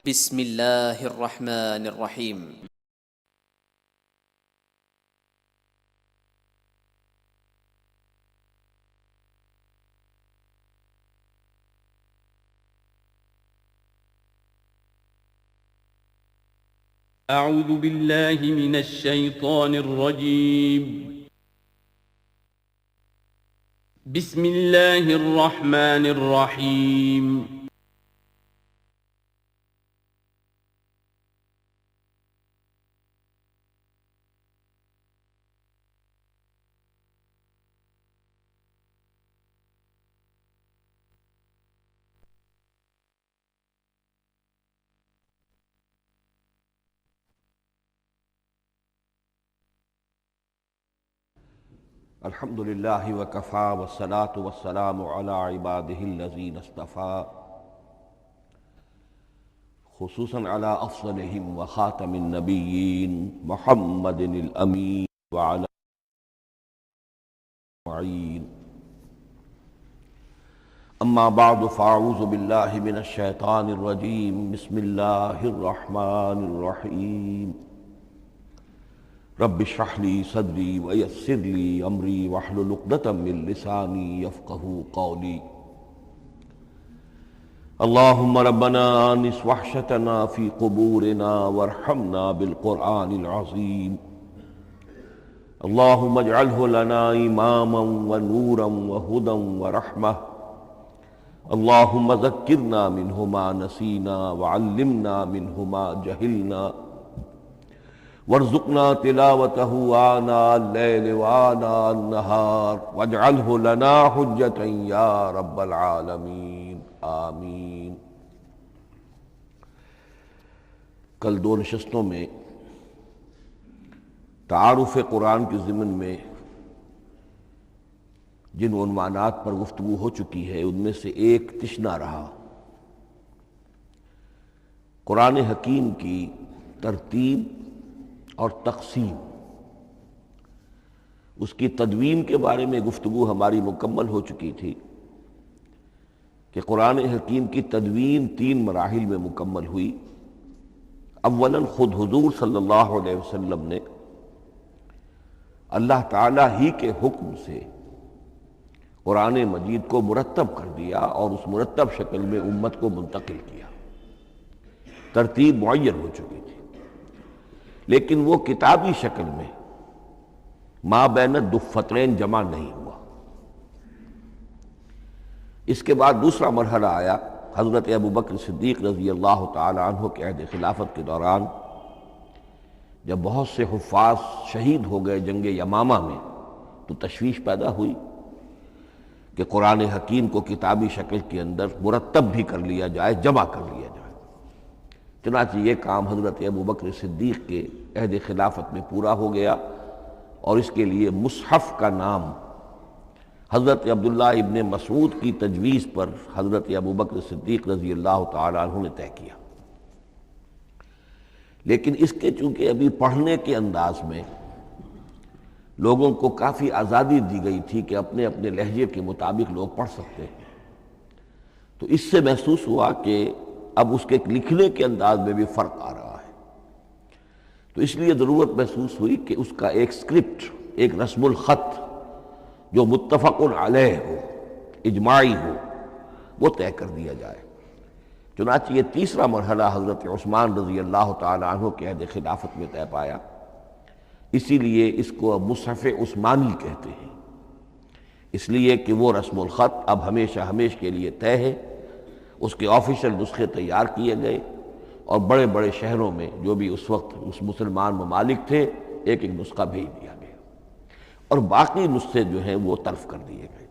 بسم اللہ الرحمن الرحیم۔ اعوذ باللہ من الشیطان الرجیم۔ بسم اللہ الرحمن الرحیم۔ الحمد للہ وکفا والصلاة والسلام علی عبادہ الذین اصطفیٰ، خصوصاً علی افضلہم وخاتم النبیین محمد الامین وعلی اجمعین۔ اما بعد فاعوذ باللہ من الشیطان الرجیم، بسم اللہ الرحمن الرحیم۔ رب اشرح لی صدری ویسر لی امری واحلل عقدۃ من لسانی یفقہوا قولی۔ اللہم ربنا آنس وحشتنا فی قبورنا وارحمنا بالقرآن العظیم۔ اللہم اجعلہ لنا اماما ونورا وہدی ورحمہ۔ اللہم ذکرنا منہ ما نسینا وعلمنا منہ ما جہلنا، وارزقنا تلاوته آناء الليل وآناء النهار واجعله لنا حجة یا رب العالمین، آمین۔ کل دو نشستوں میں تعارف قرآن کے ضمن میں جن عنوانات پر گفتگو ہو چکی ہے ان میں سے ایک تشنا رہا قرآن حکیم کی ترتیب اور تقسیم۔ اس کی تدوین کے بارے میں گفتگو ہماری مکمل ہو چکی تھی کہ قرآن حکیم کی تدوین تین مراحل میں مکمل ہوئی۔ اولاً خود حضور صلی اللہ علیہ وسلم نے اللہ تعالیٰ ہی کے حکم سے قرآن مجید کو مرتب کر دیا اور اس مرتب شکل میں امت کو منتقل کیا۔ ترتیب معین ہو چکی تھی، لیکن وہ کتابی شکل میں ما بین الدفترین جمع نہیں ہوا۔ اس کے بعد دوسرا مرحلہ آیا حضرت ابوبکر صدیق رضی اللہ تعالی عنہ کے عہد خلافت کے دوران، جب بہت سے حفاظ شہید ہو گئے جنگ یمامہ میں، تو تشویش پیدا ہوئی کہ قرآن حکیم کو کتابی شکل کے اندر مرتب بھی کر لیا جائے، جمع کر لیا جائے۔ چنانچہ یہ کام حضرت ابوبکر صدیق کے عہد خلافت میں پورا ہو گیا، اور اس کے لیے مصحف کا نام حضرت عبداللہ ابن مسعود کی تجویز پر حضرت ابوبکر صدیق رضی اللہ تعالی عنہ نے طے کیا۔ لیکن اس کے چونکہ ابھی پڑھنے کے انداز میں لوگوں کو کافی آزادی دی گئی تھی کہ اپنے اپنے لہجے کے مطابق لوگ پڑھ سکتے ہیں، تو اس سے محسوس ہوا کہ اب اس کے لکھنے کے انداز میں بھی فرق آ رہا ہے، تو اس لیے ضرورت محسوس ہوئی کہ اس کا ایک اسکرپٹ، ایک رسم الخط جو متفق علیہ ہو، اجماعی ہو، وہ طے کر دیا جائے۔ چنانچہ یہ تیسرا مرحلہ حضرت عثمان رضی اللہ تعالی عنہ کے عہد خلافت میں طے پایا۔ اسی لیے اس کو اب مصحف عثمانی کہتے ہیں، اس لیے کہ وہ رسم الخط اب ہمیشہ ہمیش کے لیے طے ہے۔ اس کے آفیشل نسخے تیار کیے گئے، اور بڑے بڑے شہروں میں جو بھی اس وقت اس مسلمان ممالک تھے ایک ایک نسخہ بھیج دیا گیا، اور باقی نسخے جو ہیں وہ طرف کر دیے گئے۔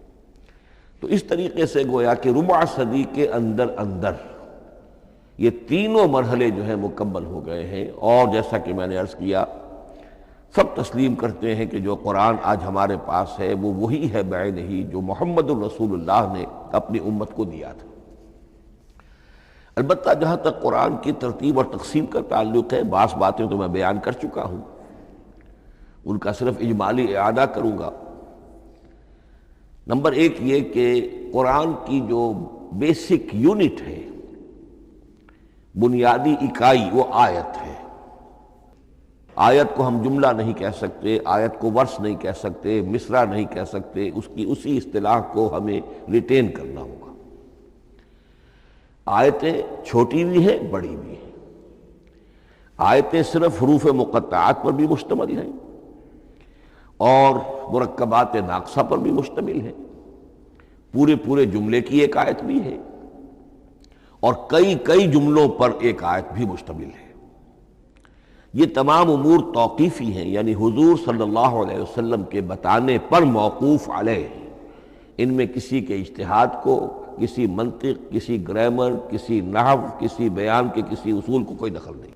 تو اس طریقے سے گویا کہ ربع صدی کے اندر اندر یہ تینوں مرحلے جو ہیں مکمل ہو گئے ہیں، اور جیسا کہ میں نے عرض کیا، سب تسلیم کرتے ہیں کہ جو قرآن آج ہمارے پاس ہے وہ وہی ہے بعینہ ہی جو محمد الرسول اللہ نے اپنی امت کو دیا تھا۔ البتہ جہاں تک قرآن کی ترتیب اور تقسیم کا تعلق ہے، بعض باتیں تو میں بیان کر چکا ہوں، ان کا صرف اجمالی اعادہ کروں گا۔ نمبر ایک یہ کہ قرآن کی جو بیسک یونٹ ہے بنیادی اکائی وہ آیت ہے۔ آیت کو ہم جملہ نہیں کہہ سکتے، آیت کو ورس نہیں کہہ سکتے، مصرع نہیں کہہ سکتے، اس کی اسی اصطلاح کو ہمیں ریٹین کرنا ہوگا۔ آیتیں چھوٹی بھی ہیں، بڑی بھی ہیں۔ آیتیں صرف حروف مقطعات پر بھی مشتمل ہیں اور مرکبات ناقصہ پر بھی مشتمل ہیں، پورے جملے کی ایک آیت بھی ہے اور کئی جملوں پر ایک آیت بھی مشتمل ہے۔ یہ تمام امور توقیفی ہیں، یعنی حضور صلی اللہ علیہ وسلم کے بتانے پر موقوف علیہ ہیں۔ ان میں کسی کے اجتہاد کو، کسی منطق، کسی گرامر، کسی نحو، کسی بیان کے کسی اصول کو کوئی دخل نہیں۔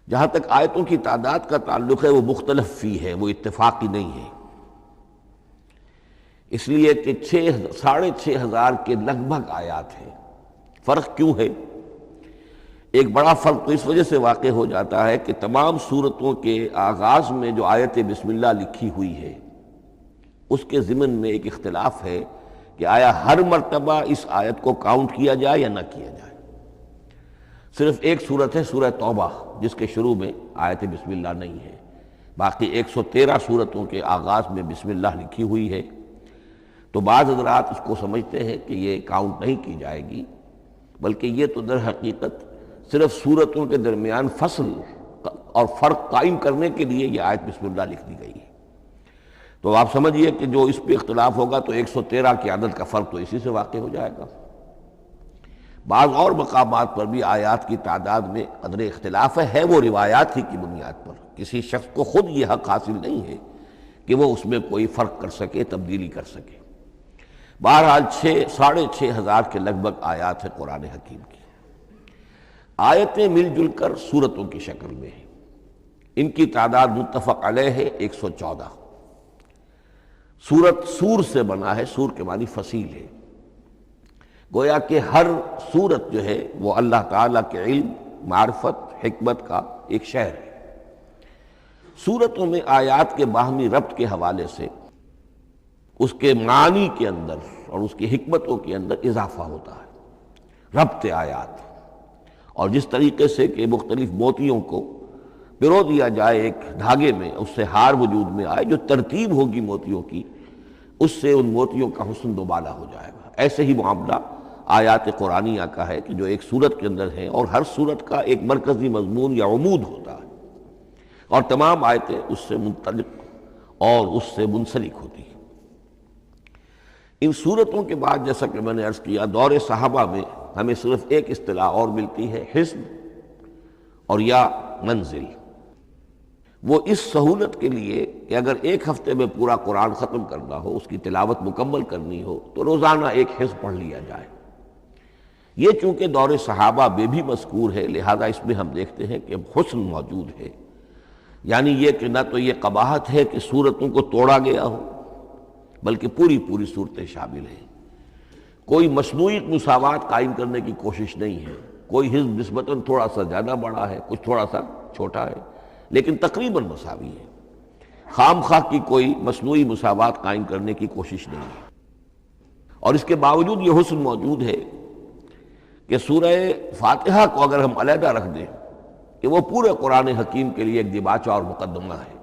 جہاں تک آیتوں کی تعداد کا تعلق ہے وہ مختلف فی ہے، وہ اتفاقی نہیں ہے، اس لیے کہ 6,500 کے لگ بھگ آیات ہیں۔ فرق کیوں ہے؟ ایک بڑا فرق تو اس وجہ سے واقع ہو جاتا ہے کہ تمام سورتوں کے آغاز میں جو آیت بسم اللہ لکھی ہوئی ہے اس کے ضمن میں ایک اختلاف ہے کہ آیا ہر مرتبہ اس آیت کو کاؤنٹ کیا جائے یا نہ کیا جائے۔ صرف ایک سورت ہے سورہ توبہ جس کے شروع میں آیت بسم اللہ نہیں ہے، باقی 113 سورتوں کے آغاز میں بسم اللہ لکھی ہوئی ہے۔ تو بعض حضرات اس کو سمجھتے ہیں کہ یہ کاؤنٹ نہیں کی جائے گی، بلکہ یہ تو در حقیقت صرف سورتوں کے درمیان فصل اور فرق قائم کرنے کے لیے یہ آیت بسم اللہ لکھ دی گئی ہے۔ تو آپ سمجھیے کہ جو اس پہ اختلاف ہوگا تو 113 کی عدد کا فرق تو اسی سے واقع ہو جائے گا۔ بعض اور مقامات پر بھی آیات کی تعداد میں قدر اختلاف ہے وہ روایات ہی کی بنیاد پر، کسی شخص کو خود یہ حق حاصل نہیں ہے کہ وہ اس میں کوئی فرق کر سکے، تبدیلی کر سکے۔ بہرحال 6,500 کے لگ بھگ آیات ہیں قرآن حکیم کی۔ آیتیں مل جل کر سورتوں کی شکل میں ہیں، ان کی تعداد متفق علیہ ہے 114۔ سورت سور سے بنا ہے، سور کے معنی فصیل ہے، گویا کہ ہر سورت جو ہے وہ اللہ تعالیٰ کے علم، معرفت، حکمت کا ایک شہر ہے۔ سورتوں میں آیات کے باہمی ربط کے حوالے سے اس کے معنی کے اندر اور اس کی حکمتوں کے اندر اضافہ ہوتا ہے، ربط آیات۔ اور جس طریقے سے کہ مختلف موتیوں کو پرو دیا جائے ایک دھاگے میں، اس سے ہار وجود میں آئے، جو ترتیب ہوگی موتیوں کی اس سے ان موتیوں کا حسن دوبالا ہو جائے گا۔ ایسے ہی معاملہ آیات قرآنیہ کا ہے کہ جو ایک سورت کے اندر ہیں اور ہر سورت کا ایک مرکزی مضمون یا عمود ہوتا ہے اور تمام آیتیں اس سے منطلق اور اس سے منسلک ہوتی ہیں۔ ان سورتوں کے بعد جیسا کہ میں نے عرض کیا، دور صحابہ میں ہمیں صرف ایک اصطلاح اور ملتی ہے، حزب اور یا منزل۔ وہ اس سہولت کے لیے کہ اگر ایک ہفتے میں پورا قرآن ختم کرنا ہو، اس کی تلاوت مکمل کرنی ہو تو روزانہ ایک حزب پڑھ لیا جائے۔ یہ چونکہ دور صحابہ میں بھی مذکور ہے، لہذا اس میں ہم دیکھتے ہیں کہ حسن موجود ہے، یعنی یہ کہ نہ تو یہ قباحت ہے کہ سورتوں کو توڑا گیا ہو، بلکہ پوری صورتیں شامل ہیں۔ کوئی مصنوعی مساوات قائم کرنے کی کوشش نہیں ہے، کوئی حزب نسبتاً تھوڑا سا زیادہ بڑا ہے، کچھ تھوڑا سا چھوٹا ہے، لیکن تقریباً مساوی ہے۔ خام خواہ کی کوئی مصنوعی مساوات قائم کرنے کی کوشش نہیں ہے۔ اور اس کے باوجود یہ حسن موجود ہے کہ سورہ فاتحہ کو اگر ہم علیحدہ رکھ دیں کہ وہ پورے قرآن حکیم کے لیے ایک دیباچہ اور مقدمہ ہے،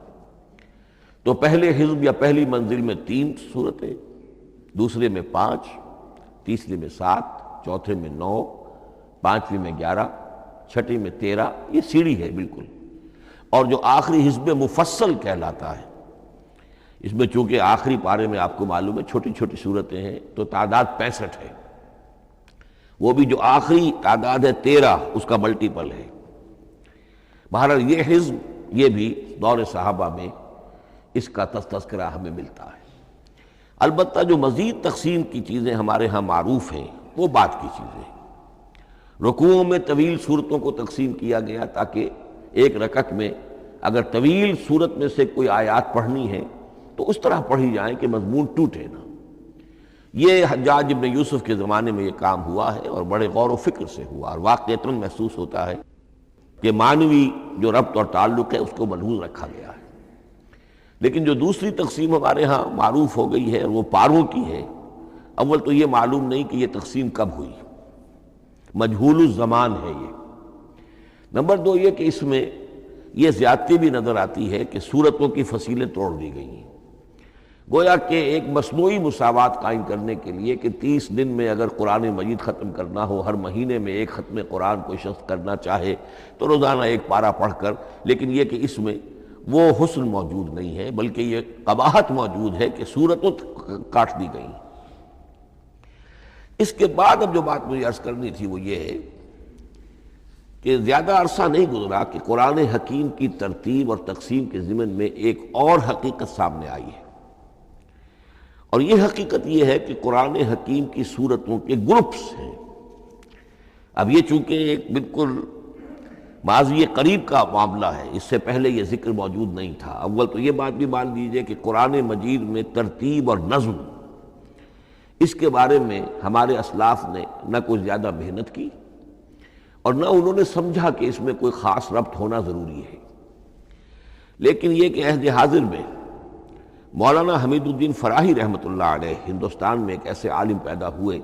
تو پہلے حزب یا پہلی منزل میں 3 سورتیں، دوسرے میں 5، تیسرے میں 7، چوتھے میں 9، پانچویں میں 11، چھٹی میں 13، یہ سیڑھی ہے بالکل۔ اور جو آخری حزب مفصل کہلاتا ہے، اس میں چونکہ آخری پارے میں آپ کو معلوم ہے چھوٹی چھوٹی صورتیں ہیں تو تعداد 65 ہے، وہ بھی جو آخری تعداد ہے 13 اس کا ملٹیپل ہے۔ بہرحال یہ حزب یہ بھی دور صحابہ میں اس کا تذکرہ ہمیں ملتا ہے۔ البتہ جو مزید تقسیم کی چیزیں ہمارے ہاں معروف ہیں وہ بات کی چیزیں ہیں۔ رکوعوں میں طویل صورتوں کو تقسیم کیا گیا تاکہ ایک رکعت میں اگر طویل صورت میں سے کوئی آیات پڑھنی ہے تو اس طرح پڑھی جائیں کہ مضمون ٹوٹے نہ۔ یہ حجاج ابن یوسف کے زمانے میں یہ کام ہوا ہے اور بڑے غور و فکر سے ہوا، اور واقعتاً محسوس ہوتا ہے کہ معنوی جو ربط اور تعلق ہے اس کو ملحوظ رکھا گیا ہے۔ لیکن جو دوسری تقسیم ہمارے ہاں معروف ہو گئی ہے وہ پاروں کی ہے، اول تو یہ معلوم نہیں کہ یہ تقسیم کب ہوئی، مجہول الزمان ہے یہ۔ نمبر دو یہ کہ اس میں یہ زیادتی بھی نظر آتی ہے کہ سورتوں کی فصیلیں توڑ دی گئی ہیں، گویا کہ ایک مصنوعی مساوات قائم کرنے کے لیے کہ 30 دن میں اگر قرآن مجید ختم کرنا ہو، ہر مہینے میں ایک ختم قرآن کوئی شخص کرنا چاہے تو روزانہ ایک پارہ پڑھ کر، لیکن یہ کہ اس میں وہ حسن موجود نہیں ہے، بلکہ یہ قباحت موجود ہے کہ سورتوں کاٹ دی گئی۔ اس کے بعد اب جو بات مجھے عرض کرنی تھی وہ یہ ہے کہ زیادہ عرصہ نہیں گزرا کہ قرآن حکیم کی ترتیب اور تقسیم کے ضمن میں ایک اور حقیقت سامنے آئی ہے، اور یہ حقیقت یہ ہے کہ قرآن حکیم کی سورتوں کے گروپس ہیں۔ اب یہ چونکہ ایک بالکل ماضی قریب کا معاملہ ہے، اس سے پہلے یہ ذکر موجود نہیں تھا۔ اول تو یہ بات بھی مان لیجئے کہ قرآن مجید میں ترتیب اور نظم، اس کے بارے میں ہمارے اسلاف نے نہ کوئی زیادہ محنت کی اور نہ انہوں نے سمجھا کہ اس میں کوئی خاص ربط ہونا ضروری ہے، لیکن یہ کہ عہد حاضر میں مولانا حمید الدین فراہی رحمۃ اللہ علیہ ہندوستان میں ایک ایسے عالم پیدا ہوئے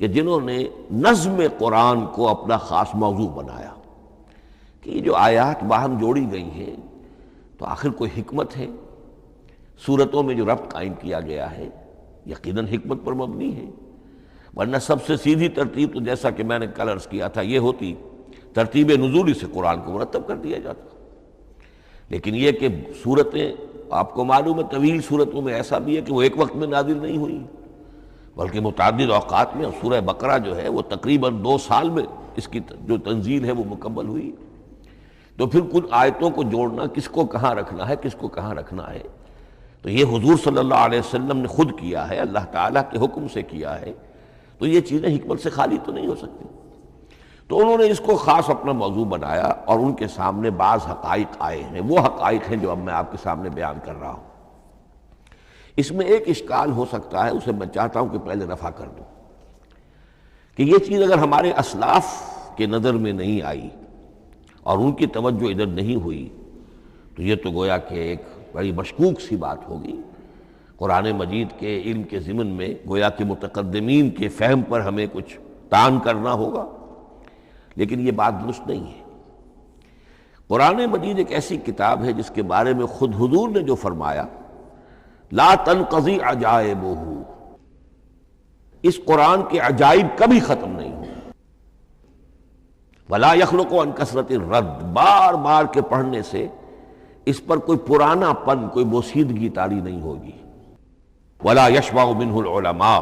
کہ جنہوں نے نظم قرآن کو اپنا خاص موضوع بنایا کہ یہ جو آیات باہم جوڑی گئی ہیں تو آخر کوئی حکمت ہے، سورتوں میں جو ربط قائم کیا گیا ہے یقیناً حکمت پر مبنی ہے، ورنہ سب سے سیدھی ترتیب تو جیسا کہ میں نے کل عرض کیا تھا یہ ہوتی ترتیب نزولی سے قرآن کو مرتب کر دیا جاتا، لیکن یہ کہ صورتیں آپ کو معلوم ہے طویل صورتوں میں ایسا بھی ہے کہ وہ ایک وقت میں نازل نہیں ہوئی بلکہ متعدد اوقات میں، اور سورہ بقرہ جو ہے وہ تقریباً 2 سال میں اس کی جو تنزیل ہے وہ مکمل ہوئی، تو پھر کچھ آیتوں کو جوڑنا، کس کو کہاں رکھنا ہے کس کو کہاں رکھنا ہے، تو یہ حضور صلی اللہ علیہ وسلم نے خود کیا ہے، اللہ تعالیٰ کے حکم سے کیا ہے، تو یہ چیزیں حکمت سے خالی تو نہیں ہو سکتی۔ تو انہوں نے اس کو خاص اپنا موضوع بنایا اور ان کے سامنے بعض حقائق آئے ہیں، وہ حقائق ہیں جو اب میں آپ کے سامنے بیان کر رہا ہوں۔ اس میں ایک اشکال ہو سکتا ہے، اسے میں چاہتا ہوں کہ پہلے رفع کر دوں کہ یہ چیز اگر ہمارے اسلاف کے نظر میں نہیں آئی اور ان کی توجہ ادھر نہیں ہوئی تو یہ تو گویا کہ ایک بڑی مشکوک سی بات ہوگی۔ قرآن مجید کے علم کے ضمن میں گویا کہ متقدمین کے فہم پر ہمیں کچھ تان کرنا ہوگا، لیکن یہ بات درست نہیں ہے۔ قرآن مجید ایک ایسی کتاب ہے جس کے بارے میں خود حضور نے جو فرمایا لا تنقضی عجائبہ، اس قرآن کے عجائب کبھی ختم نہیں ہوں، ولا یخلق عن کثرت الرد، بار بار کے پڑھنے سے اس پر کوئی پرانا پن، کوئی بوسیدگی طاری نہیں ہوگی، ولا یشبع منہ العلماء،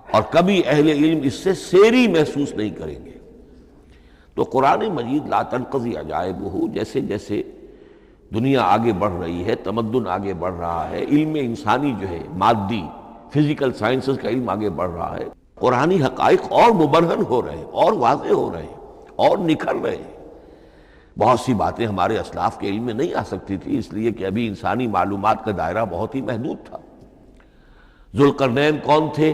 اور کبھی اہل علم اس سے سیری محسوس نہیں کریں گے۔ تو قرآن مجید لا تنقضی عجائبہ، جیسے جیسے دنیا آگے بڑھ رہی ہے، تمدن آگے بڑھ رہا ہے، علم انسانی جو ہے مادی فزیکل سائنسز کا علم آگے بڑھ رہا ہے، قرآنی حقائق اور مبرہن ہو رہے ہیں اور واضح ہو رہے ہیں اور نکھر رہے ہیں۔ بہت سی باتیں ہمارے اسلاف کے علم میں نہیں آ سکتی تھی، اس لیے کہ ابھی انسانی معلومات کا دائرہ بہت ہی محدود تھا۔ ذوالقرنین کون تھے؟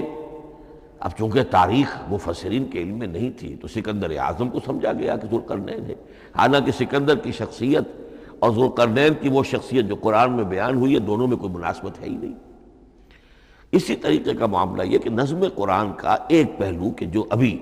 اب چونکہ تاریخ مفسرین کے علم میں نہیں تھی تو سکندر اعظم کو سمجھا گیا کہ ذوالقرنین ہے، حالانکہ سکندر کی شخصیت اور ذوالقرنین کی وہ شخصیت جو قرآن میں بیان ہوئی ہے دونوں میں کوئی مناسبت ہے ہی نہیں۔ اسی طریقے کا معاملہ یہ کہ نظم قرآن کا ایک پہلو کہ جو ابھی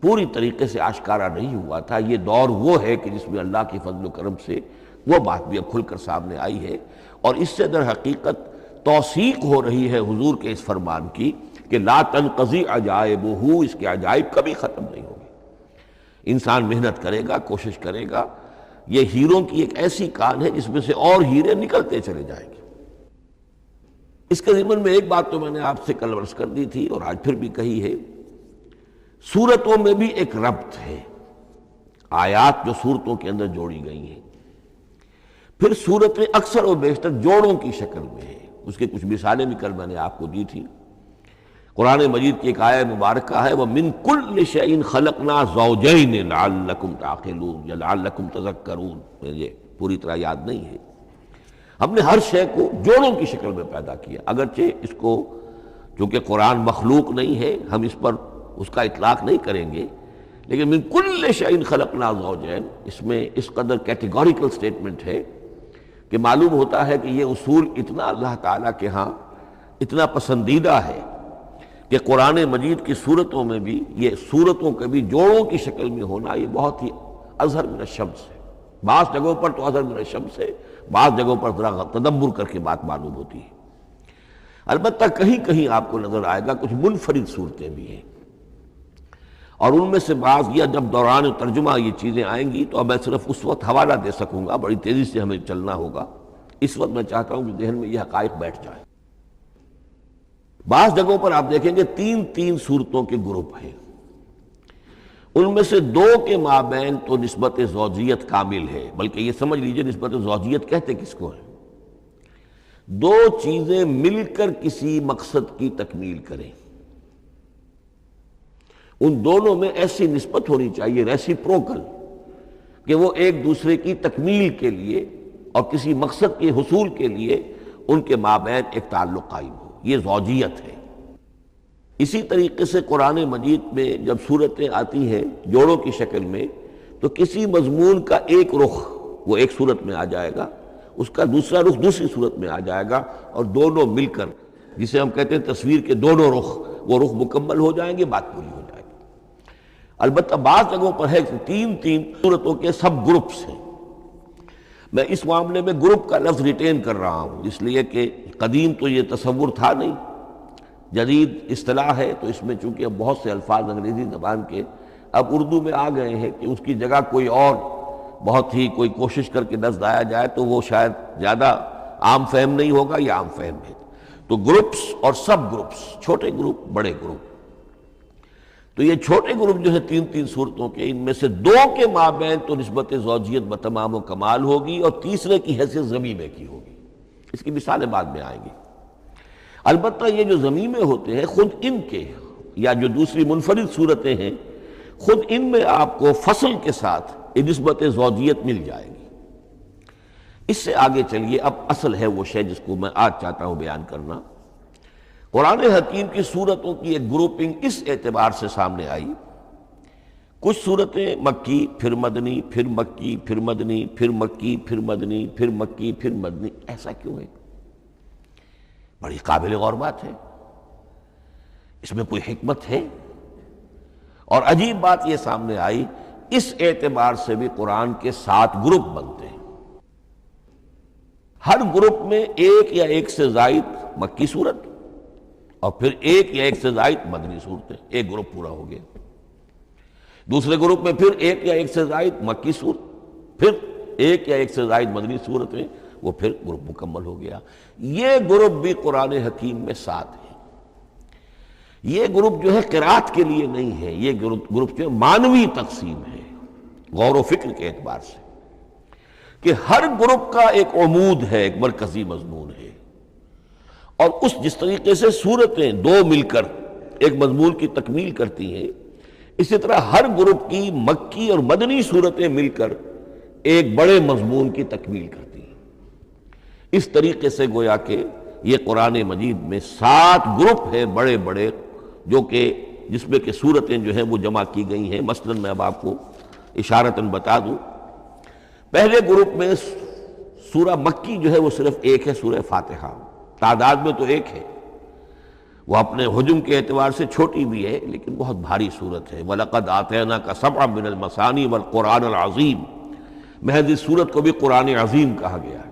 پوری طریقے سے آشکارا نہیں ہوا تھا، یہ دور وہ ہے کہ جس میں اللہ کی فضل و کرم سے وہ بات بھی اب کھل کر سامنے آئی ہے، اور اس سے در حقیقت توثیق ہو رہی ہے حضور کے اس فرمان کی کہ لا تنقضی عجائبہ، اس کے عجائب کبھی ختم نہیں ہوں گے۔ انسان محنت کرے گا، کوشش کرے گا، یہ ہیروں کی ایک ایسی کان ہے جس میں سے اور ہیرے نکلتے چلے جائیں گے۔ اس کے ضمن میں ایک بات تو میں نے آپ سے کل عرض کر دی تھی اور آج پھر بھی کہی ہے، سورتوں میں بھی ایک ربط ہے، آیات جو سورتوں کے اندر جوڑی گئی ہیں، پھر سورتیں اکثر و بیشتر جوڑوں کی شکل میں ہیں۔ اس کے کچھ مثالیں بھی کل میں نے آپ کو دی تھی۔ قرآن مجید کی ایک آیہ مبارکہ ہے وَمِن كُلِّ شَيْءٍ خَلَقْنَا زَوْجَيْنِ لَعَلَّكُمْ تَعْقِلُونَ یا لَعَلَّكُمْ تَذَكَّرُونَ، مجھے پوری طرح یاد نہیں ہے۔ ہم نے ہر شے کو جوڑوں کی شکل میں پیدا کیا، اگرچہ اس کو چونکہ قرآن مخلوق نہیں ہے ہم اس پر اس کا اطلاق نہیں کریں گے، لیکن من كُلِّ شَيْءٍ خَلَقْنَا زَوْجَيْنِ اس میں اس قدر کیٹیگوریکل سٹیٹمنٹ ہے کہ معلوم ہوتا ہے کہ یہ اصول اتنا اللہ تعالیٰ کے ہاں اتنا پسندیدہ ہے کہ قرآن مجید کی صورتوں میں بھی یہ صورتوں کے بھی جوڑوں کی شکل میں ہونا یہ بہت ہی اظہر من الشمس ہے. بعض جگہوں پر تو اظہر من الشمس ہے، بعض جگہوں پر ذرا تدبر کر کے بات معلوم ہوتی ہے. البتہ کہیں کہیں آپ کو نظر آئے گا کچھ منفرد صورتیں بھی ہیں، اور ان میں سے بعض یا جب دوران ترجمہ یہ چیزیں آئیں گی تو اب میں صرف اس وقت حوالہ دے سکوں گا، بڑی تیزی سے ہمیں چلنا ہوگا. اس وقت میں چاہتا ہوں کہ ذہن میں یہ حقائق بیٹھ جائیں. بعض جگہوں پر آپ دیکھیں گے تین صورتوں کے گروپ ہیں، ان میں سے دو کے مابین تو نسبت زوجیت کامل ہے، بلکہ یہ سمجھ لیجئے نسبت زوجیت کہتے کس کو ہے؟ دو چیزیں مل کر کسی مقصد کی تکمیل کریں. ان دونوں میں ایسی نسبت ہونی چاہیے ریسیپروکل کہ وہ ایک دوسرے کی تکمیل کے لیے اور کسی مقصد کے حصول کے لیے ان کے مابین ایک تعلق قائم ہو. یہ زوجیت ہے. اسی طریقے سے قرآن مجید میں جب صورتیں آتی ہیں جوڑوں کی شکل میں تو کسی مضمون کا ایک رخ وہ ایک صورت میں آ جائے گا، اس کا دوسرا رخ دوسری صورت میں آ جائے گا، اور دونوں مل کر جسے ہم کہتے ہیں تصویر کے دونوں رخ، وہ رخ مکمل ہو جائیں گے، بات پوری ہو جائے گی. البتہ بعض جگہوں پر ہے تین صورتوں کے سب گروپس ہیں. میں اس معاملے میں گروپ کا لفظ ریٹین کر رہا ہوں اس لیے کہ قدیم تو یہ تصور تھا نہیں، جدید اصطلاح ہے، تو اس میں چونکہ اب بہت سے الفاظ انگریزی زبان کے اب اردو میں آ گئے ہیں کہ اس کی جگہ کوئی اور بہت ہی کوئی کوشش کر کے لفظ لایا جائے تو وہ شاید زیادہ عام فہم نہیں ہوگا، یا عام فہم ہے. تو گروپس اور سب گروپس، چھوٹے گروپ بڑے گروپ. تو یہ چھوٹے گروپ جو ہے تین صورتوں کے، ان میں سے دو کے مابین تو نسبت زوجیت بتمام و کمال ہوگی، اور تیسرے کی حیثیت ضمیمے کی ہوگی. اس کی مثالیں بعد میں آئیں گی. البتہ یہ جو ضمیمے ہوتے ہیں خود ان کے، یا جو دوسری منفرد صورتیں ہیں، خود ان میں آپ کو فصل کے ساتھ نسبت زوجیت مل جائے گی. اس سے آگے چلیے، اب اصل ہے وہ شے جس کو میں آج چاہتا ہوں بیان کرنا. قرآن حکیم کی صورتوں کی ایک گروپنگ اس اعتبار سے سامنے آئی، کچھ صورتیں مکی پھر مدنی، پھر مکی پھر مدنی، پھر مکی پھر مدنی، پھر مکی پھر مدنی. ایسا کیوں ہے؟ بڑی قابل غور بات ہے. اس میں کوئی حکمت ہے؟ اور عجیب بات یہ سامنے آئی، اس اعتبار سے بھی قرآن کے 7 گروپ بنتے ہیں. ہر گروپ میں ایک یا ایک سے زائد مکی صورت اور پھر ایک یا ایک سے زائد مدنی صورتیں. ایک گروپ پورا ہو گیا. دوسرے گروپ میں پھر ایک یا ایک سے زائد مکی صورت، پھر ایک یا ایک سے زائد مدنی صورتیں، وہ پھر گروپ مکمل ہو گیا. یہ گروپ بھی قرآن حکیم میں 7 ہے. یہ گروپ جو ہے قرات کے لیے نہیں ہے، یہ گروپ جو ہے معنوی تقسیم ہے غور و فکر کے اعتبار سے، کہ ہر گروپ کا ایک عمود ہے، ایک مرکزی مضمون ہے. اور جس طریقے سے صورتیں دو مل کر ایک مضمون کی تکمیل کرتی ہیں، اسی طرح ہر گروپ کی مکی اور مدنی صورتیں مل کر ایک بڑے مضمون کی تکمیل کرتی ہیں. اس طریقے سے گویا کہ یہ قرآن مجید میں 7 گروپ ہیں بڑے بڑے، جو کہ جس میں کہ صورتیں جو ہیں وہ جمع کی گئی ہیں. مثلا میں اب آپ کو اشارتاً بتا دوں، پہلے گروپ میں سورہ مکی جو ہے وہ صرف ایک ہے، سورہ فاتحہ. تعداد میں تو ایک ہے، وہ اپنے حجم کے اعتبار سے چھوٹی بھی ہے لیکن بہت بھاری صورت ہے. وَلَقَدْ آتَيْنَاكَ سَبْعًا مِنَ الْمَثَانِي وَالْقُرْآنَ الْعَظِيمِ. محض اس صورت کو بھی قرآن عظیم کہا گیا ہے.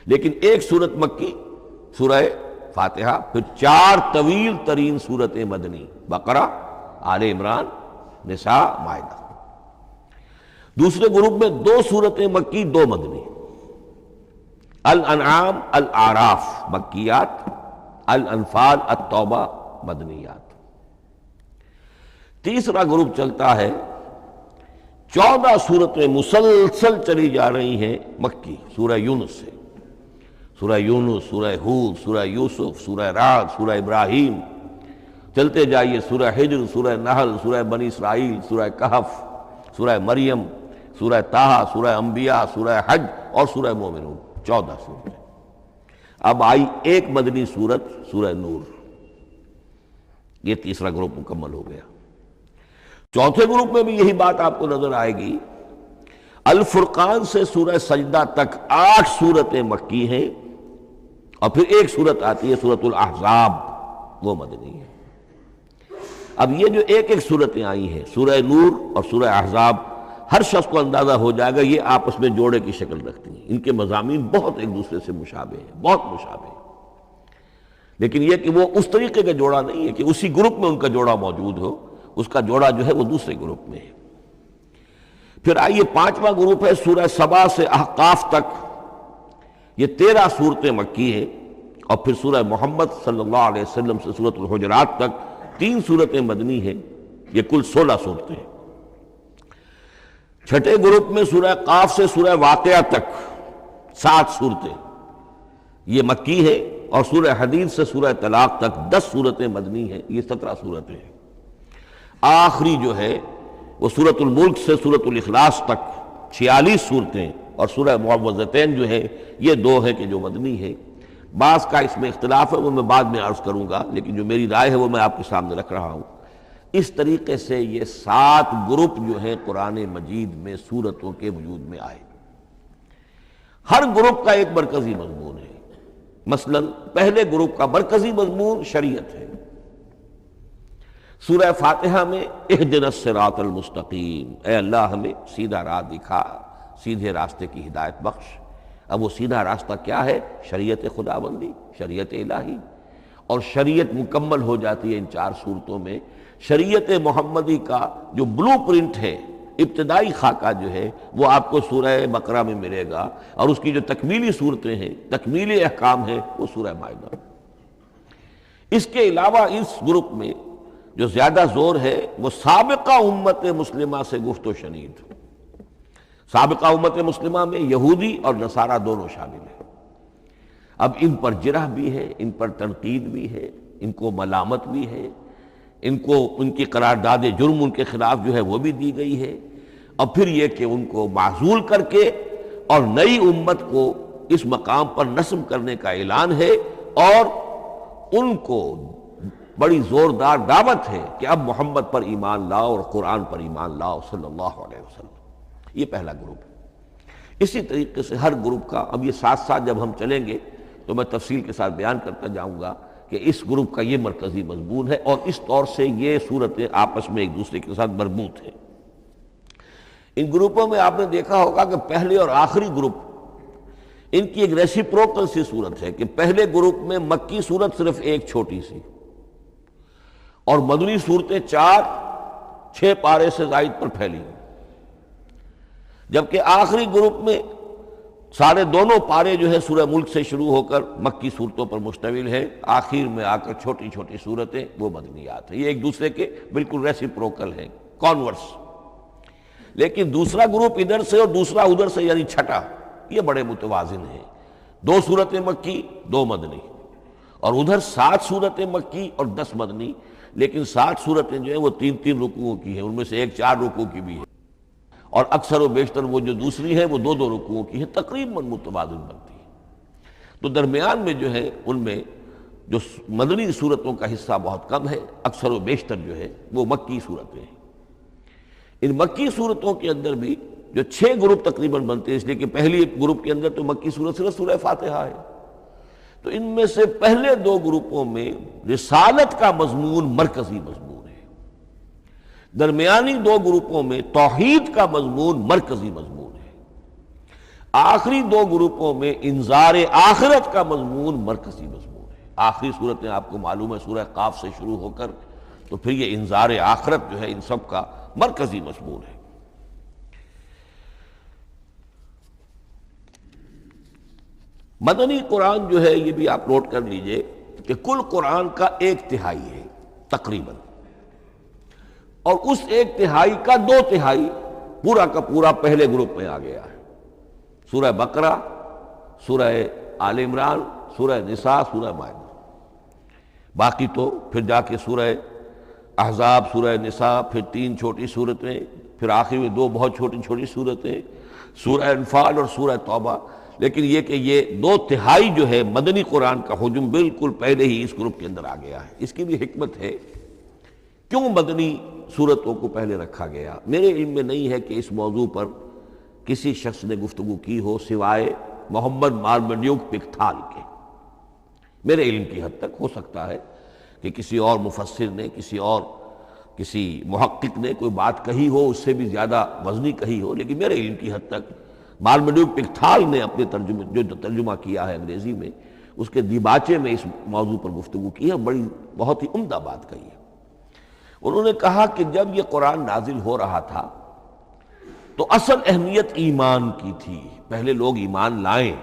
لیکن ایک صورت مکی سورہ فاتحہ، پھر 4 طویل ترین صورتیں مدنی، بقرہ، آل عمران، نساء، مائدہ. دوسرے گروپ میں 2 صورتیں مکی، 2 مدنی، الانعام، الاعراف مکیات، الانفال، التوبہ مدنیات. تیسرا گروپ چلتا ہے، 14 صورتیں مسلسل چلی جا رہی ہیں مکی، سورہ یونس سے، سورہ یونس، سورہ ہود، سورہ یوسف، سورہ رعد، سورہ ابراہیم، چلتے جائیے، سورہ حجر، سورہ نحل، سورہ بنی اسرائیل، سورہ کہف، سورہ مریم، سورہ طٰہٰ، سورہ انبیاء، سورہ حج اور سورہ مومنون. 14 صورتیں. اب آئی ایک مدنی صورت، سورہ نور. یہ تیسرا گروپ مکمل ہو گیا. چوتھے گروپ میں بھی یہی بات آپ کو نظر آئے گی. الفرقان سے سورہ سجدہ تک 8 صورتیں مکی ہیں، اور پھر ایک صورت آتی ہے سورۃ الاحزاب. وہ مدنی ہے۔ اب یہ جو ایک ایک صورتیں آئی ہیں، سورہ نور اور سورہ احزاب، ہر شخص کو اندازہ ہو جائے گا یہ آپس میں جوڑے کی شکل رکھتی ہیں، ان کے مضامین بہت ایک دوسرے سے مشابہ ہیں، بہت مشابہ ہیں، لیکن یہ کہ وہ اس طریقے کا جوڑا نہیں ہے کہ اسی گروپ میں ان کا جوڑا موجود ہو، اس کا جوڑا جو ہے وہ دوسرے گروپ میں ہے۔ پھر آئیے پانچواں گروپ ہے سورہ سبا سے احقاف تک، یہ 13 صورتیں مکی ہیں، اور پھر سورہ محمد صلی اللہ علیہ وسلم سے سورۃ الحجرات تک 3 صورتیں مدنی ہیں، یہ کل 16 صورتیں ہیں۔ چھٹے گروپ میں سورہ قاف سے سورہ واقعہ تک 7 صورتیں یہ مکی ہے، اور سورہ حدید سے سورہ طلاق تک 10 صورتیں مدنی ہیں، یہ 17 صورتیں ہیں۔ آخری جو ہے وہ سورۃ الملک سے سورۃ الاخلاص تک 46 صورتیں، اور سورہ معوذتین جو ہے یہ 2 ہے کہ جو مدنی ہے۔ بعض کا اس میں اختلاف ہے، وہ میں بعد میں عرض کروں گا، لیکن جو میری رائے ہے وہ میں آپ کے سامنے رکھ رہا ہوں۔ اس طریقے سے یہ 7 گروپ جو ہیں قرآن مجید میں سورتوں کے وجود میں آئے، ہر گروپ کا ایک مرکزی مضمون ہے۔ مثلا پہلے گروپ کا مرکزی مضمون شریعت ہے، سورہ فاتحہ میں اہدنا الصراط المستقیم، اے اللہ ہمیں سیدھا راہ دکھا، سیدھے راستے کی ہدایت بخش۔ اب وہ سیدھا راستہ کیا ہے؟ شریعت خداوندی، شریعت الہی، اور شریعت مکمل ہو جاتی ہے ان 4 صورتوں میں۔ شریعت محمدی کا جو بلو پرنٹ ہے، ابتدائی خاکہ جو ہے وہ آپ کو سورہ بقرہ میں ملے گا، اور اس کی جو تکمیلی صورتیں ہیں، تکمیلی احکام ہیں، وہ سورہ مائدہ۔ اس کے علاوہ اس گروپ میں جو زیادہ زور ہے وہ سابقہ امت مسلمہ سے گفت و شنید۔ سابقہ امت مسلمہ میں یہودی اور نصارہ دونوں شامل ہیں۔ اب ان پر جرح بھی ہے، ان پر تنقید بھی ہے، ان کو ملامت بھی ہے، ان کو ان کی قرارداد جرم ان کے خلاف جو ہے وہ بھی دی گئی ہے، اور پھر یہ کہ ان کو معزول کر کے اور نئی امت کو اس مقام پر نصب کرنے کا اعلان ہے، اور ان کو بڑی زوردار دعوت ہے کہ اب محمد پر ایمان لاؤ اور قرآن پر ایمان لاؤ صلی اللہ علیہ وسلم۔ یہ پہلا گروپ ہے۔ اسی طریقے سے ہر گروپ کا، اب یہ ساتھ ساتھ جب ہم چلیں گے تو میں تفصیل کے ساتھ بیان کرتا جاؤں گا کہ اس گروپ کا یہ مرکزی مضمون ہے، اور اس طور سے یہ صورتیں آپس میں ایک دوسرے کے ساتھ مربوط ہیں۔ ان گروپوں میں آپ نے دیکھا ہوگا کہ پہلے اور آخری گروپ ان کی ایک ریسیپروکل سی صورت ہے کہ پہلے گروپ میں مکی صورت صرف ایک چھوٹی سی، اور مدنی صورتیں 4-6 پارے سے زائد پر پھیلی ہیں، جبکہ آخری گروپ میں سارے دونوں پارے جو ہے سورہ ملک سے شروع ہو کر مکی صورتوں پر مشتمل ہے، آخر میں آ کر چھوٹی چھوٹی صورتیں وہ مدنیات ہیں۔ یہ ایک دوسرے کے بالکل ریسیپروکل ہیں، کانورس۔ لیکن دوسرا گروپ ادھر سے اور دوسرا ادھر سے، یعنی چھٹا، یہ بڑے متوازن ہیں، 2 صورتیں مکی 2 مدنی، اور ادھر 7 صورتیں مکی اور 10 مدنی، لیکن 7 صورتیں جو ہیں وہ 3 رکوعوں کی ہیں، ان میں سے ایک 4 رکوع کی بھی ہے، اور اکثر و بیشتر وہ جو دوسری ہے وہ 2 رکوعوں کی ہے، تقریباً متبادل بنتی ہے۔ تو درمیان میں جو ہے ان میں جو مدنی صورتوں کا حصہ بہت کم ہے، اکثر و بیشتر جو ہے وہ مکی صورتیں ہیں۔ ان مکی صورتوں کے اندر بھی جو 6 گروپ تقریباً بنتے ہیں، اس لیے کہ پہلی گروپ کے اندر تو مکی صورت صرف سورہ فاتحہ ہے، تو ان میں سے پہلے 2 گروپوں میں رسالت کا مضمون مرکزی مضمون، درمیانی 2 گروپوں میں توحید کا مضمون مرکزی مضمون ہے، آخری 2 گروپوں میں انذار آخرت کا مضمون مرکزی مضمون ہے۔ آخری صورتیں آپ کو معلوم ہے سورہ قاف سے شروع ہو کر، تو پھر یہ انذار آخرت جو ہے ان سب کا مرکزی مضمون ہے۔ مدنی قرآن جو ہے یہ بھی آپ نوٹ کر لیجئے کہ کل قرآن کا 1/3 ہے تقریباً، اور اس 1/3 کا 2/3 پورا کا پورا پہلے گروپ میں آ گیا ہے، سورہ بقرہ، سورہ آل عمران، سورہ نساء، سورہ مائدہ۔ باقی تو پھر جا کے سورہ احزاب، سورہ نساء، پھر 3 چھوٹی صورتیں، پھر آخر میں 2 بہت چھوٹی چھوٹی صورتیں، سورہ انفال اور سورہ توبہ۔ لیکن یہ کہ یہ 2/3 جو ہے مدنی قرآن کا حجم بالکل پہلے ہی اس گروپ کے اندر آ گیا ہے۔ اس کی بھی حکمت ہے، کیوں مدنی صورتوں کو پہلے رکھا گیا؟ میرے علم میں نہیں ہے کہ اس موضوع پر کسی شخص نے گفتگو کی ہو سوائے محمد مارمڈیوک پکتھال کے، میرے علم کی حد تک ہو سکتا ہے کہ کسی اور مفسر نے، کسی محقق نے کوئی بات کہی ہو اس سے بھی زیادہ وزنی کہی ہو، لیکن میرے علم کی حد تک مارمیڈیوک پکتھال نے اپنے ترجمہ کیا ہے انگریزی میں، اس کے دیباچے میں اس موضوع پر گفتگو کی ہے، بہت ہی عمدہ بات کہی ہے۔ انہوں نے کہا کہ جب یہ قرآن نازل ہو رہا تھا تو اصل اہمیت ایمان کی تھی، پہلے لوگ ایمان لائیں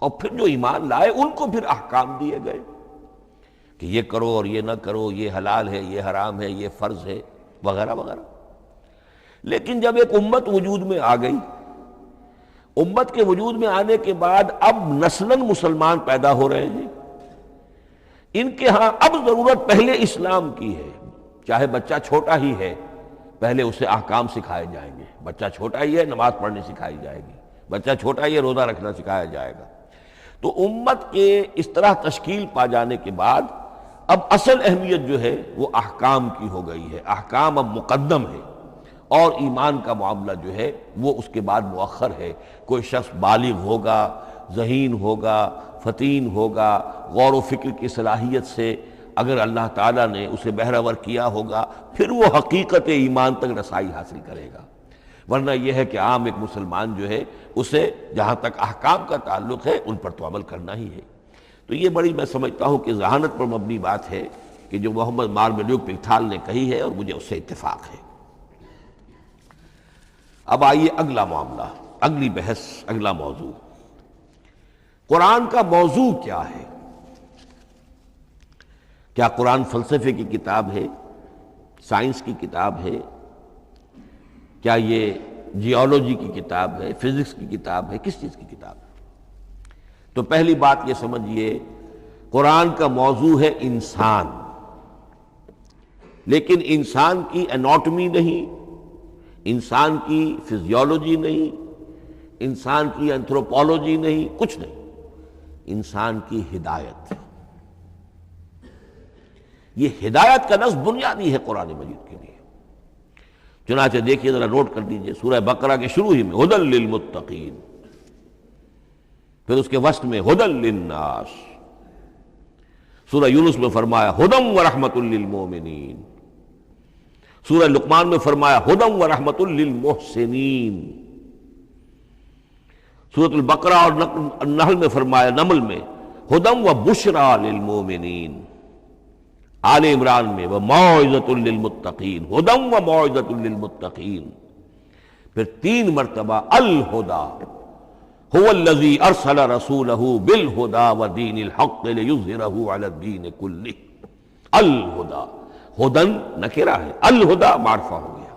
اور پھر جو ایمان لائے ان کو پھر احکام دیے گئے کہ یہ کرو اور یہ نہ کرو، یہ حلال ہے، یہ حرام ہے، یہ فرض ہے، وغیرہ وغیرہ۔ لیکن جب ایک امت وجود میں آ گئی، امت کے وجود میں آنے کے بعد اب نسلاً مسلمان پیدا ہو رہے ہیں، ان کے ہاں اب ضرورت پہلے اسلام کی ہے، چاہے بچہ چھوٹا ہی ہے پہلے اسے احکام سکھائے جائیں گے، بچہ چھوٹا ہی ہے نماز پڑھنی سکھائی جائے گی، بچہ چھوٹا ہی ہے روزہ رکھنا سکھایا جائے گا۔ تو امت کے اس طرح تشکیل پا جانے کے بعد اب اصل اہمیت جو ہے وہ احکام کی ہو گئی ہے، احکام اب مقدم ہے، اور ایمان کا معاملہ جو ہے وہ اس کے بعد مؤخر ہے۔ کوئی شخص بالغ ہوگا، ذہین ہوگا، فطین ہوگا، غور و فکر کی صلاحیت سے اگر اللہ تعالیٰ نے اسے بہرور کیا ہوگا پھر وہ حقیقت ایمان تک رسائی حاصل کرے گا، ورنہ یہ ہے کہ عام ایک مسلمان جو ہے اسے جہاں تک احکام کا تعلق ہے ان پر تو عمل کرنا ہی ہے۔ تو یہ بڑی میں سمجھتا ہوں کہ ذہانت پر مبنی بات ہے کہ جو محمد مارمیڈیوک پکتھال نے کہی ہے، اور مجھے اس سے اتفاق ہے۔ اب آئیے اگلا معاملہ، اگلی بحث، اگلا موضوع، قرآن کا موضوع کیا ہے؟ کیا قرآن فلسفے کی کتاب ہے، سائنس کی کتاب ہے؟ کیا یہ جیولوجی کی کتاب ہے، فزکس کی کتاب ہے، کس چیز کی کتاب ہے؟ تو پہلی بات یہ سمجھیے، قرآن کا موضوع ہے انسان، لیکن انسان کی اناٹمی نہیں، انسان کی فزیولوجی نہیں، انسان کی اینتھروپولوجی نہیں، کچھ نہیں، انسان کی ہدایت۔ یہ ہدایت کا لفظ بنیادی ہے قرآن مجید کے لیے۔ چنانچہ دیکھیے ذرا نوٹ کر دیجئے، سورہ بقرہ کے شروع ہی میں ہدی للمتقین، پھر اس کے وسط میں ہدی للناس، سورہ یونس میں فرمایا ہدی ورحمۃ للمؤمنین، سورہ لقمان میں فرمایا ہدی ورحمۃ للمحسنین، سورۃ البقرہ اور النحل میں فرمایا، نمل میں ہدی وبشریٰ للمؤمنین، آل عمران میں وموعظۃ للمتقین، ہدی وموعظۃ للمتقین، پھر 3 مرتبہ الہدیٰ هو الذی ارسل رسولہ بالہدیٰ ودین الحق لیظہرہ علی الدین کلہ۔ الہدیٰ، ہدن نکرہ ہے، الہدیٰ معرفہ ہو گیا،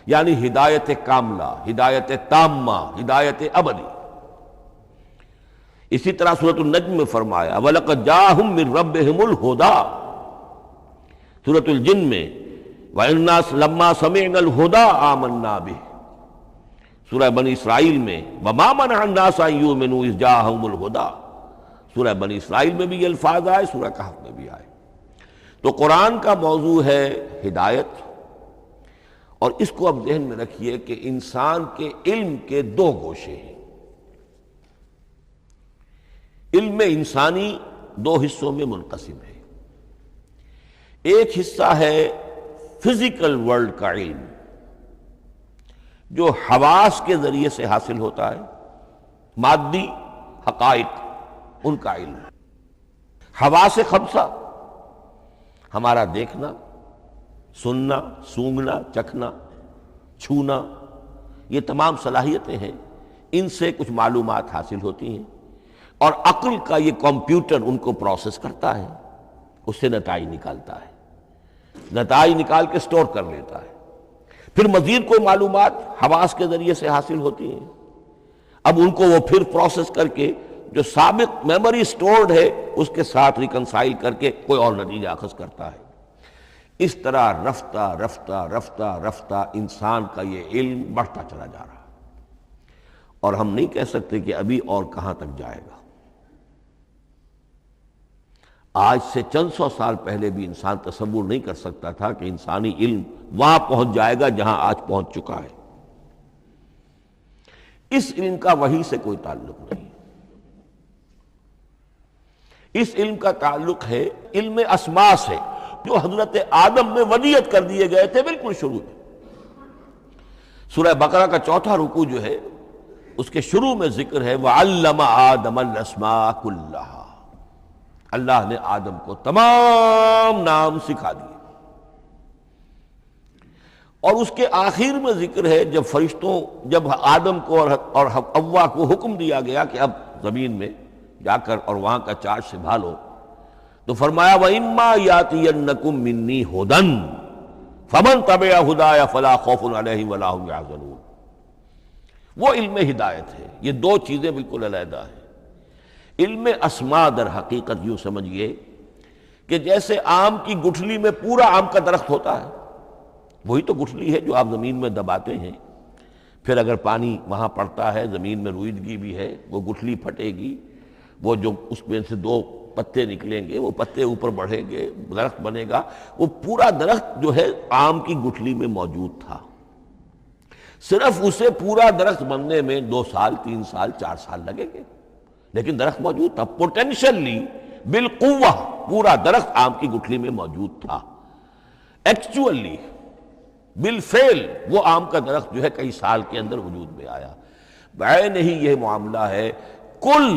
یعنی ہدایت کاملہ، ہدایت تامہ، ہدایت ابدی۔ اسی طرح سورۃ النجم میں فرمایا وَلَقَدْ جَاءَهُم مِّن رَّبِّهِمُ الْهُدَىٰ، سورۃ الجن میں وَإِنَّا لَمَّا سَمِعْنَا الْهُدَىٰ آمَنَّا بِهِ، سورہ بنی اسرائیل میں وَمَا مَنَعَ النَّاسَ أَن يُؤْمِنُوا إِذْ جَاءَهُمُ الْهُدَىٰ، سورہ بنی اسرائیل میں بھی یہ الفاظ آئے، سورہ کہف میں بھی آئے۔ تو قرآن کا موضوع ہے ہدایت، اور اس کو اب ذہن میں رکھیے کہ انسان کے علم کے 2 گوشے ہیں۔ علم انسانی 2 حصوں میں منقسم ہے، ایک حصہ ہے فزیکل ورلڈ کا علم جو حواس کے ذریعے سے حاصل ہوتا ہے، مادی حقائق ان کا علم۔ حواس 5 ہمارا دیکھنا، سننا، سونگھنا، چکھنا، چھونا، یہ تمام صلاحیتیں ہیں، ان سے کچھ معلومات حاصل ہوتی ہیں، اور عقل کا یہ کمپیوٹر ان کو پروسیس کرتا ہے، اس سے نتائج نکالتا ہے، نتائج نکال کے سٹور کر لیتا ہے۔ پھر مزید کوئی معلومات حواس کے ذریعے سے حاصل ہوتی ہیں، اب ان کو وہ پھر پروسیس کر کے جو سابق میموری سٹورڈ ہے اس کے ساتھ ریکنسائل کر کے کوئی اور نتیجہ اخذ کرتا ہے۔ اس طرح رفتہ رفتہ رفتہ رفتہ انسان کا یہ علم بڑھتا چلا جا رہا ہے، اور ہم نہیں کہہ سکتے کہ ابھی اور کہاں تک جائے گا۔ آج سے چند 100 سال پہلے بھی انسان تصور نہیں کر سکتا تھا کہ انسانی علم وہاں پہنچ جائے گا جہاں آج پہنچ چکا ہے۔ اس علم کا وحی سے کوئی تعلق نہیں، اس علم کا تعلق ہے علم اسماء سے، جو حضرت آدم میں ودیت کر دیے گئے تھے بالکل شروع میں۔ سورہ بقرہ کا 4واں رکوع جو ہے اس کے شروع میں ذکر ہے وَعَلَّمَ آدَمَ الْأَسْمَاءَ كُلَّهَا، اللہ نے آدم کو تمام نام سکھا دیے۔ اور اس کے آخر میں ذکر ہے جب آدم کو اور حوا کو حکم دیا گیا کہ اب زمین میں جا کر اور وہاں کا چارج سنبھالو، تو فرمایا وَإِمَّا يَأْتِيَنَّكُم مِّنِّي هُدًى فَمَن تَبِعَ هُدَايَ فَلَا خَوْفٌ عَلَيْهِمْ وَلَا هُمْ يَحْزَنُونَ۔ وہ علم ہدایت ہے، یہ دو چیزیں بالکل علیحدہ ہیں۔ علم اسماء در حقیقت یوں سمجھیے کہ جیسے آم کی گٹھلی میں پورا آم کا درخت ہوتا ہے، وہی تو گٹھلی ہے جو آپ زمین میں دباتے ہیں، پھر اگر پانی وہاں پڑتا ہے، زمین میں روئیدگی بھی ہے، وہ گٹھلی پھٹے گی، وہ جو اس میں سے دو پتے نکلیں گے، وہ پتے اوپر بڑھیں گے، درخت بنے گا۔ وہ پورا درخت جو ہے آم کی گٹھلی میں موجود تھا، صرف اسے پورا درخت بننے میں 2 سال 3 سال 4 سال لگیں گے، لیکن درخت موجود تھا، پوٹینشلی بالقوہ پورا درخت آم کی گٹھلی میں موجود تھا۔ ایکچولی بالفعل وہ آم کا درخت جو ہے کئی سال کے اندر وجود میں آیا۔ بعین ہی یہ معاملہ ہے، کل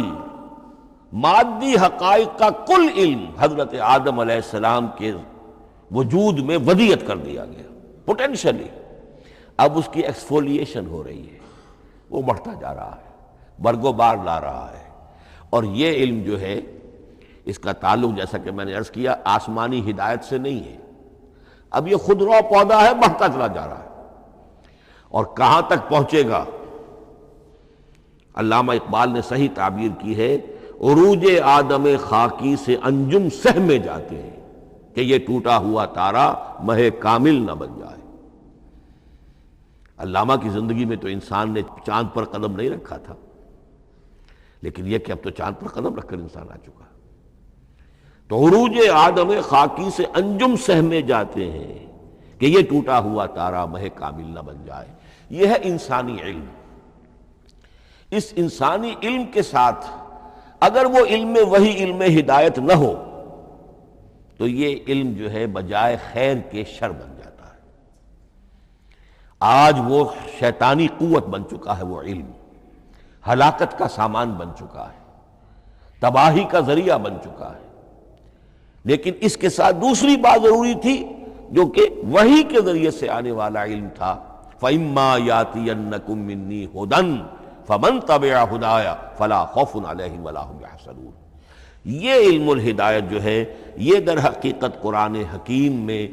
مادی حقائق کا کل علم حضرت آدم علیہ السلام کے وجود میں ودیت کر دیا گیا پوٹینشلی۔ اب اس کی ایکسفولیشن ہو رہی ہے، وہ بڑھتا جا رہا ہے، برگ و بار لا رہا ہے۔ اور یہ علم جو ہے اس کا تعلق جیسا کہ میں نے عرض کیا آسمانی ہدایت سے نہیں ہے، اب یہ خود رو پودا ہے، بڑھتا چلا جا رہا ہے۔ اور کہاں تک پہنچے گا؟ علامہ اقبال نے صحیح تعبیر کی ہے، عروج آدم خاکی سے انجم سہمے جاتے ہیں کہ یہ ٹوٹا ہوا تارا مہ کامل نہ بن جائے۔ علامہ کی زندگی میں تو انسان نے چاند پر قدم نہیں رکھا تھا، لیکن یہ کہ اب تو چاند پر قدم رکھ کر انسان آ چکا۔ تو عروج آدم خاکی سے انجم سہمے جاتے ہیں کہ یہ ٹوٹا ہوا تارا مہ کامل نہ بن جائے۔ یہ ہے انسانی علم۔ اس انسانی علم کے ساتھ اگر وہ علم وہی علم ہدایت نہ ہو تو یہ علم جو ہے بجائے خیر کے شر بن جاتا ہے۔ آج وہ شیطانی قوت بن چکا ہے، وہ علم ہلاکت کا سامان بن چکا ہے، تباہی کا ذریعہ بن چکا ہے۔ لیکن اس کے ساتھ دوسری بات ضروری تھی جو کہ وحی کے ذریعے سے آنے والا علم تھا، فَإِمَّا يَأْتِيَنَّكُم مِّنِّي هُدًى فَمَن تَبِعَ هُدَايَ فَلَا خَوْفٌ عَلَيْهِمْ وَلَا هُمْ يَحْزَنُونَ۔ یہ علم الہدایت جو ہے یہ در حقیقت قرآن حکیم میں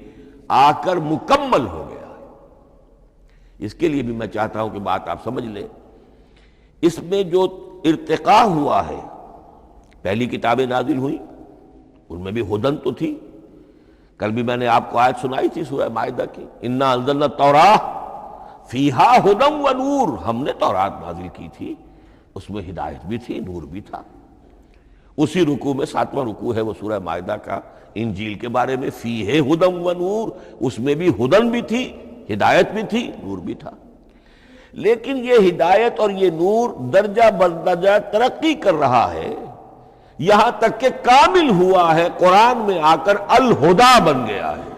آ کر مکمل ہو گیا ہے۔ اس کے لیے بھی میں چاہتا ہوں کہ بات آپ سمجھ لیں، اس میں جو ارتقاء ہوا ہے، پہلی کتابیں نازل ہوئیں ان میں بھی ہدن تو تھی، کل بھی میں نے آپ کو آیت سنائی تھی سورہ مائدہ کی، انا انزلنا التوراۃ فیہا ہدی و نور، ہم نے تورات نازل کی تھی، اس میں ہدایت بھی تھی، نور بھی تھا۔ اسی رکوع میں 7واں رکوع ہے وہ سورہ مائدہ کا، انجیل کے بارے میں، فیہ ہدی و نور، اس میں بھی ہدن بھی تھی، ہدایت بھی تھی، نور بھی تھا۔ لیکن یہ ہدایت اور یہ نور درجہ بدرجہ ترقی کر رہا ہے، یہاں تک کہ کامل ہوا ہے، قرآن میں آ کر الہدا بن گیا ہے۔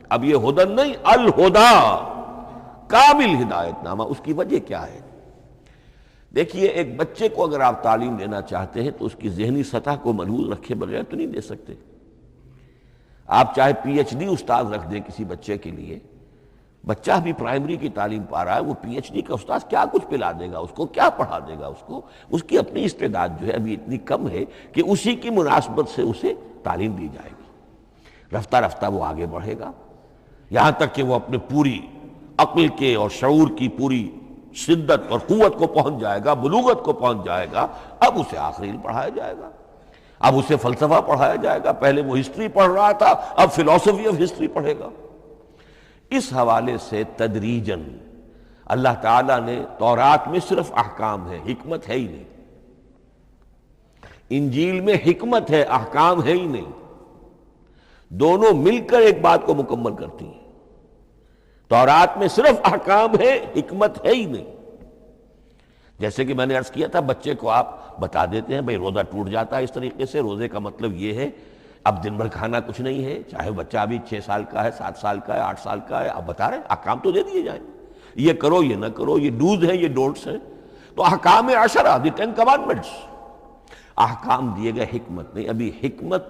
اب یہ ہدن نہیں، الہدا، کامل ہدایت نامہ۔ اس کی وجہ کیا ہے؟ دیکھیے، ایک بچے کو اگر آپ تعلیم دینا چاہتے ہیں تو اس کی ذہنی سطح کو ملحوظ رکھے بغیر تو نہیں دے سکتے۔ آپ چاہے پی ایچ ڈی استاد رکھ دیں کسی بچے کے لیے، بچہ بھی پرائمری کی تعلیم پا رہا ہے، وہ پی ایچ ڈی کا استاد کیا کچھ پلا دے گا اس کو، کیا پڑھا دے گا اس کو؟ اس کی اپنی استعداد جو ہے ابھی اتنی کم ہے کہ اسی کی مناسبت سے اسے تعلیم دی جائے گی۔ رفتہ رفتہ وہ آگے بڑھے گا، یہاں تک کہ وہ اپنے پوری عقل کے اور شعور کی پوری شدت اور قوت کو پہنچ جائے گا، بلوغت کو پہنچ جائے گا۔ اب اسے آخری علم پڑھایا جائے گا، اب اسے فلسفہ پڑھایا جائے گا۔ پہلے وہ ہسٹری پڑھ رہا تھا، اب فلسفی آف ہسٹری پڑھے گا۔ اس حوالے سے تدریجاً اللہ تعالیٰ نے تورات میں صرف احکام ہے، حکمت ہے ہی نہیں۔ انجیل میں حکمت ہے، احکام ہے ہی نہیں۔ دونوں مل کر ایک بات کو مکمل کرتی ہیں۔ تورات میں صرف احکام ہے، حکمت ہے ہی نہیں۔ جیسے کہ میں نے عرض کیا تھا، بچے کو آپ بتا دیتے ہیں بھئی روزہ ٹوٹ جاتا ہے اس طریقے سے، روزے کا مطلب یہ ہے اب دن بھر کھانا کچھ نہیں ہے، چاہے بچہ ابھی 6 سال کا ہے، 7 سال کا ہے، 8 سال کا ہے، آپ بتا رہے ہیں احکام تو دے دیے جائیں، یہ کرو یہ نہ کرو، یہ ڈوز ہیں یہ ڈونٹس ہیں، تو احکام 10 دی 10 کمانڈمنٹس، احکام دیے گئے، حکمت نہیں۔ ابھی حکمت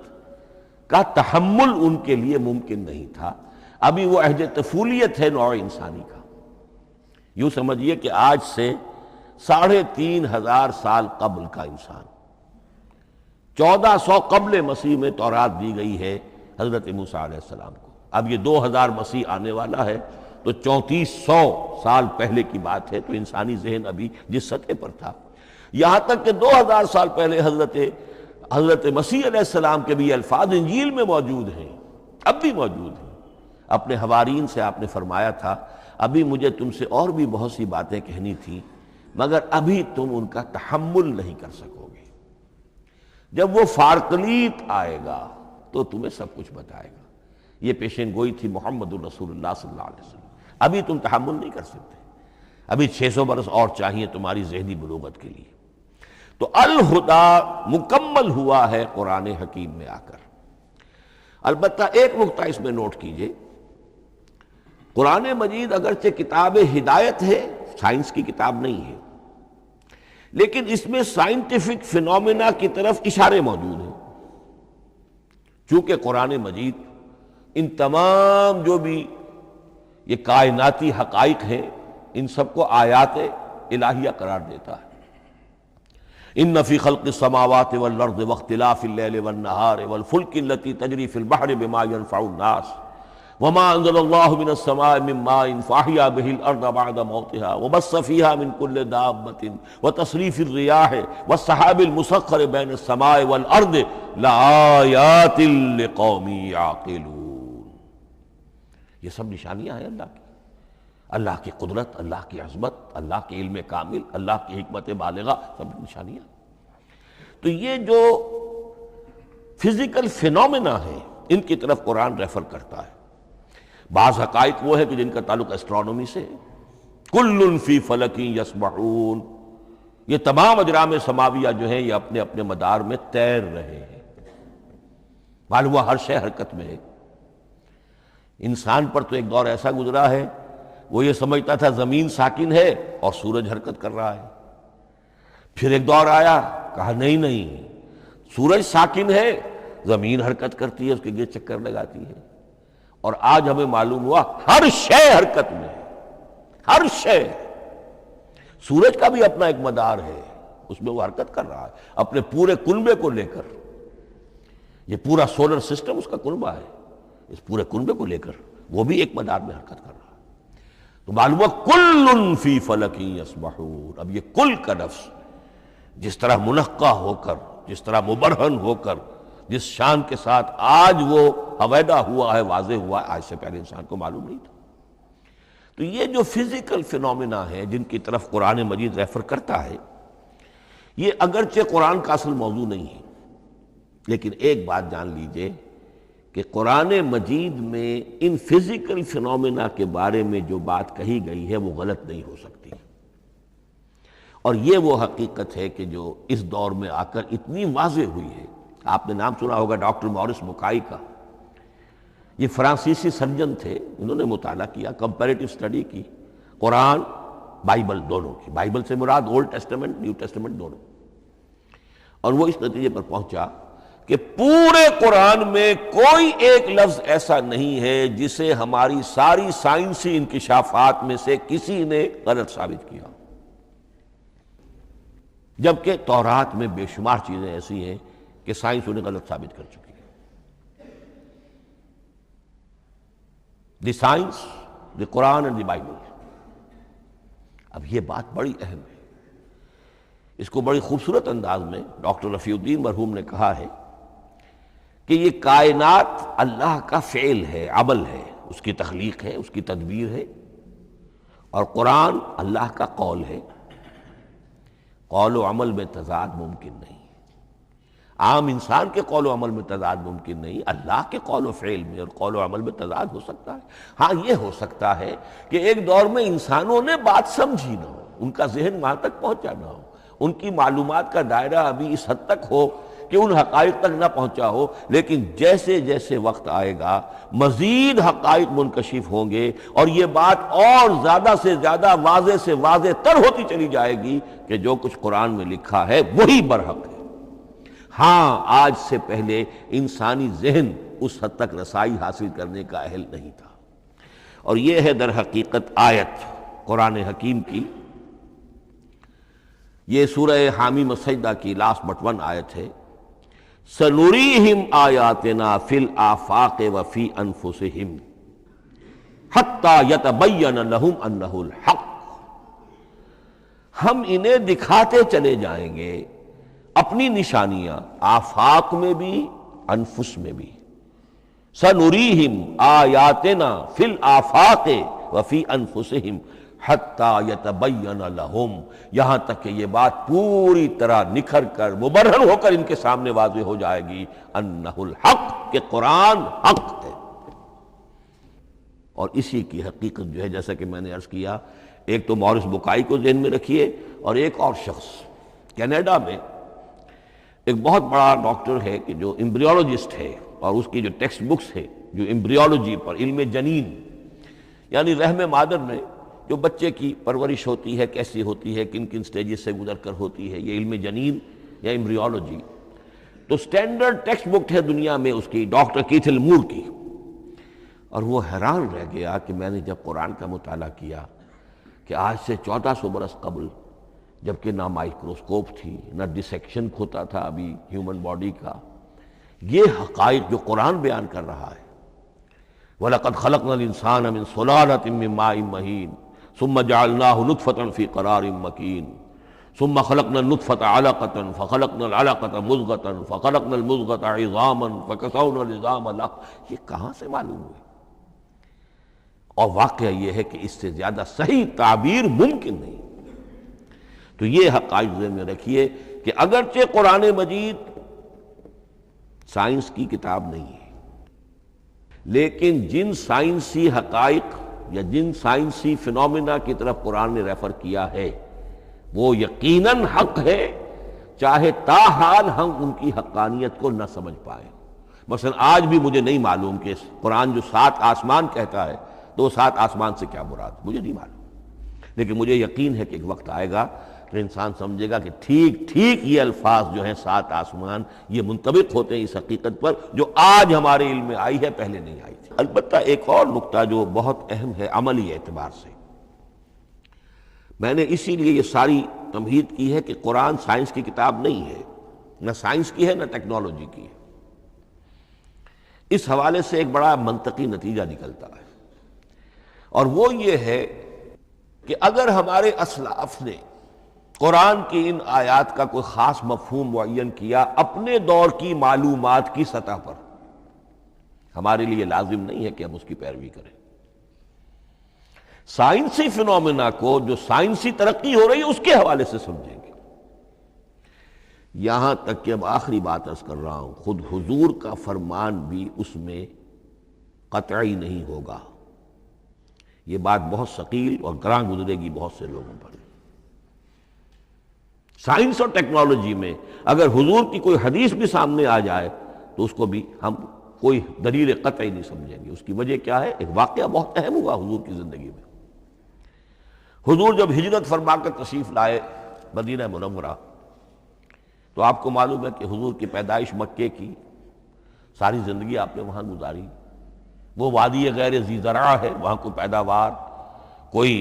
کا تحمل ان کے لیے ممکن نہیں تھا، ابھی وہ عہد طفولیت ہے نوع انسانی کا۔ یوں سمجھیے کہ آج سے 3500 سال قبل کا انسان، 1400 قبل مسیح میں تورات دی گئی ہے حضرت موسیٰ علیہ السلام کو، اب یہ 2000 مسیح آنے والا ہے، تو 3400 سال پہلے کی بات ہے، تو انسانی ذہن ابھی جس سطح پر تھا، یہاں تک کہ 2000 سال پہلے حضرت مسیح علیہ السلام کے بھی الفاظ انجیل میں موجود ہیں، اب بھی موجود ہیں۔ اپنے حوارین سے آپ نے فرمایا تھا ابھی مجھے تم سے اور بھی بہت سی باتیں کہنی تھیں، مگر ابھی تم ان کا تحمل نہیں کر سکو گے، جب وہ فارقلیت آئے گا تو تمہیں سب کچھ بتائے گا۔ یہ پیشین گوئی تھی محمد الرسول اللہ صلی اللہ علیہ وسلم۔ ابھی تم تحمل نہیں کر سکتے، ابھی 600 برس اور چاہیے تمہاری ذہنی بلوغت کے لیے۔ تو الہدا مکمل ہوا ہے قرآن حکیم میں آ کر۔ البتہ ایک نقطہ اس میں نوٹ کیجئے، قرآن مجید اگرچہ کتاب ہدایت ہے، سائنس کی کتاب نہیں ہے، لیکن اس میں سائنٹیفک فینومینا کی طرف اشارے موجود ہیں، چونکہ قرآن مجید ان تمام جو بھی یہ کائناتی حقائق ہیں ان سب کو آیات الہیہ قرار دیتا ہے۔ ان فی خلق السماوات والارض واختلاف اللیل والنہار والفلک التی تجری فی البحر بما ينفع الناس وما انزل اللہ من السماء من ماء فاحیا به الارض بعد موتها وبث فیہا من کل دابۃ وتصریف الریاح والسحاب المسخر بین السماء والارض لآیات لقوم یعقلون۔ یہ سب نشانیاں ہیں اللہ کی قدرت، اللہ کی عظمت، اللہ کے علم کامل، اللہ کی حکمت بالغہ، سب نشانیاں۔ تو یہ جو فزیکل فینومینا ہے ان کی طرف قرآن ریفر کرتا ہے۔ بعض حقائق وہ ہے کہ جن کا تعلق ایسٹرونومی سے، کل فی فلک یسبحون، یہ تمام اجرام سماویہ جو ہیں یہ اپنے اپنے مدار میں تیر رہے ہیں، معلوم ہوا ہر شے حرکت میں ہے۔ انسان پر تو ایک دور ایسا گزرا ہے وہ یہ سمجھتا تھا زمین ساکن ہے اور سورج حرکت کر رہا ہے، پھر ایک دور آیا کہا نہیں سورج ساکن ہے، زمین حرکت کرتی ہے، اس کے گرد چکر لگاتی ہے، اور آج ہمیں معلوم ہوا ہر شے حرکت میں ہے، ہر شے۔ سورج کا بھی اپنا ایک مدار ہے، اس میں وہ حرکت کر رہا ہے اپنے پورے کنبے کو لے کر، یہ پورا سولر سسٹم اس کا کنبہ ہے، اس پورے کنبے کو لے کر وہ بھی ایک مدار میں حرکت کر رہا ہے۔ تو معلوم ہوا کل فی فلک یسبحون۔ اب یہ کل کا لفظ جس طرح منقع ہو کر، جس طرح مبرہن ہو کر، جس شان کے ساتھ آج وہ حویدا ہوا ہے، واضح ہوا ہے، آج سے پہلے انسان کو معلوم نہیں تھا۔ تو یہ جو فزیکل فینومینا ہے جن کی طرف قرآن مجید ریفر کرتا ہے، یہ اگرچہ قرآن کا اصل موضوع نہیں ہے، لیکن ایک بات جان لیجئے کہ قرآن مجید میں ان فزیکل فینومینا کے بارے میں جو بات کہی گئی ہے وہ غلط نہیں ہو سکتی، اور یہ وہ حقیقت ہے کہ جو اس دور میں آ کر اتنی واضح ہوئی ہے۔ آپ نے نام سنا ہوگا ڈاکٹر مورس بکائی کا، یہ فرانسیسی سرجن تھے، انہوں نے مطالعہ کیا، کمپیریٹو اسٹڈی کی قرآن بائبل دونوں کی، بائبل سے مراد اولڈ ٹیسٹمنٹ نیو ٹیسٹمنٹ دونوں، اور وہ اس نتیجے پر پہنچا کہ پورے قرآن میں کوئی ایک لفظ ایسا نہیں ہے جسے ہماری ساری سائنسی انکشافات میں سے کسی نے غلط ثابت کیا، جبکہ تورات میں بے شمار چیزیں ایسی ہیں کہ سائنس انہیں غلط ثابت کر چکی ہے۔ The science, the Quran and the Bible. اب یہ بات بڑی اہم ہے، اس کو بڑی خوبصورت انداز میں ڈاکٹر رفیع الدین مرحوم نے کہا ہے کہ یہ کائنات اللہ کا فعل ہے، عمل ہے، اس کی تخلیق ہے، اس کی تدبیر ہے، اور قرآن اللہ کا قول ہے۔ قول و عمل میں تضاد ممکن نہیں، عام انسان کے قول و عمل میں تضاد ممکن نہیں، اللہ کے قول و فعل میں اور قول و عمل میں تضاد ہو سکتا ہے۔ ہاں یہ ہو سکتا ہے کہ ایک دور میں انسانوں نے بات سمجھی نہ ہو، ان کا ذہن وہاں تک پہنچا نہ ہو، ان کی معلومات کا دائرہ ابھی اس حد تک ہو کہ ان حقائق تک نہ پہنچا ہو، لیکن جیسے جیسے وقت آئے گا مزید حقائق منکشف ہوں گے اور یہ بات اور زیادہ سے زیادہ واضح سے واضح تر ہوتی چلی جائے گی کہ جو کچھ قرآن میں لکھا ہے وہی برحق ہے۔ ہاں، آج سے پہلے انسانی ذہن اس حد تک رسائی حاصل کرنے کا اہل نہیں تھا، اور یہ ہے در حقیقت آیت قرآن حکیم کی۔ یہ سورہ حامیم السجدہ کی لاسٹ بٹ ون آیت ہے، سَنُرِيهِمْ آیاتنا فی الآفاق وفی انفسہم حتی یتبین لہم انہ الحق، ہم انہیں دکھاتے چلے جائیں گے اپنی نشانیاں، آفاق میں بھی انفس میں بھی۔ سَنُرِيهِمْ آیاتنا فی الآفاق وفی انفسہم حتی یتبین لہم، یہاں تک کہ یہ بات پوری طرح نکھر کر مبرہن ہو کر ان کے سامنے واضح ہو جائے گی انہ الحق، کہ قرآن حق ہے۔ اور اسی کی حقیقت جو ہے، جیسا کہ میں نے عرض کیا، ایک تو مورس بکائی کو ذہن میں رکھیے، اور ایک اور شخص کینیڈا میں ایک بہت بڑا ڈاکٹر ہے کہ جو ایمبریولوجسٹ ہے، اور اس کی جو ٹیکسٹ بکس ہے جو ایمبریولوجی پر، علم جنین، یعنی رحم مادر میں جو بچے کی پرورش ہوتی ہے، کیسی ہوتی ہے، کن کن سٹیجز سے گزر کر ہوتی ہے، یہ علم جنین یا ایمبریولوجی، تو سٹینڈرڈ ٹیکسٹ بک ہے دنیا میں اس کی، ڈاکٹر کیتھل مور کی۔ اور وہ حیران رہ گیا کہ میں نے جب قرآن کا مطالعہ کیا کہ آج سے 1400 برس قبل، جبکہ نہ مائکروسکوپ تھی، نہ ڈسیکشن ہوتا تھا ابھی ہیومن باڈی کا، یہ حقائق جو قرآن بیان کر رہا ہے، وَلَقَدْ خَلَقْنَا الْإِنسَانَ مِنْ صُلَالَةٍ مِّن مَّاءٍ مَّهِينٍ ثُمَّ جَعَلْنَاهُ نُطْفَةً فِي قَرَارٍ مَّكِينٍ ثُمَّ خَلَقْنَا النُّطْفَةَ عَلَقَةً فَخَلَقْنَا الْعَلَقَةَ مُضْغَةً فَخَلَقْنَا الْمُضْغَةَ عِظَامًا فَكَسَوْنَا الْعِظَامَ لَحْمًا، یہ کہاں سے معلوم ہوئی؟ اور واقعہ یہ ہے کہ اس سے زیادہ صحیح تعبیر ممکن نہیں۔ تو یہ حقائق ذہن میں رکھیے کہ اگرچہ قرآن مجید سائنس کی کتاب نہیں ہے، لیکن جن سائنسی حقائق یا جن سائنسی فینومینا کی طرف قرآن نے ریفر کیا ہے وہ یقیناً حق ہے، چاہے تاحال ہم ان کی حقانیت کو نہ سمجھ پائیں۔ مثلا آج بھی مجھے نہیں معلوم کہ قرآن جو 7 آسمان کہتا ہے تو 7 آسمان سے کیا مراد، مجھے نہیں معلوم، لیکن مجھے یقین ہے کہ ایک وقت آئے گا کہ انسان سمجھے گا کہ ٹھیک ٹھیک یہ الفاظ جو ہیں 7 آسمان، یہ منطبق ہوتے ہیں اس حقیقت پر جو آج ہمارے علم میں آئی ہے، پہلے نہیں آئی تھی۔ البتہ ایک اور نقطہ جو بہت اہم ہے عملی اعتبار سے، میں نے اسی لیے یہ ساری تمہید کی ہے کہ قرآن سائنس کی کتاب نہیں ہے، نہ سائنس کی ہے نہ ٹیکنالوجی کی ہے۔ اس حوالے سے ایک بڑا منطقی نتیجہ نکلتا ہے، اور وہ یہ ہے کہ اگر ہمارے اسلاف نے قرآن کی ان آیات کا کوئی خاص مفہوم معین کیا اپنے دور کی معلومات کی سطح پر، ہمارے لیے لازم نہیں ہے کہ ہم اس کی پیروی کریں۔ سائنسی فینومینا کو جو سائنسی ترقی ہو رہی ہے اس کے حوالے سے سمجھیں گے۔ یہاں تک کہ اب آخری بات عرض کر رہا ہوں، خود حضور کا فرمان بھی اس میں قطعی نہیں ہوگا۔ یہ بات بہت ثقیل اور گراں گزرے گی بہت سے لوگوں پر۔ سائنس اور ٹیکنالوجی میں اگر حضور کی کوئی حدیث بھی سامنے آ جائے تو اس کو بھی ہم کوئی دلیل قطعی نہیں سمجھیں گے۔ اس کی وجہ کیا ہے؟ ایک واقعہ بہت اہم ہوا حضور کی زندگی میں۔ حضور جب ہجرت فرما کر تشریف لائے مدینہ منورہ، تو آپ کو معلوم ہے کہ حضور کی پیدائش مکے کی، ساری زندگی آپ نے وہاں گزاری۔ وہ وادی غیر ذی زرع ہے، وہاں کوئی پیداوار، کوئی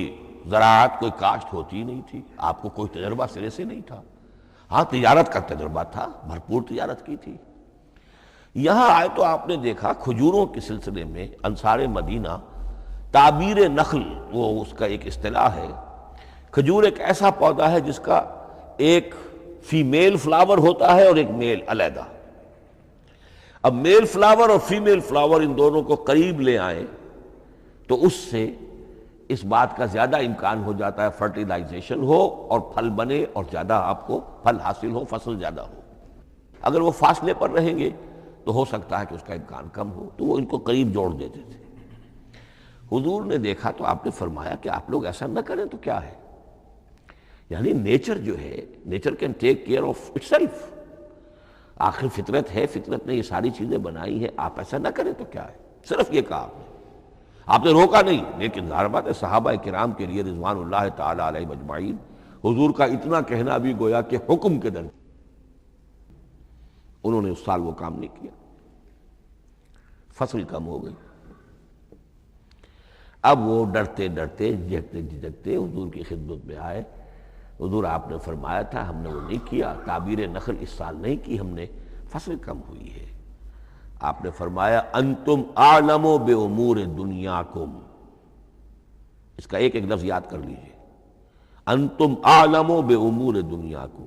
زراعت، کوئی کاشت ہوتی نہیں تھی، آپ کو کوئی تجربہ سرے سے نہیں تھا۔ ہاں تجارت کا تجربہ تھا، بھرپور تجارت کی تھی۔ یہاں آئے تو آپ نے دیکھا کھجوروں کے سلسلے میں انصار مدینہ تعبیر نخل، وہ اس کا ایک اصطلاح ہے۔ کھجور ایک ایسا پودا ہے جس کا ایک فیمیل فلاور ہوتا ہے اور ایک میل علیحدہ۔ اب میل فلاور اور فیمیل فلاور ان دونوں کو قریب لے آئیں تو اس سے اس بات کا زیادہ امکان ہو جاتا ہے فرٹیلائزیشن ہو اور پھل بنے اور زیادہ آپ کو پھل حاصل ہو، فصل زیادہ ہو۔ اگر وہ فاصلے پر رہیں گے تو ہو سکتا ہے کہ اس کا امکان کم ہو، تو وہ ان کو قریب جوڑ دیتے تھے۔ حضور نے دیکھا تو آپ نے فرمایا کہ آپ لوگ ایسا نہ کریں تو کیا ہے، یعنی نیچر جو ہے، nature can take care of it self. آخر فطرت ہے، فطرت نے یہ ساری چیزیں بنائی ہیں، آپ ایسا نہ کریں تو کیا ہے. صرف یہ کہا آپ نے روکا نہیں. لیکن ظاہر بات ہے صحابہ کرام کے لیے رضوان اللہ تعالی علیہ مجمعین حضور کا اتنا کہنا بھی گویا کہ حکم کے درمیان. انہوں نے اس سال وہ کام نہیں کیا، فصل کم ہو گئی. اب وہ ڈرتے ڈرتے جھجکتے جھجکتے حضور کی خدمت میں آئے. حضور آپ نے فرمایا تھا، ہم نے وہ نہیں کیا، تعبیر نخل اس سال نہیں کی ہم نے، فصل کم ہوئی ہے. آپ نے فرمایا انتم اعلم بامور دنیاکم. اس کا ایک ایک لفظ یاد کر لیجئے، انتم اعلم بامور دنیاکم.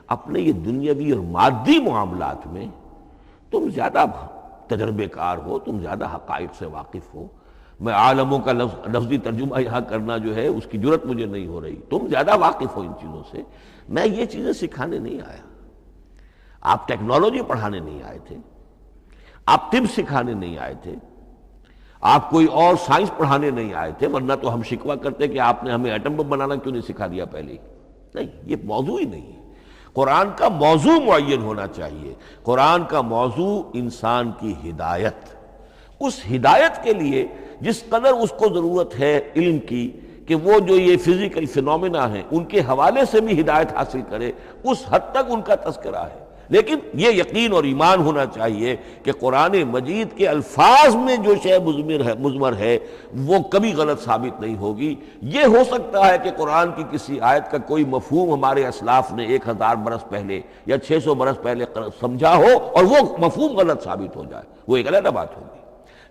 اپنے یہ دنیاوی اور مادی معاملات میں تم زیادہ تجربے کار ہو، تم زیادہ حقائق سے واقف ہو. میں عالموں کا لفظی ترجمہ یہاں کرنا جو ہے اس کی جرت مجھے نہیں ہو رہی. تم زیادہ واقف ہو ان چیزوں سے. میں یہ چیزیں سکھانے نہیں آیا. آپ ٹیکنالوجی پڑھانے نہیں آئے تھے، آپ طب سکھانے نہیں آئے تھے، آپ کوئی اور سائنس پڑھانے نہیں آئے تھے. ورنہ تو ہم شکوہ کرتے کہ آپ نے ہمیں ایٹم بم بنانا کیوں نہیں سکھا دیا پہلے. نہیں، یہ موضوع ہی نہیں ہے. قرآن کا موضوع معین ہونا چاہیے. قرآن کا موضوع انسان کی ہدایت. اس ہدایت کے لیے جس قدر اس کو ضرورت ہے علم کی کہ وہ جو یہ فزیکل فینومینا ہیں ان کے حوالے سے بھی ہدایت حاصل کرے، اس حد تک ان کا تذکرہ ہے. لیکن یہ یقین اور ایمان ہونا چاہیے کہ قرآن مجید کے الفاظ میں جو شے مضمر ہے وہ کبھی غلط ثابت نہیں ہوگی. یہ ہو سکتا ہے کہ قرآن کی کسی آیت کا کوئی مفہوم ہمارے اسلاف نے 1000 برس پہلے یا 600 برس پہلے سمجھا ہو اور وہ مفہوم غلط ثابت ہو جائے، وہ ایک علیحدہ بات ہوگی.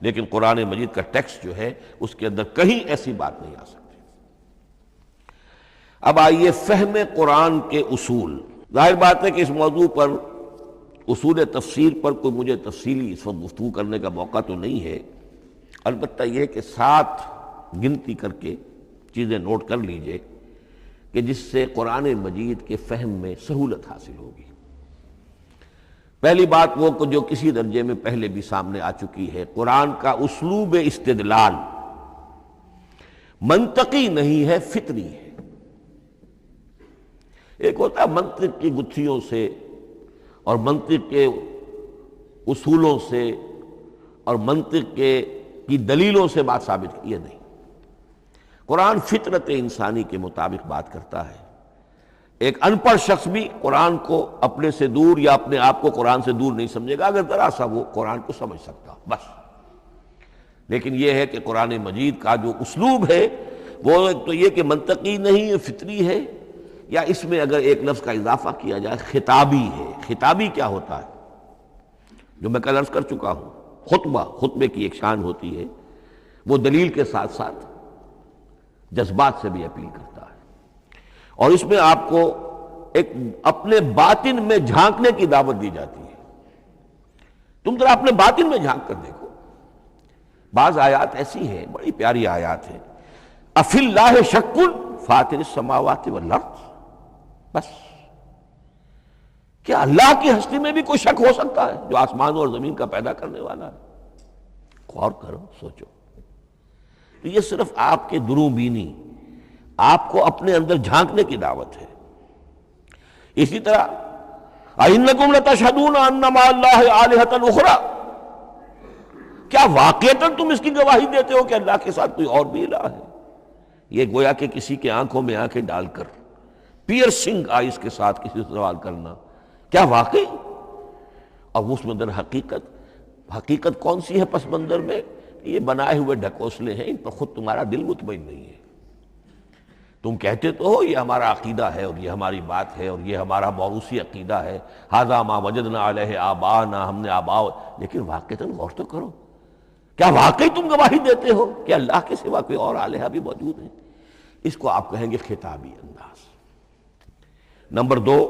لیکن قرآن مجید کا ٹیکسٹ جو ہے اس کے اندر کہیں ایسی بات نہیں آ سکتی. اب آئیے فہم قرآن کے اصول. ظاہر بات ہے کہ اس موضوع پر اصول تفسیر پر کوئی مجھے تفصیلی اس وقت گفتگو کرنے کا موقع تو نہیں ہے. البتہ یہ کہ 7 گنتی کر کے چیزیں نوٹ کر لیجئے کہ جس سے قرآن مجید کے فہم میں سہولت حاصل ہوگی. پہلی بات وہ جو کسی درجے میں پہلے بھی سامنے آ چکی ہے، قرآن کا اسلوب استدلال منطقی نہیں ہے، فطری ہے. ایک ہوتا ہے منطق کی گتھیوں سے اور منطق کے اصولوں سے اور منطق کی دلیلوں سے بات ثابت کی. یہ نہیں، قرآن فطرت انسانی کے مطابق بات کرتا ہے. ایک ان پڑھ شخص بھی قرآن کو اپنے سے دور یا اپنے آپ کو قرآن سے دور نہیں سمجھے گا اگر ذرا سا وہ قرآن کو سمجھ سکتا بس. لیکن یہ ہے کہ قرآن مجید کا جو اسلوب ہے وہ ایک تو یہ کہ منطقی نہیں ہے، فطری ہے، یا اس میں اگر ایک لفظ کا اضافہ کیا جائے خطابی ہے. خطابی کیا ہوتا ہے؟ جو میں کل عرض کر چکا ہوں، خطبے کی ایک شان ہوتی ہے، وہ دلیل کے ساتھ ساتھ جذبات سے بھی اپیل کرتا ہے. اور اس میں آپ کو ایک اپنے باطن میں جھانکنے کی دعوت دی جاتی ہے. تم ذرا اپنے باطن میں جھانک کر دیکھو. بعض آیات ایسی ہیں، بڑی پیاری آیات ہیں، افی اللہ شک فاطر السماوات والارض. بس کیا اللہ کی ہستی میں بھی کوئی شک ہو سکتا ہے جو آسمان اور زمین کا پیدا کرنے والا ہے؟ غور کرو، سوچو. تو یہ صرف آپ کے دروں بینی، آپ کو اپنے اندر جھانکنے کی دعوت ہے. اسی طرح اَإِنَّكُمْ لَتَشْهَدُونَ أَنَّ مَعَ اللَّهِ آلِهَةً أُخْرَىٰ. کیا واقعتاً تم اس کی گواہی دیتے ہو کہ اللہ کے ساتھ کوئی اور بھی الہ ہے؟ یہ گویا کہ کسی کے آنکھوں میں آنکھیں ڈال کر پیئرسنگ آئیز کے ساتھ کسی سے سوال کرنا. کیا واقعی؟ اور اس میں در حقیقت کون سی ہے پس منظر میں؟ یہ بنائے ہوئے ڈھکوسلے ہیں، ان پر خود تمہارا دل مطمئن نہیں ہے. تم کہتے تو ہو یہ ہمارا عقیدہ ہے اور یہ ہماری بات ہے اور یہ ہمارا موروثی عقیدہ ہے، ھذا ما وجدنا علیہ آباءنا، ہم نے آباء، لیکن واقعتاً غور تو کرو، کیا واقعی تم گواہی دیتے ہو کہ اللہ کے سوا کوئی اور الہ بھی موجود ہے؟ اس کو آپ کہیں گے خطابی انداز. نمبر 2،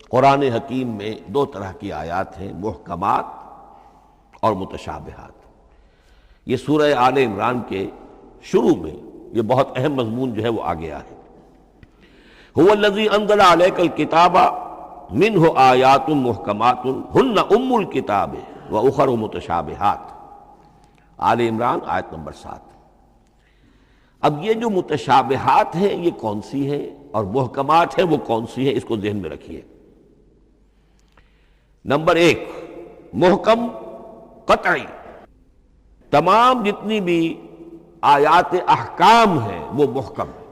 قرآن حکیم میں 2 طرح کی آیات ہیں، محکمات اور متشابہات. یہ سورہ آل عمران کے شروع میں یہ بہت اہم مضمون جو ہے وہ آ گیا ہے. هو الذی انزل علیک الکتاب منہ آیات محکمات ہن ام الکتاب واخر متشابہات. آل عمران آیت نمبر 7. اب یہ جو متشابہات ہیں یہ کون سی ہیں؟ اور محکمات ہیں وہ کون سی ہیں، اس کو ذہن میں رکھیے۔ نمبر 1، محکم قطعی، تمام جتنی بھی آیات احکام ہیں وہ محکم ہیں،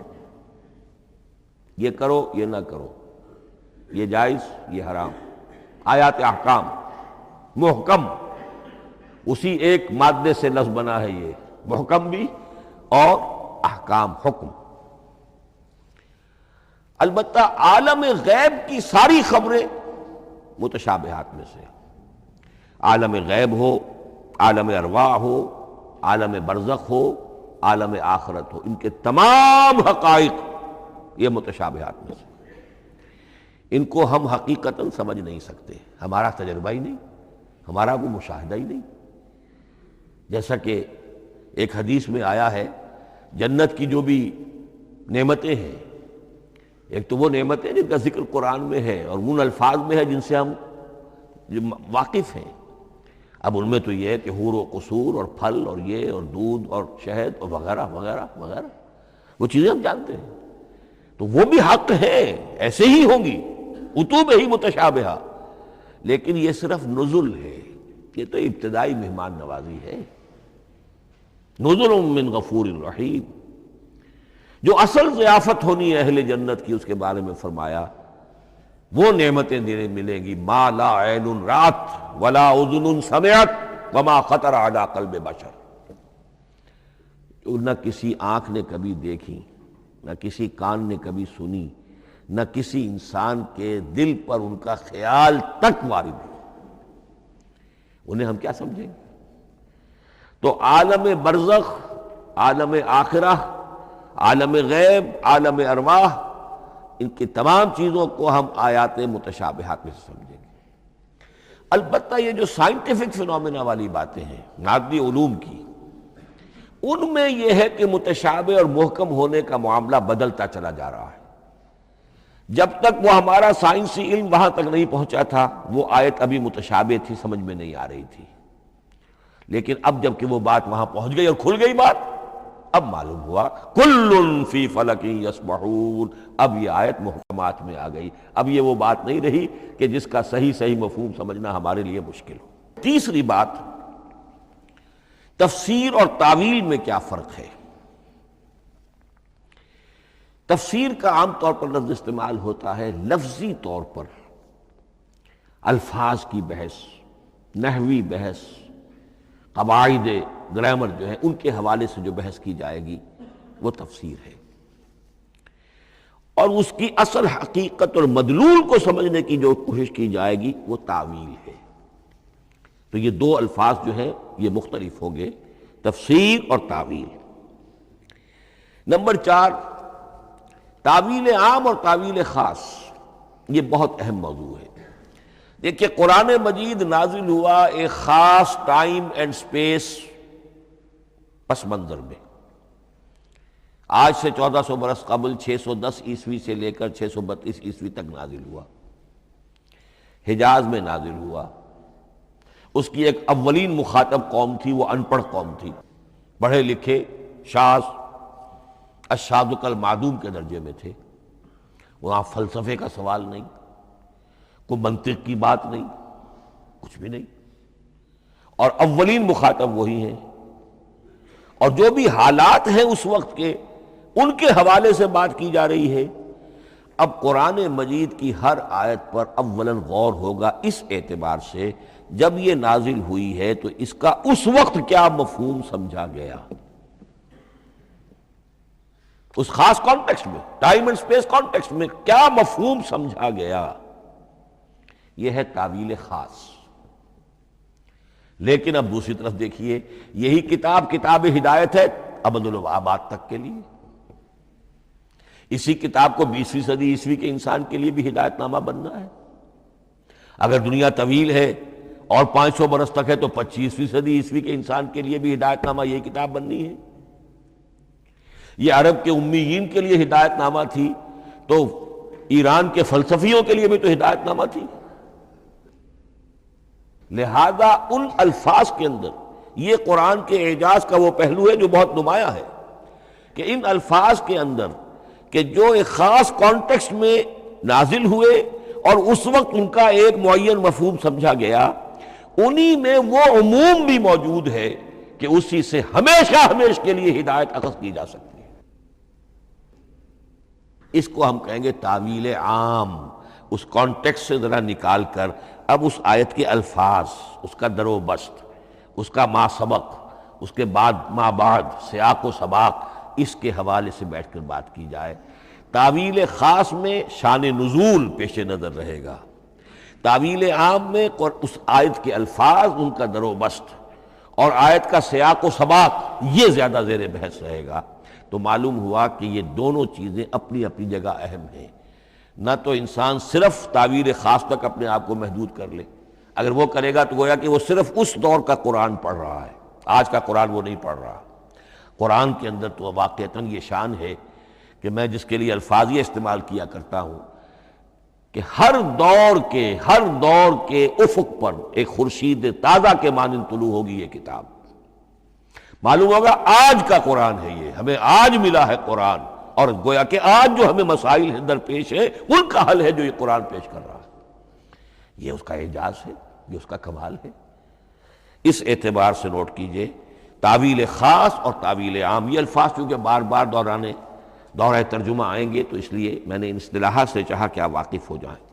یہ کرو یہ نہ کرو، یہ جائز یہ حرام، آیات احکام محکم، اسی ایک مادے سے لفظ بنا ہے، یہ محکم بھی اور احکام حکم۔ البتہ عالم غیب کی ساری خبریں متشابہات میں سے، عالم غیب ہو، عالم ارواح ہو، عالم برزخ ہو، عالم آخرت ہو، ان کے تمام حقائق یہ متشابہات میں سے، ان کو ہم حقیقتاً سمجھ نہیں سکتے، ہمارا تجربہ ہی نہیں، ہمارا کوئی مشاہدہ ہی نہیں۔ جیسا کہ ایک حدیث میں آیا ہے، جنت کی جو بھی نعمتیں ہیں، ایک تو وہ نعمتیں جن کا ذکر قرآن میں ہے اور ان الفاظ میں ہے جن سے ہم واقف ہیں۔ اب ان میں تو یہ ہے کہ حور و قصور اور پھل اور یہ اور دودھ اور شہد اور وغیرہ وغیرہ وغیرہ، وہ چیزیں ہم جانتے ہیں، تو وہ بھی حق ہیں، ایسے ہی ہوں گی، اتوب ہی متشابہہ، لیکن یہ صرف نزل ہے، یہ تو ابتدائی مہمان نوازی ہے، نزل من غفور رحیم۔ جو اصل ضیافت ہونی ہے اہل جنت کی، اس کے بارے میں فرمایا وہ نعمتیں ملیں گی، ما لا عین رات ولا اذن سمعت وما خطر علی قلب بشر، جو نہ کسی آنکھ نے کبھی دیکھی، نہ کسی کان نے کبھی سنی، نہ کسی انسان کے دل پر ان کا خیال تک وارد ہو، انہیں ہم کیا سمجھیں گے؟ تو عالم برزخ، عالم آخرہ، عالم غیب، عالم ارواح، ان کی تمام چیزوں کو ہم آیات متشابہات میں سے سمجھیں گے۔ البتہ یہ جو سائنٹیفک فینومینا والی باتیں ہیں مادی علوم کی، ان میں یہ ہے کہ متشابہ اور محکم ہونے کا معاملہ بدلتا چلا جا رہا ہے۔ جب تک وہ ہمارا سائنسی علم وہاں تک نہیں پہنچا تھا، وہ آیت ابھی متشابہ تھی، سمجھ میں نہیں آ رہی تھی، لیکن اب جب کہ وہ بات وہاں پہنچ گئی اور کھل گئی بات، اب معلوم ہوا کل فی فلک یسبحون، اب یہ آیت محکمات میں آ گئی، اب یہ وہ بات نہیں رہی کہ جس کا صحیح مفہوم سمجھنا ہمارے لیے مشکل ہو۔ تیسری بات، تفسیر اور تعویل میں کیا فرق ہے؟ تفسیر کا عام طور پر لفظ استعمال ہوتا ہے لفظی طور پر، الفاظ کی بحث، نحوی بحث، قواعد گرامر جو ہے ان کے حوالے سے جو بحث کی جائے گی وہ تفسیر ہے، اور اس کی اصل حقیقت اور مدلول کو سمجھنے کی جو کوشش کی جائے گی وہ تعویل ہے۔ تو یہ دو الفاظ جو ہیں یہ مختلف ہوں گے، تفسیر اور تعویل۔ نمبر 4، تعویل عام اور تعویل خاص، یہ بہت اہم موضوع ہے۔ دیکھیے قرآن مجید نازل ہوا ایک خاص ٹائم اینڈ سپیس پس منظر میں، آج سے 1400 برس قبل 610 عیسوی سے لے کر 632 عیسوی تک نازل ہوا، حجاز میں نازل ہوا۔ اس کی ایک اولین مخاطب قوم تھی، وہ ان پڑھ قوم تھی، پڑھے لکھے شاذ الشاذ کالمعدوم کے درجے میں تھے، وہاں فلسفے کا سوال نہیں، کوئی منطق کی بات نہیں، کچھ بھی نہیں، اور اولین مخاطب وہی ہیں، اور جو بھی حالات ہیں اس وقت کے ان کے حوالے سے بات کی جا رہی ہے۔ اب قرآن مجید کی ہر آیت پر اولاً غور ہوگا اس اعتبار سے، جب یہ نازل ہوئی ہے تو اس کا اس وقت کیا مفہوم سمجھا گیا، اس خاص کانٹیکسٹ میں، ٹائم اینڈ سپیس کانٹیکسٹ میں کیا مفہوم سمجھا گیا، یہ ہے تعویل خاص۔ لیکن اب دوسری طرف دیکھیے، یہی کتاب ہدایت ہے ابد الآباد تک کے لیے، اسی کتاب کو 20ویں صدی عیسوی کے انسان کے لیے بھی ہدایت نامہ بننا ہے۔ اگر دنیا طویل ہے اور 500 برس تک ہے تو 25ویں صدی عیسوی کے انسان کے لیے بھی ہدایت نامہ یہی کتاب بننی ہے۔ یہ عرب کے امیین کے لیے ہدایت نامہ تھی تو ایران کے فلسفیوں کے لیے بھی تو ہدایت نامہ تھی۔ لہذا ان الفاظ کے اندر یہ قرآن کے اعجاز کا وہ پہلو ہے جو بہت نمایاں ہے کہ ان الفاظ کے اندر کہ جو ایک خاص کانٹیکسٹ میں نازل ہوئے اور اس وقت ان کا ایک معین مفہوم سمجھا گیا، انہی میں وہ عموم بھی موجود ہے کہ اسی سے ہمیشہ ہمیشہ کے لیے ہدایت اخذ کی جا سکتی ہے۔ اس کو ہم کہیں گے تعویل عام، اس کانٹیکسٹ سے ذرا نکال کر اب اس آیت کے الفاظ، اس کا در و بست، اس کا ما سبق، اس کے بعد ما بعد، سیاق و سباق، اس کے حوالے سے بیٹھ کر بات کی جائے۔ تعویل خاص میں شان نزول پیش نظر رہے گا، تعویل عام میں اس آیت کے الفاظ، ان کا در و بست اور آیت کا سیاق و سباق، یہ زیادہ زیر بحث رہے گا۔ تو معلوم ہوا کہ یہ دونوں چیزیں اپنی اپنی جگہ اہم ہیں۔ نہ تو انسان صرف تعویل خاص تک اپنے آپ کو محدود کر لے، اگر وہ کرے گا تو گویا کہ وہ صرف اس دور کا قرآن پڑھ رہا ہے، آج کا قرآن وہ نہیں پڑھ رہا۔ قرآن کے اندر تو واقعتاً یہ شان ہے کہ میں جس کے لیے الفاظ یہ استعمال کیا کرتا ہوں کہ ہر دور کے افق پر ایک خورشید تازہ کے مانند طلوع ہوگی یہ کتاب۔ معلوم ہوگا آج کا قرآن ہے، یہ ہمیں آج ملا ہے قرآن، اور گویا کہ آج جو ہمیں مسائل اندر پیش ہے ان کا حل ہے جو یہ قرآن پیش کر رہا ہے۔ یہ اس کا اعجاز ہے، یہ اس کا کمال ہے۔ اس اعتبار سے نوٹ کیجئے تعویل خاص اور تعویل عام، یہ الفاظ کیونکہ بار بار دورہ ترجمہ آئیں گے تو اس لیے میں نے ان اصطلاحات سے چاہا کہ آپ واقف ہو جائیں۔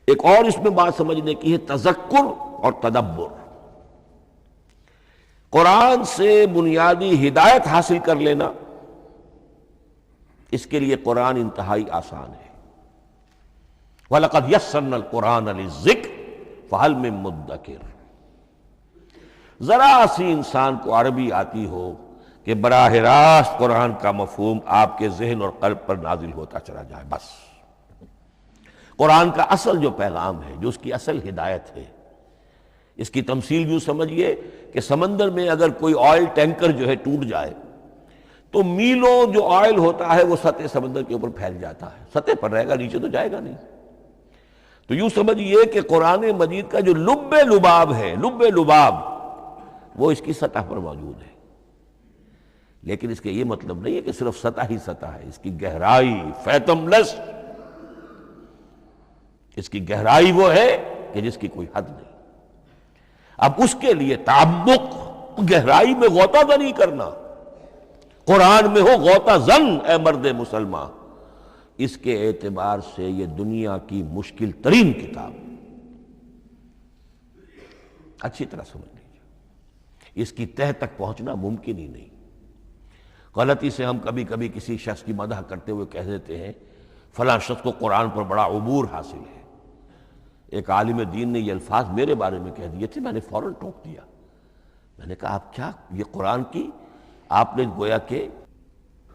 ایک اور اس میں بات سمجھنے کی ہے تذکر اور تدبر۔ قرآن سے بنیادی ہدایت حاصل کر لینا، اس کے لیے قرآن انتہائی آسان ہے۔ وَلَقَدْ يَسَّرْنَا الْقُرْآنَ لِلذِّكْرِ فَهَلْ مِن مُدَّكِرٍ۔ ذرا سی انسان کو عربی آتی ہو کہ براہ راست قرآن کا مفہوم آپ کے ذہن اور قلب پر نازل ہوتا چلا جائے، بس قرآن کا اصل جو پیغام ہے، جو اس کی اصل ہدایت ہے، اس کی تمثیل یوں سمجھیے کہ سمندر میں اگر کوئی آئل ٹینکر جو ہے ٹوٹ جائے تو میلوں جو آئل ہوتا ہے وہ سطح سمندر کے اوپر پھیل جاتا ہے، سطح پر رہے گا، نیچے تو جائے گا نہیں۔ تو یوں سمجھیے کہ قرآن مجید کا جو لب لباب ہے، لب لباب، وہ اس کی سطح پر موجود ہے، لیکن اس کے یہ مطلب نہیں ہے کہ صرف سطح ہی سطح ہے، اس کی گہرائی فیتم لس، اس کی گہرائی وہ ہے کہ جس کی کوئی حد نہیں۔ اب اس کے لیے تعمق، گہرائی میں غوطہ زنی کرنا، قرآن میں ہو غوطہ زن اے مرد مسلمان، اس کے اعتبار سے یہ دنیا کی مشکل ترین کتاب، اچھی طرح سمجھ لیجیے، اس کی تہ تک پہنچنا ممکن ہی نہیں۔ غلطی سے ہم کبھی کبھی کسی شخص کی مدح کرتے ہوئے کہہ دیتے ہیں فلاں شخص کو قرآن پر بڑا عبور حاصل ہے۔ ایک عالم دین نے یہ الفاظ میرے بارے میں کہہ دیے تھے، میں نے فوراً ٹوک دیا۔ میں نے کہا آپ کیا، یہ قرآن کی آپ نے گویا کہ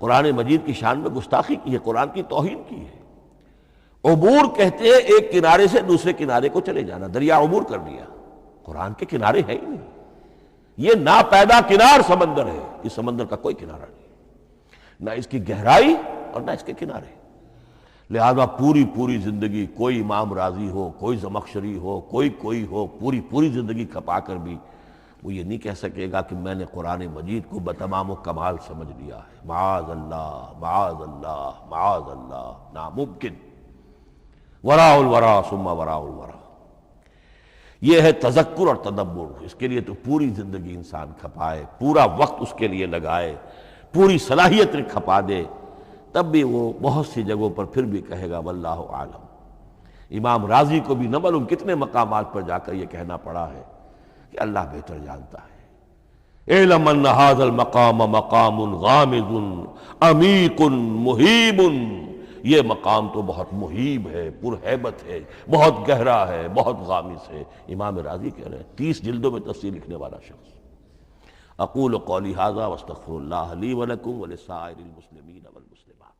قرآن مجید کی شان میں گستاخی کی ہے، قرآن کی توہین کی ہے۔ عبور کہتے ہیں ایک کنارے سے دوسرے کنارے کو چلے جانا، دریا عبور کر لیا، قرآن کے کنارے ہے ہی نہیں، یہ ناپیدا کنار سمندر ہے، اس سمندر کا کوئی کنارہ نہیں، نہ اس کی گہرائی اور نہ اس کے کنارے۔ لہذا پوری زندگی کوئی امام راضی ہو، کوئی زمخشری ہو، کوئی ہو، پوری زندگی کھپا کر بھی وہ یہ نہیں کہہ سکے گا کہ میں نے قرآن مجید کو بتمام و کمال سمجھ لیا ہے۔ معاذ اللہ، معاذ اللہ، معاذ اللہ، ناممکن۔ وراء الورا ثم وراء الورا، یہ ہے تذکر اور تدبر۔ اس کے لیے تو پوری زندگی انسان کھپائے، پورا وقت اس کے لیے لگائے، پوری صلاحیت کھپا دے، تب بھی وہ بہت سی جگہوں پر پھر بھی کہے گا واللہ عالم۔ امام رازی کو بھی نہ معلوم کتنے مقامات پر جا کر یہ کہنا پڑا ہے کہ اللہ بہتر جانتا ہے۔ اعلم ان ھذا المقام مقام غامض عمیق مہیب، یہ مقام تو بہت مہیب ہے، پرہیبت ہے، بہت گہرا ہے، بہت غامض ہے۔ امام رازی کہہ رہے ہیں، 30 جلدوں میں تفسیر لکھنے والا شخص۔ اقول قولی ھذا واستغفر اللہ لی ولکم ولسائر المسلمین والمسلمات۔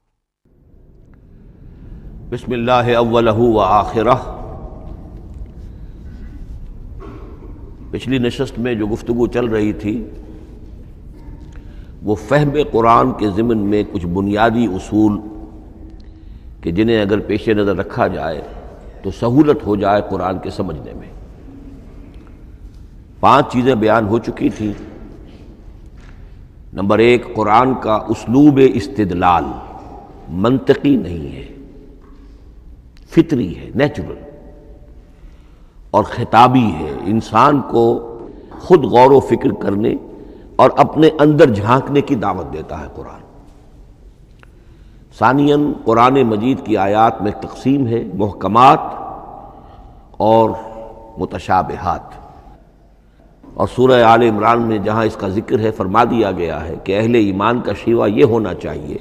بسم اللہ اولہ وآخرہ۔ پچھلی نشست میں جو گفتگو چل رہی تھی وہ فہم قرآن کے ضمن میں کچھ بنیادی اصول کہ جنہیں اگر پیش نظر رکھا جائے تو سہولت ہو جائے قرآن کے سمجھنے میں۔ 5 چیزیں بیان ہو چکی تھیں۔ نمبر 1، قرآن کا اسلوب استدلال، منطقی نہیں ہے، فطری ہے، نیچرل اور خطابی ہے، انسان کو خود غور و فکر کرنے اور اپنے اندر جھانکنے کی دعوت دیتا ہے قرآن۔ ثانیاً قرآن مجید کی آیات میں تقسیم ہے محکمات اور متشابہات، اور سورہ آل عمران میں جہاں اس کا ذکر ہے فرما دیا گیا ہے کہ اہل ایمان کا شیوہ یہ ہونا چاہیے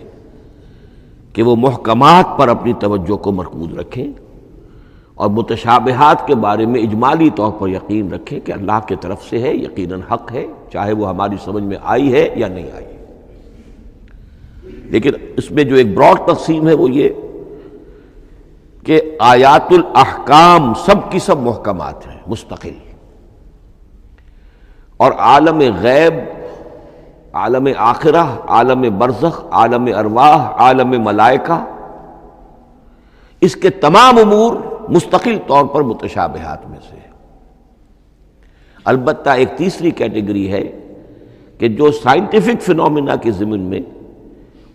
کہ وہ محکمات پر اپنی توجہ کو مرکوز رکھیں اور متشابہات کے بارے میں اجمالی طور پر یقین رکھیں کہ اللہ کی طرف سے ہے، یقیناً حق ہے، چاہے وہ ہماری سمجھ میں آئی ہے یا نہیں آئی۔ لیکن اس میں جو ایک براڈ تقسیم ہے وہ یہ کہ آیات الاحکام سب کی سب محکمات ہیں مستقل، اور عالم غیب، عالم آخرہ، عالم برزخ، عالم ارواح، عالم ملائکہ، اس کے تمام امور مستقل طور پر متشابہات میں سے۔ البتہ ایک تیسری کیٹیگری ہے کہ جو سائنٹیفک فینومینا کے ضمن میں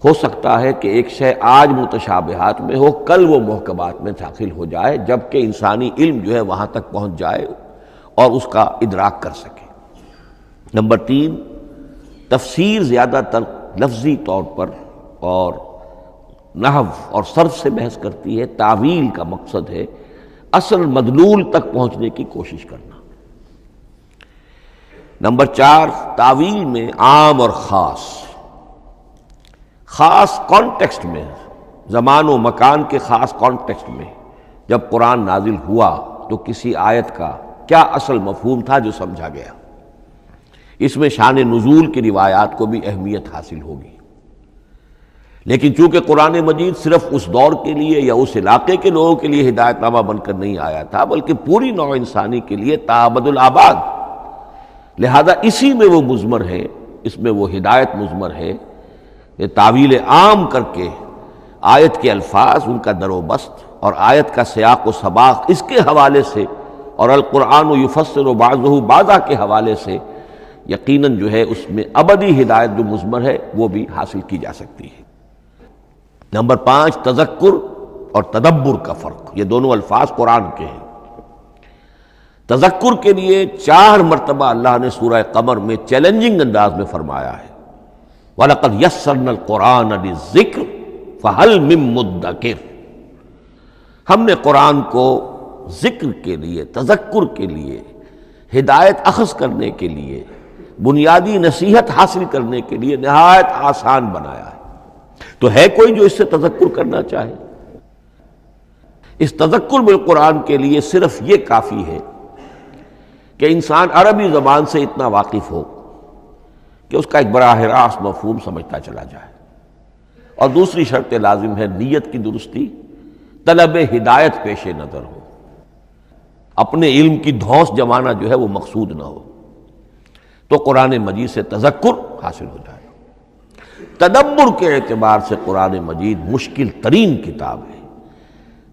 ہو سکتا ہے کہ ایک شے آج متشابہات میں ہو، کل وہ محکمات میں داخل ہو جائے، جبکہ انسانی علم جو ہے وہاں تک پہنچ جائے اور اس کا ادراک کر سکے۔ نمبر 3، تفسیر زیادہ تر لفظی طور پر اور نحو اور صرف سے بحث کرتی ہے، تعویل کا مقصد ہے اصل مدلول تک پہنچنے کی کوشش کرنا۔ نمبر 4، تعویل میں عام اور خاص، خاص کانٹیکسٹ میں، زمان و مکان کے خاص کانٹیکسٹ میں جب قرآن نازل ہوا تو کسی آیت کا کیا اصل مفہوم تھا جو سمجھا گیا، اس میں شان نزول کی روایات کو بھی اہمیت حاصل ہوگی۔ لیکن چونکہ قرآن مجید صرف اس دور کے لیے یا اس علاقے کے لوگوں کے لیے ہدایت نامہ بن کر نہیں آیا تھا، بلکہ پوری نوع انسانی کے لیے تا ابد الآباد، لہذا اسی میں وہ مضمر ہے، اس میں وہ ہدایت مضمر ہے کہ تعویل عام کر کے آیت کے الفاظ، ان کا در و بست اور آیت کا سیاق و سباق اس کے حوالے سے، اور القرآن یفسر بعضہ بعضا کے حوالے سے یقیناً جو ہے اس میں ابدی ہدایت جو مضمر ہے وہ بھی حاصل کی جا سکتی ہے۔ نمبر 5، تذکر اور تدبر کا فرق، یہ دونوں الفاظ قرآن کے ہیں۔ تذکر کے لیے 4 مرتبہ اللہ نے سورہ قمر میں چیلنجنگ انداز میں فرمایا ہے وَلَقَدْ يَسَّرْنَا الْقُرْآنَ لِلذِّكْرِ فَهَلْ مِن مُّدَّكِرٍ، ہم نے قرآن کو ذکر کے لیے، تذکر کے لیے، ہدایت اخذ کرنے کے لیے، بنیادی نصیحت حاصل کرنے کے لیے نہایت آسان بنایا ہے۔ تو ہے کوئی جو اس سے تذکر کرنا چاہے؟ اس تذکر بالقرآن کے لیے صرف یہ کافی ہے کہ انسان عربی زبان سے اتنا واقف ہو کہ اس کا ایک براہ راست مفہوم سمجھتا چلا جائے، اور دوسری شرط لازم ہے نیت کی درستی، طلب ہدایت پیش نظر ہو، اپنے علم کی دھوس جمانا جو ہے وہ مقصود نہ ہو، تو قرآن مجید سے تذکر حاصل ہو جائے۔ تدبر کے اعتبار سے قرآن مجید مشکل ترین کتاب ہے،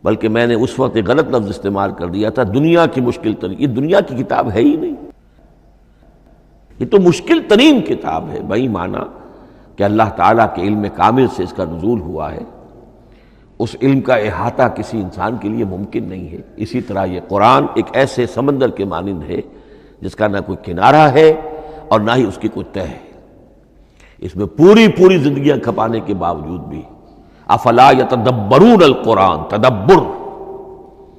بلکہ میں نے اس وقت ایک غلط لفظ استعمال کر دیا تھا، دنیا کی مشکل ترین، یہ دنیا کی کتاب ہے ہی نہیں، یہ تو مشکل ترین کتاب ہے، بہی معنی کہ اللہ تعالیٰ کے علم کامل سے اس کا نزول ہوا ہے، اس علم کا احاطہ کسی انسان کے لیے ممکن نہیں ہے۔ اسی طرح یہ قرآن ایک ایسے سمندر کے مانند ہے جس کا نہ کوئی کنارہ ہے اور نہ ہی اس کی کوئی تہہ ہے، اس میں پوری زندگیاں کھپانے کے باوجود بھی افلا یتدبرون القرآن، تدبر،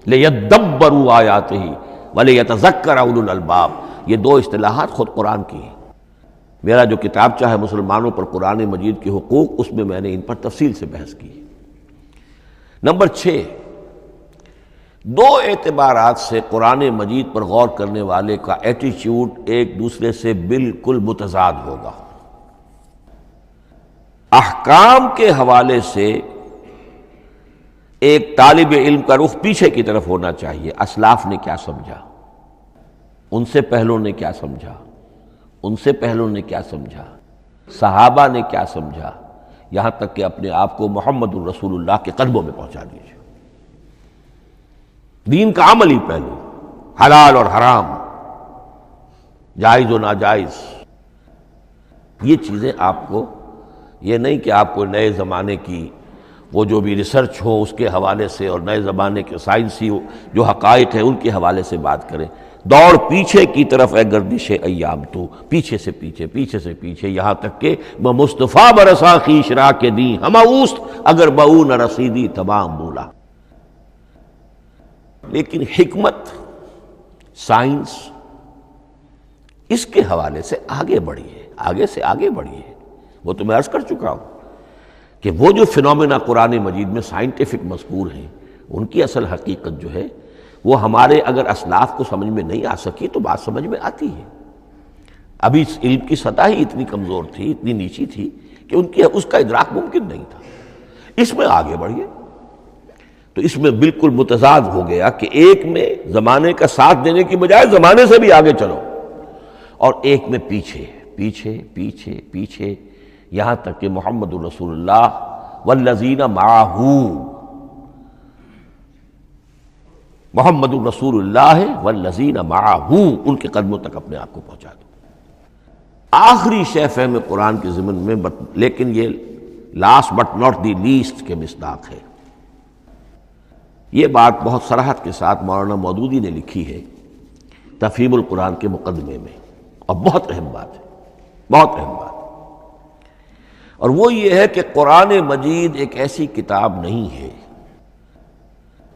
لیدبروا آیاتہ ولیتذکر اولو الالباب، یہ 2 اصطلاحات خود قرآن کی ہیں۔ میرا جو کتابچہ ہے مسلمانوں پر قرآن مجید کے حقوق، اس میں میں نے ان پر تفصیل سے بحث کی۔ نمبر 6، 2 اعتبارات سے قرآن مجید پر غور کرنے والے کا ایٹیچیوڈ ایک دوسرے سے بالکل متضاد ہوگا۔ احکام کے حوالے سے ایک طالب علم کا رخ پیچھے کی طرف ہونا چاہیے، اسلاف نے کیا سمجھا، ان سے پہلوں نے کیا سمجھا، ان سے پہلوں نے کیا سمجھا، صحابہ نے کیا سمجھا، یہاں تک کہ اپنے آپ کو محمد الرسول اللہ کے قدموں میں پہنچا دیجیے۔ دین کا عملی پہلو، حلال اور حرام، جائز و ناجائز، یہ چیزیں آپ کو، یہ نہیں کہ آپ کو نئے زمانے کی وہ جو بھی ریسرچ ہو اس کے حوالے سے اور نئے زمانے کے سائنسی جو حقائق ہیں ان کے حوالے سے بات کریں. دوڑ پیچھے کی طرف اے گردش ایام تو، پیچھے سے پیچھے، پیچھے سے پیچھے، یہاں تک کہ مصطفیٰ برسا خیش را کے دی ہما اوست اگر بہو نہ رسیدی تمام بولا. لیکن حکمت، سائنس اس کے حوالے سے آگے بڑھی ہے، آگے سے آگے بڑھی ہے. وہ تو میں عرض کر چکا ہوں کہ وہ جو فینومینا قرآن مجید میں سائنٹیفک مذکور ہیں ان کی اصل حقیقت جو ہے وہ ہمارے اگر اسلاف کو سمجھ میں نہیں آ سکی تو بات سمجھ میں آتی ہے. ابھی اس علم کی سطح ہی اتنی کمزور تھی، اتنی نیچی تھی کہ ان کی اس کا ادراک ممکن نہیں تھا. اس میں آگے بڑھیے تو اس میں بالکل متضاد ہو گیا کہ ایک میں زمانے کا ساتھ دینے کی بجائے زمانے سے بھی آگے چلو، اور ایک میں پیچھے پیچھے پیچھے پیچھے، یہاں تک کہ محمد الرسول اللہ والذین معہ، محمد الرسول اللہ والذین معہ، ان کے قدموں تک اپنے آپ کو پہنچا دو. آخری شے فہم قرآن کے ضمن میں، لیکن یہ last but not the least کے مصداق ہے. یہ بات بہت صراحت کے ساتھ مولانا مودودی نے لکھی ہے تفہیم القرآن کے مقدمے میں، اور بہت اہم بات ہے، بہت اہم بات. اور وہ یہ ہے کہ قرآن مجید ایک ایسی کتاب نہیں ہے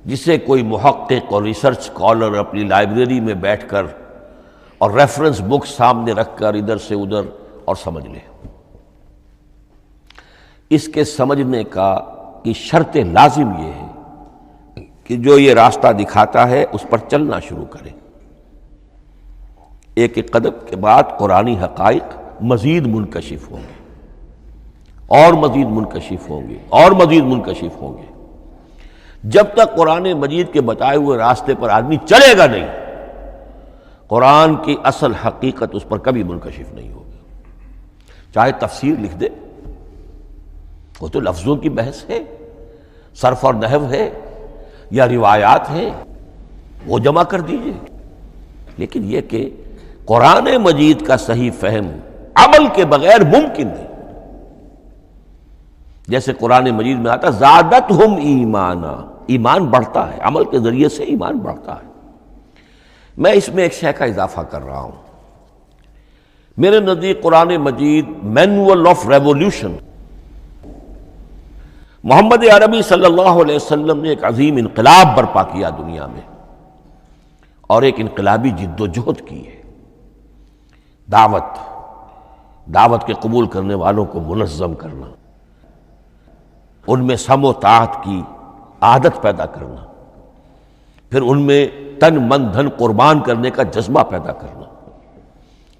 جسے کوئی محقق اور ریسرچ اسکالر اپنی لائبریری میں بیٹھ کر اور ریفرنس بک سامنے رکھ کر ادھر سے ادھر اور سمجھ لے. اس کے سمجھنے کی شرط لازم یہ ہے کہ جو یہ راستہ دکھاتا ہے اس پر چلنا شروع کرے. ایک ایک قدم کے بعد قرآنی حقائق مزید منکشف ہوں گے، اور مزید منکشف ہوں گے، اور مزید منکشف ہوں گے. جب تک قرآن مجید کے بتائے ہوئے راستے پر آدمی چلے گا نہیں، قرآن کی اصل حقیقت اس پر کبھی منکشف نہیں ہوگی. چاہے تفسیر لکھ دے، وہ تو لفظوں کی بحث ہے، صرف اور نحو ہے، یا روایات ہیں، وہ جمع کر دیجئے. لیکن یہ کہ قرآن مجید کا صحیح فہم عمل کے بغیر ممکن نہیں. جیسے قرآن مجید میں آتا زادتہم ایمانا، ایمان بڑھتا ہے، عمل کے ذریعے سے ایمان بڑھتا ہے. میں اس میں ایک شے کا اضافہ کر رہا ہوں. میرے نزدیک قرآن مجید مینول آف ریولیوشن، محمد عربی صلی اللہ علیہ وسلم نے ایک عظیم انقلاب برپا کیا دنیا میں، اور ایک انقلابی جد و جہد کی ہے. دعوت کے قبول کرنے والوں کو منظم کرنا، ان میں سم و طاعت کی عادت پیدا کرنا، پھر ان میں تن من دھن قربان کرنے کا جذبہ پیدا کرنا،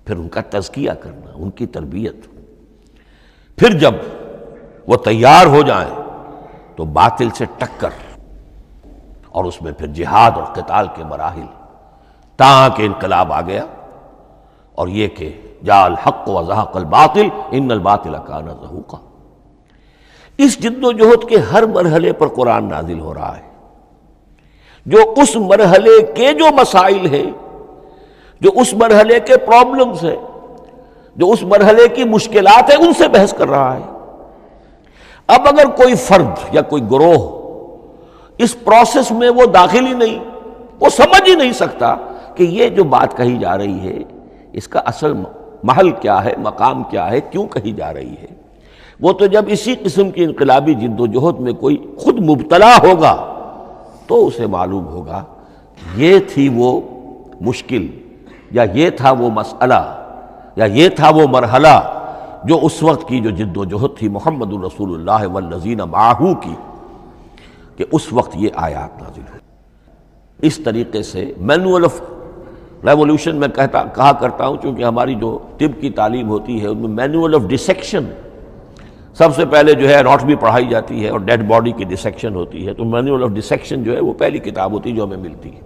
پھر ان کا تزکیہ کرنا، ان کی تربیت. پھر جب وہ تیار ہو جائیں تو باطل سے ٹکر، اور اس میں پھر جہاد اور قتال کے مراحل، تاکہ انقلاب آ گیا. اور یہ کہ جاء الحق وزہق الباطل ان الباطل کان زہوقا. اس جد و جہد کے ہر مرحلے پر قرآن نازل ہو رہا ہے، جو اس مرحلے کے جو مسائل ہیں، جو اس مرحلے کے پرابلمز ہیں، جو اس مرحلے کی مشکلات ہیں، ان سے بحث کر رہا ہے. اب اگر کوئی فرد یا کوئی گروہ اس پروسیس میں وہ داخل ہی نہیں، وہ سمجھ ہی نہیں سکتا کہ یہ جو بات کہی جا رہی ہے اس کا اصل محل کیا ہے، مقام کیا ہے، کیوں کہی جا رہی ہے، وہ تو جب اسی قسم کی انقلابی جد و جہد میں کوئی خود مبتلا ہوگا تو اسے معلوم ہوگا یہ تھی وہ مشکل، یا یہ تھا وہ مسئلہ، یا یہ تھا وہ مرحلہ جو اس وقت کی جو جد و جہد تھی محمد الرسول اللہ والذین معہ کی، کہ اس وقت یہ آیات نازل ہوئی. اس طریقے سے مینول آف ریولیوشن میں کہا کرتا ہوں، چونکہ ہماری جو طب کی تعلیم ہوتی ہے ان میں مینول آف ڈسیکشن سب سے پہلے جو ہے اناٹمی پڑھائی جاتی ہے، اور ڈیڈ باڈی کی ڈسیکشن ہوتی ہے. تو مینول آف ڈسیکشن جو ہے وہ پہلی کتاب ہوتی ہے جو ہمیں ملتی ہے.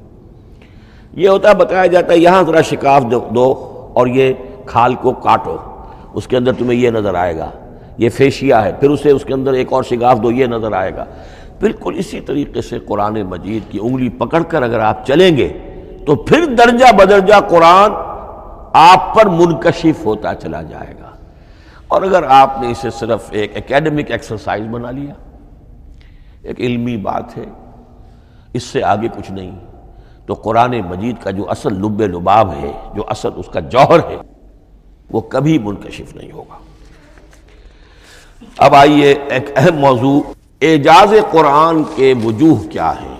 یہ ہوتا ہے، بتایا جاتا ہے یہاں ذرا شکاف دو اور یہ کھال کو کاٹو، اس کے اندر تمہیں یہ نظر آئے گا، یہ فیشیا ہے، پھر اسے اس کے اندر ایک اور شگاف دو، یہ نظر آئے گا. بالکل اسی طریقے سے قرآن مجید کی انگلی پکڑ کر اگر آپ چلیں گے تو پھر درجہ بدرجہ قرآن آپ پر منکشف ہوتا چلا جائے گا. اور اگر آپ نے اسے صرف ایک اکیڈمک ایکسرسائز بنا لیا ایک علمی بات ہے، اس سے آگے کچھ نہیں. تو قرآن مجید کا جو اصل لب لباب ہے، جو اصل اس کا جوہر ہے، وہ کبھی منکشف نہیں ہوگا. اب آئیے ایک اہم موضوع، اعجاز قرآن کے وجوہ کیا ہیں.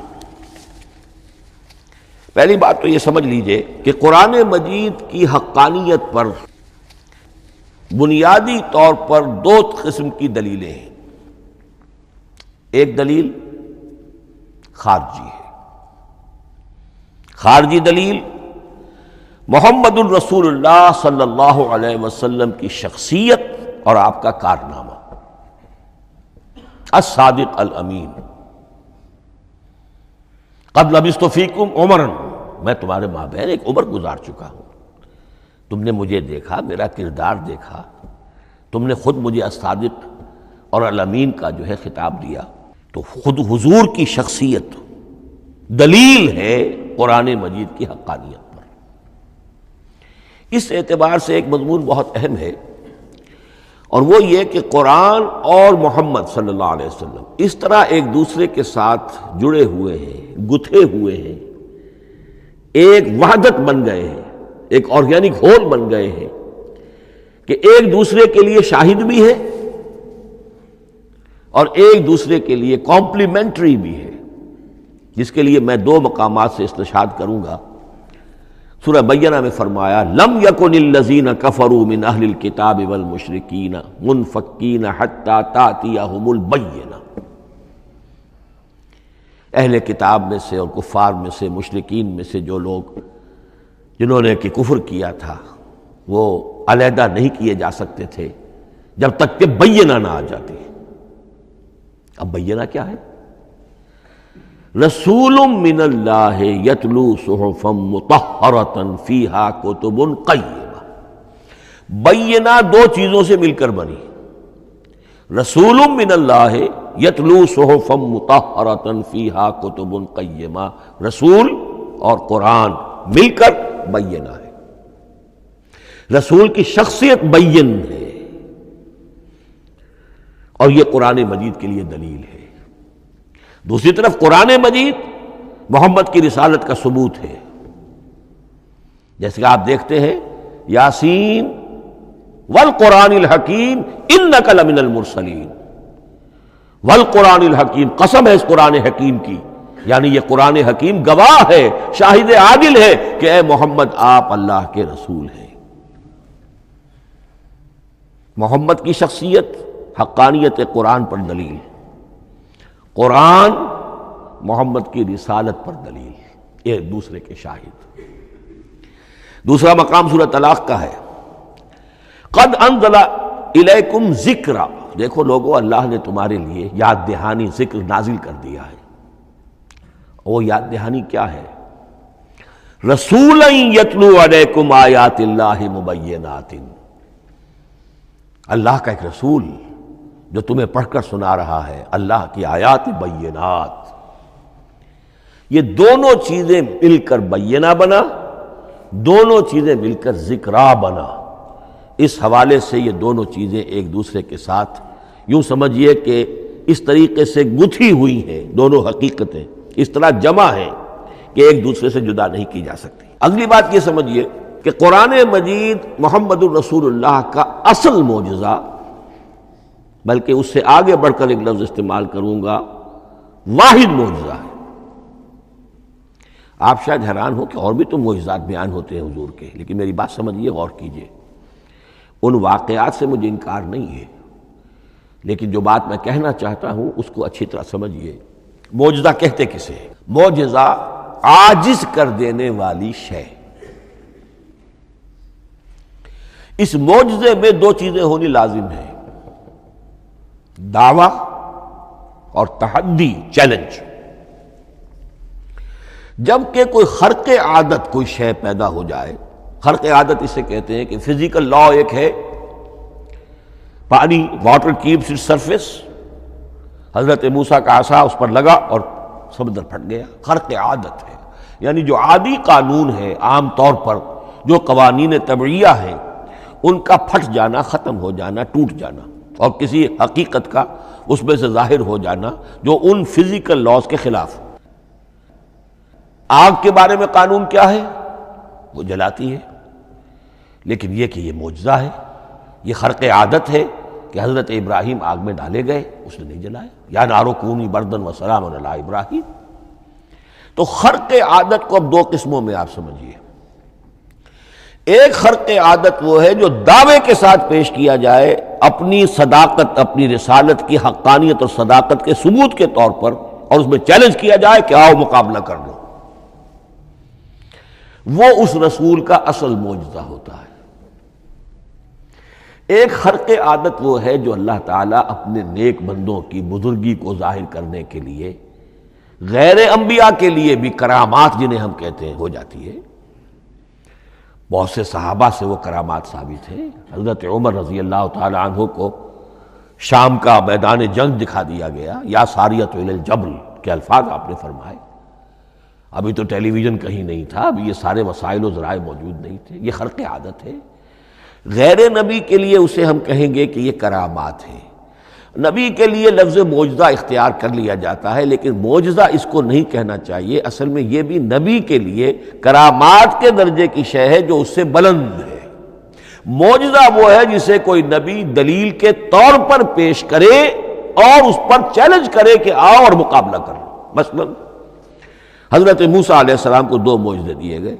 پہلی بات تو یہ سمجھ لیجئے کہ قرآن مجید کی حقانیت پر بنیادی طور پر دو قسم کی دلیلیں ہیں. ایک دلیل خارجی ہے. خارجی دلیل محمد الرسول اللہ صلی اللہ علیہ وسلم کی شخصیت اور آپ کا کارنامہ، الصادق الامین. قد لبثت فیکم عمرا، میں تمہارے مابین ایک عمر گزار چکا ہوں. تم نے مجھے دیکھا، میرا کردار دیکھا، تم نے خود مجھے الصادق اور الامین کا جو ہے خطاب دیا. تو خود حضور کی شخصیت دلیل ہے قرآن مجید کی حقانیت پر. اس اعتبار سے ایک مضمون بہت اہم ہے، اور وہ یہ کہ قرآن اور محمد صلی اللہ علیہ وسلم اس طرح ایک دوسرے کے ساتھ جڑے ہوئے ہیں، گتھے ہوئے ہیں، ایک وحدت بن گئے ہیں، ایک آرگینک ہول بن گئے ہیں کہ ایک دوسرے کے لیے شاہد بھی ہے اور ایک دوسرے کے لیے کمپلیمنٹری بھی ہے، جس کے لیے میں دو مقامات سے استشہاد کروں گا. سورہ بینہ میں فرمایا لم یکن الذین کفروا من اہل الکتاب والمشرکین منفکین حتی تأتیہم البینہ. اہل کتاب میں سے اور کفار میں سے، مشرکین میں سے جو لوگ جنہوں نے کہ کفر کیا تھا، وہ علیحدہ نہیں کیے جا سکتے تھے جب تک کہ بینہ نہ آ جاتی. اب بینہ کیا ہے؟ رسول من اللہ یتلو صحفا مطہرۃ فیہا کتب قیمہ. بینہ دو چیزوں سے مل کر بنی. رسول من اللہ یتلو صحفا مطہرۃ فیہا کتب قیمہ. رسول اور قرآن مل کر بینہ ہے. رسول کی شخصیت بین ہے، اور یہ قرآن مجید کے لیے دلیل ہے. دوسری طرف قرآن مجید محمد کی رسالت کا ثبوت ہے. جیسے کہ آپ دیکھتے ہیں یاسین والقرآن الحکیم انک لمن المرسلین. والقرآن الحکیم، قسم ہے اس قرآن حکیم کی، یعنی یہ قرآن حکیم گواہ ہے، شاہد عادل ہے کہ اے محمد آپ اللہ کے رسول ہیں. محمد کی شخصیت، حقانیت قرآن پر دلیل، قرآن محمد کی رسالت پر دلیل، ایک دوسرے کے شاہد. دوسرا مقام سورۃ طلاق کا ہے. قد انزل الیکم ذکرا. دیکھو لوگو، اللہ نے تمہارے لیے یاد دہانی ذکر نازل کر دیا ہے. وہ یاد دہانی کیا ہے؟ رسولا یتلو علیکم آیات اللہ مبینات. اللہ کا ایک رسول جو تمہیں پڑھ کر سنا رہا ہے اللہ کی آیات بینات. یہ دونوں چیزیں مل کر بینہ بنا، دونوں چیزیں مل کر ذکرا بنا. اس حوالے سے یہ دونوں چیزیں ایک دوسرے کے ساتھ یوں سمجھیے کہ اس طریقے سے گتھی ہوئی ہیں. دونوں حقیقتیں اس طرح جمع ہیں کہ ایک دوسرے سے جدا نہیں کی جا سکتی. اگلی بات یہ سمجھیے کہ قرآن مجید محمد الرسول اللہ کا اصل معجزہ، بلکہ اس سے آگے بڑھ کر ایک لفظ استعمال کروں گا، واحد معجزہ ہے. آپ شاید حیران ہو کہ اور بھی تو معجزات بیان ہوتے ہیں حضور کے، لیکن میری بات سمجھیے، غور کیجیے. ان واقعات سے مجھے انکار نہیں ہے، لیکن جو بات میں کہنا چاہتا ہوں اس کو اچھی طرح سمجھیے. معجزہ کہتے کسے ہیں؟ معجزہ عاجز کر دینے والی شے. اس معجزے میں دو چیزیں ہونی لازم ہیں، دعویٰ اور تحدی، چیلنج. جب کہ کوئی خرق عادت کوئی شے پیدا ہو جائے، خرق عادت اسے کہتے ہیں کہ فزیکل لا ایک ہے، پانی، واٹر کیپس اٹس سرفیس. حضرت موسیٰ کا عصا اس پر لگا اور سمندر پھٹ گیا. خرق عادت ہے، یعنی جو عادی قانون ہے، عام طور پر جو قوانین طبعیہ ہیں ان کا پھٹ جانا، ختم ہو جانا، ٹوٹ جانا، اور کسی حقیقت کا اس میں سے ظاہر ہو جانا جو ان فزیکل لاز کے خلاف. آگ کے بارے میں قانون کیا ہے؟ وہ جلاتی ہے، لیکن یہ کہ یہ معجزہ ہے، یہ خرق عادت ہے کہ حضرت ابراہیم آگ میں ڈالے گئے، اس نے نہیں جلایا. یا نارو کونی بردن و سلام علی ابراہیم. تو خرق عادت کو اب دو قسموں میں آپ سمجھیے. ایک خرق عادت وہ ہے جو دعوے کے ساتھ پیش کیا جائے اپنی صداقت، اپنی رسالت کی حقانیت اور صداقت کے ثبوت کے طور پر، اور اس میں چیلنج کیا جائے کہ آؤ مقابلہ کر لو. وہ اس رسول کا اصل معجزہ ہوتا ہے. ایک خرق عادت وہ ہے جو اللہ تعالیٰ اپنے نیک بندوں کی بزرگی کو ظاہر کرنے کے لیے غیر انبیاء کے لیے بھی کرامات جنہیں ہم کہتے ہیں ہو جاتی ہے. بہت سے صحابہ سے وہ کرامات ثابت ہیں. حضرت عمر رضی اللہ تعالی عنہ کو شام کا میدان جنگ دکھا دیا گیا، یا ساریۃ الی الجبل کے الفاظ آپ نے فرمائے. ابھی تو ٹیلی ویژن کہیں نہیں تھا، ابھی یہ سارے وسائل و ذرائع موجود نہیں تھے. یہ خرق عادت ہے. غیر نبی کے لیے اسے ہم کہیں گے کہ یہ کرامات ہے. نبی کے لیے لفظ معجزہ اختیار کر لیا جاتا ہے، لیکن معجزہ اس کو نہیں کہنا چاہیے. اصل میں یہ بھی نبی کے لیے کرامات کے درجے کی شے ہے جو اس سے بلند ہے. معجزہ وہ ہے جسے کوئی نبی دلیل کے طور پر پیش کرے اور اس پر چیلنج کرے کہ آؤ اور مقابلہ کرو. مثلا حضرت موسیٰ علیہ السلام کو 2 معجزے دیے گئے،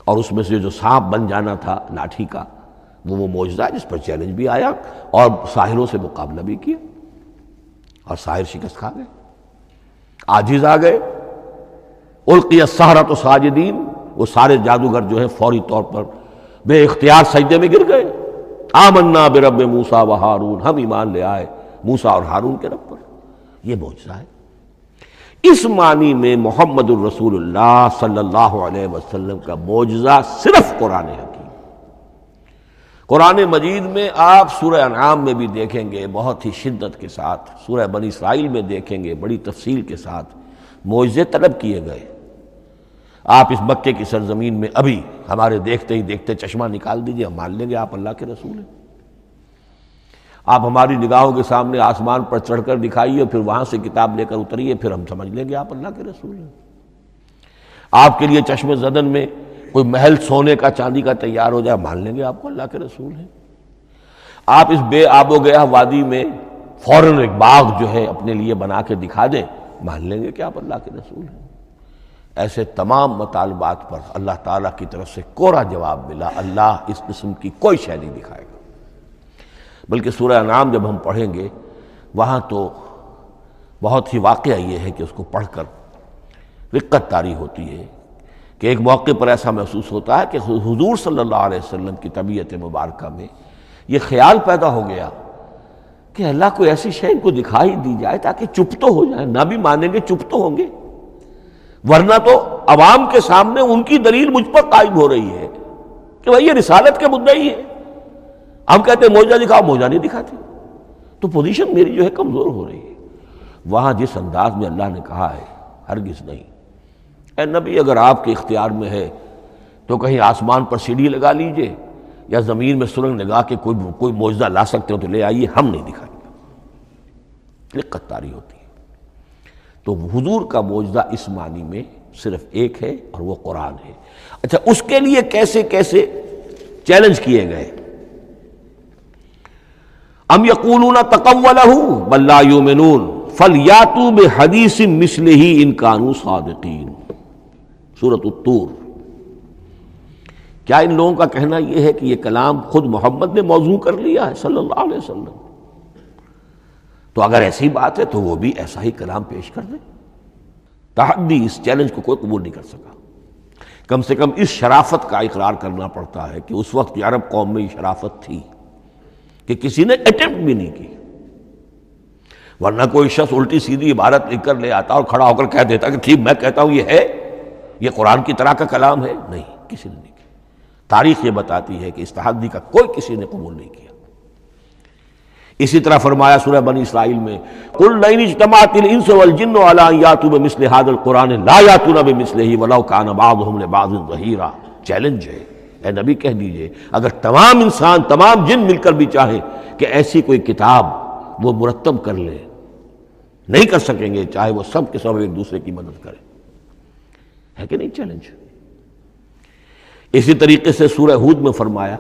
اور اس میں سے جو سانپ بن جانا تھا لاٹھی کا وہ معجزہ ہے جس پر چیلنج بھی آیا اور ساحروں سے مقابلہ بھی کیا، اور ساحر شکست کھا گئے، عاجز آ گئے. القی السحرۃ ساجدین، وہ سارے جادوگر جو ہیں فوری طور پر بے اختیار سجدے میں گر گئے. آمنا برب موسیٰ و ہارون، ہم ایمان لے آئے موسیٰ اور ہارون کے رب پر. یہ معجزہ ہے. اس معنی میں محمد الرسول اللہ صلی اللہ علیہ وسلم کا معجزہ صرف قرآن حکیم. قرآن مجید میں آپ سورہ انعام میں بھی دیکھیں گے بہت ہی شدت کے ساتھ، سورہ بنی اسرائیل میں دیکھیں گے بڑی تفصیل کے ساتھ معجزے طلب کیے گئے. آپ اس مکے کی سرزمین میں ابھی ہمارے دیکھتے ہی دیکھتے چشمہ نکال دیجئے، ہم مان لیں گے آپ اللہ کے رسول ہیں. آپ ہماری نگاہوں کے سامنے آسمان پر چڑھ کر دکھائیے، پھر وہاں سے کتاب لے کر اتریے، پھر ہم سمجھ لیں گے آپ اللہ کے رسول ہیں. آپ کے لیے چشم زدن میں کوئی محل سونے کا چاندی کا تیار ہو جائے، مان لیں گے آپ کو اللہ کے رسول ہیں. آپ اس بے آب و گیا وادی میں فوراً ایک باغ جو ہے اپنے لیے بنا کے دکھا دیں، مان لیں گے کہ آپ اللہ کے رسول ہیں. ایسے تمام مطالبات پر اللہ تعالیٰ کی طرف سے کوڑا جواب ملا، اللہ اس قسم کی کوئی شے نہیں دکھائے گا. بلکہ سورہ انعام جب ہم پڑھیں گے وہاں تو بہت ہی واقعہ یہ ہے کہ اس کو پڑھ کر رقت طاری ہوتی ہے کہ ایک موقع پر ایسا محسوس ہوتا ہے کہ حضور صلی اللہ علیہ وسلم کی طبیعت مبارکہ میں یہ خیال پیدا ہو گیا کہ اللہ کو ایسی شے ان کو دکھائی دی جائے تاکہ چپ تو ہو جائے. نہ بھی مانیں گے چپ تو ہوں گے، ورنہ تو عوام کے سامنے ان کی دلیل مجھ پر قائم ہو رہی ہے کہ بھائی یہ رسالت کے مدعی ہے. ہم کہتے ہیں معجزہ دکھاؤ، معجزہ نہیں دکھاتے، تو پوزیشن میری جو ہے کمزور ہو رہی ہے. وہاں جس انداز میں اللہ نے کہا ہے ہرگز نہیں. اے نبی اگر آپ کے اختیار میں ہے تو کہیں آسمان پر سیڑھی لگا لیجئے یا زمین میں سرنگ لگا کے کوئی معجزہ لا سکتے ہو تو لے آئیے، ہم نہیں دکھائیں گے. رقت طاری ہوتی ہے. تو حضور کا معجزہ اس معنی میں صرف ایک ہے اور وہ قرآن ہے. اچھا، اس کے لیے کیسے کیسے چیلنج کیے گئے؟ ام یقولون تقولہ بل لا یؤمنون فلیاتوا بحدیث مثلہ ان کانوا صادقین. سورۃ الطور. کیا ان لوگوں کا کہنا یہ ہے کہ یہ کلام خود محمد نے موضوع کر لیا ہے صلی اللہ علیہ وسلم؟ تو اگر ایسی بات ہے تو وہ بھی ایسا ہی کلام پیش کر دیں. تحدی، اس چیلنج کو کوئی قبول نہیں کر سکا. کم سے کم اس شرافت کا اقرار کرنا پڑتا ہے کہ اس وقت کی عرب قوم میں یہ شرافت تھی کہ کسی نے اٹیمپٹ بھی نہیں کی. ورنہ کوئی شخص الٹی سیدھی عبارت لکھ کر لے آتا اور کھڑا ہو کر کہہ دیتا کہ ٹھیک میں کہتا ہوں یہ ہے، یہ قرآن کی طرح کا کلام ہے. نہیں، کسی نے نہیں کیا. تاریخ یہ بتاتی ہے کہ اس تحدی کا کوئی کسی نے قبول نہیں کیا. اسی طرح فرمایا سورہ بنی اسرائیل میں قُلْ لَئِنِ اجْتَمَعَتِ الْإِنسُ وَالْجِنُّ عَلَىٰ أَن يَأْتُوا بِمِثْلِ هَٰذَا الْقُرْآنِ لَا يَأْتُونَ بِمِثْلِهِ وَلَوْ كَانَ بَعْضُهُمْ لِبَعْضٍ ظَهِيرًا. چیلنج ہے. اے نبی کہہ دیجئے اگر تمام انسان تمام جن مل کر بھی چاہے کہ ایسی کوئی کتاب وہ مرتب کر لے، نہیں کر سکیں گے، چاہے وہ سب کے سب ایک دوسرے کی مدد کریں. ہے کہ نہیں چیلنج؟ اسی طریقے سے سورہ ہود میں فرمایا،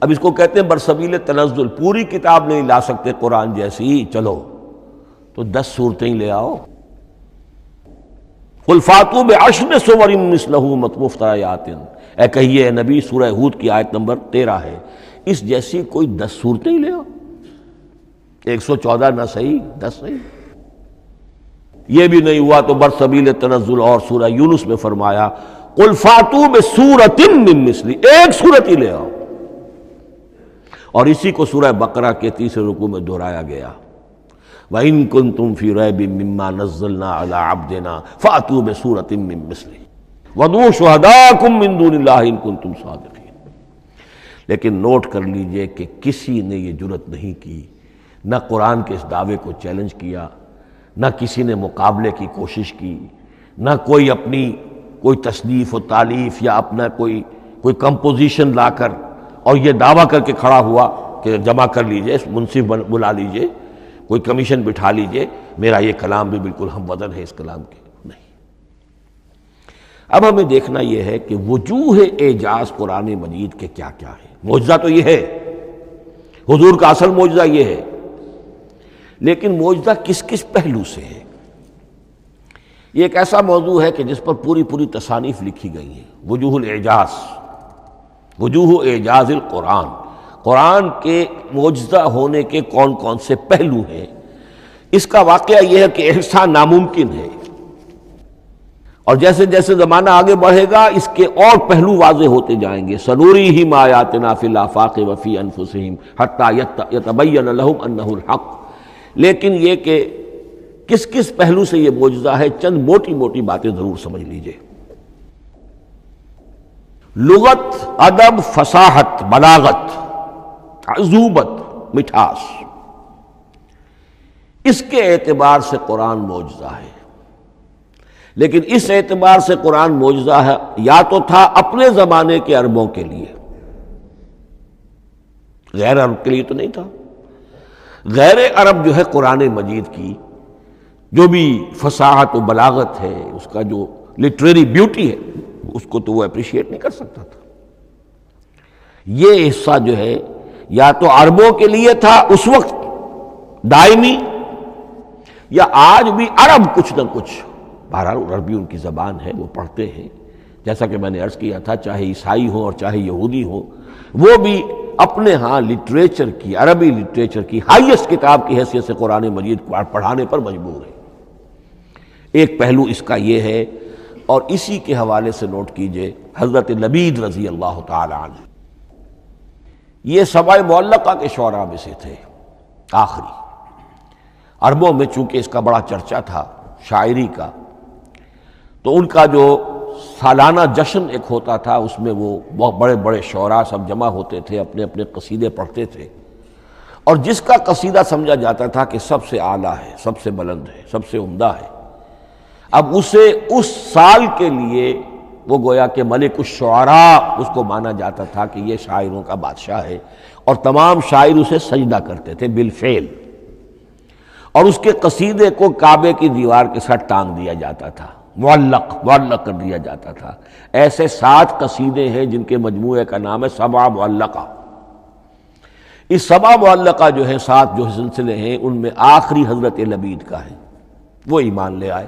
اب اس کو کہتے ہیں برسبیل تنزل، پوری کتاب نہیں لا سکتے قرآن جیسی، چلو تو 10 سورتیں لے آؤ. قل فاتوا بعشر سور مثلہ مفتریات، اے کہیے اے نبی، سورہ ہود کی آیت نمبر 13 ہے، اس جیسی کوئی 10 سورتیں لے آؤ. 114 نہ صحیح 10 صحیح. یہ بھی نہیں ہوا تو برسبیل تنزل اور سورہ یونس میں فرمایا قل فاتوا بسورۃ من مثلہ، ایک سورت ہی لے آؤ. اور اسی کو سورہ بقرہ کے 3 رکوع میں دہرایا گیا، وَإِن كُنتُمْ فِي رَيْبٍ مِّمَّا نَزَّلْنَا عَلَىٰ عَبْدِنَا فَأْتُوا بِسُورَةٍ مِّن مِّثْلِهِ وَادْعُوا شُهَدَاءَكُم مِّن دُونِ اللَّهِ إِن كُنتُمْ صَادِقِينَ. لیکن نوٹ کر لیجئے کہ کسی نے یہ جرأت نہیں کی، نہ قرآن کے اس دعوے کو چیلنج کیا، نہ کسی نے مقابلے کی کوشش کی، نہ کوئی اپنی کوئی تصنیف و تالیف یا اپنا کوئی کمپوزیشن لا کر اور یہ دعویٰ کر کے کھڑا ہوا کہ جمع کر لیجئے، منصف بلا لیجئے، کوئی کمیشن بٹھا لیجئے، میرا یہ کلام بھی بالکل ہم وزن ہے اس کلام کے. نہیں. اب ہمیں دیکھنا یہ ہے کہ وجوہ اعجاز قرآن مجید کے کیا کیا ہے. معجزہ تو یہ ہے، حضور کا اصل معجزہ یہ ہے، لیکن معجزہ کس کس پہلو سے ہے؟ یہ ایک ایسا موضوع ہے کہ جس پر پوری تصانیف لکھی گئی ہیں. وجوہ الاعجاز، وجوہ اعجاز القرآن، قرآن کے معجزہ ہونے کے کون کون سے پہلو ہیں. اس کا واقعہ یہ ہے کہ احسان ناممکن ہے، اور جیسے جیسے زمانہ آگے بڑھے گا اس کے اور پہلو واضح ہوتے جائیں گے. سنوریہم آیاتنا فی الآفاق وفی انفسہم حتی یتبین لہم انہ الحق. لیکن یہ کہ کس کس پہلو سے یہ معجزہ ہے، چند موٹی موٹی باتیں ضرور سمجھ لیجئے. لغت، ادب، فصاحت، بلاغت، عذوبت، مٹھاس، اس کے اعتبار سے قرآن معجزہ ہے. لیکن اس اعتبار سے قرآن معجزہ ہے یا تو تھا اپنے زمانے کے عربوں کے لیے، غیر عرب کے لیے تو نہیں تھا. غیر عرب جو ہے قرآن مجید کی جو بھی فصاحت و بلاغت ہے، اس کا جو لٹریری بیوٹی ہے، اس کو تو وہ اپریشیٹ نہیں کر سکتا تھا. یہ حصہ جو ہے یا تو عربوں کے لیے تھا اس وقت دائمی، یا آج بھی عرب کچھ نہ کچھ، بہرحال عربی ان کی زبان ہے، وہ پڑھتے ہیں. جیسا کہ میں نے عرض کیا تھا، چاہے عیسائی ہوں اور چاہے یہودی ہوں، وہ بھی اپنے ہاں لٹریچر کی، عربی لٹریچر کی ہائیسٹ کتاب کی حیثیت سے قرآن مجید پڑھانے پر مجبور ہے. ایک پہلو اس کا یہ ہے. اور اسی کے حوالے سے نوٹ کیجئے حضرت لبید رضی اللہ تعالی عنہ، یہ سبع معلقہ کے شعراء میں سے تھے آخری. عربوں میں چونکہ اس کا بڑا چرچا تھا شاعری کا، تو ان کا جو سالانہ جشن ایک ہوتا تھا، اس میں وہ بہت بڑے بڑے شعراء سب جمع ہوتے تھے، اپنے اپنے قصیدے پڑھتے تھے، اور جس کا قصیدہ سمجھا جاتا تھا کہ سب سے اعلیٰ ہے، سب سے بلند ہے، سب سے عمدہ ہے، اب اسے اس سال کے لیے وہ گویا کہ ملک الشعراء اس کو مانا جاتا تھا کہ یہ شاعروں کا بادشاہ ہے، اور تمام شاعر اسے سجدہ کرتے تھے بالفعل، اور اس کے قصیدے کو کعبے کی دیوار کے ساتھ ٹانگ دیا جاتا تھا، معلق کر دیا جاتا تھا. ایسے 7 قصیدے ہیں جن کے مجموعے کا نام ہے سبع معلقہ. اس سبع معلقہ جو ہے 7 جو سلسلے ہیں، ان میں آخری حضرت لبید کا ہے. وہ ایمان لے آئے.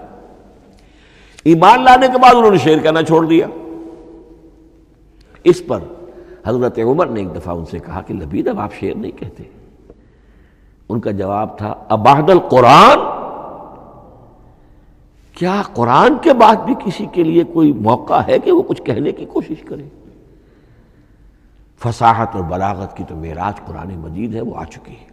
ایمان لانے کے بعد انہوں نے شعر کہنا چھوڑ دیا. اس پر حضرت عمر نے ایک دفعہ ان سے کہا کہ لبید اب آپ شعر نہیں کہتے. ان کا جواب تھا ابعد القرآن، کیا قرآن کے بعد بھی کسی کے لیے کوئی موقع ہے کہ وہ کچھ کہنے کی کوشش کرے؟ فصاحت اور بلاغت کی تو معراج قرآن مجید ہے، وہ آ چکی ہے.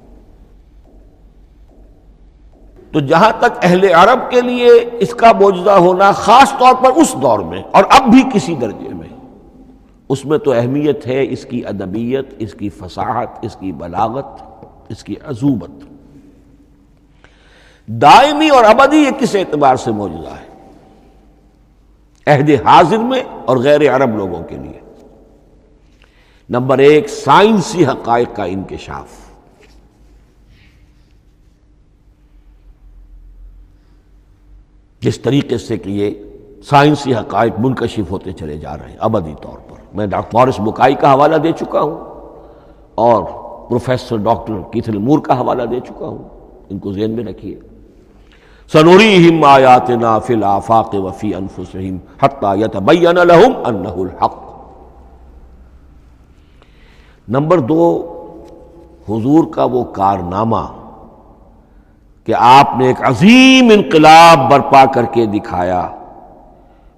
تو جہاں تک اہل عرب کے لیے اس کا معجزہ ہونا خاص طور پر اس دور میں اور اب بھی کسی درجے میں، اس میں تو اہمیت ہے اس کی ادبیت، اس کی فصاحت، اس کی بلاغت، اس کی عذوبت. دائمی اور ابدی یہ کس اعتبار سے معجزہ ہے؟ عہد حاضر میں اور غیر عرب لوگوں کے لیے. نمبر ایک، سائنسی حقائق کا انکشاف۔ جس طریقے سے کہ یہ سائنسی حقائق منکشف ہوتے چلے جا رہے ہیں ابدی طور پر۔ میں ڈاکٹر مورس بکائی کا حوالہ دے چکا ہوں اور پروفیسر ڈاکٹر کیتھل مور کا حوالہ دے چکا ہوں، ان کو ذہن میں رکھیے۔ سنریہم آیاتنا فی الآفاق وفی انفسہم حتی یتبین لہم انہ الحق۔ نمبر دو، حضور کا وہ کارنامہ کہ آپ نے ایک عظیم انقلاب برپا کر کے دکھایا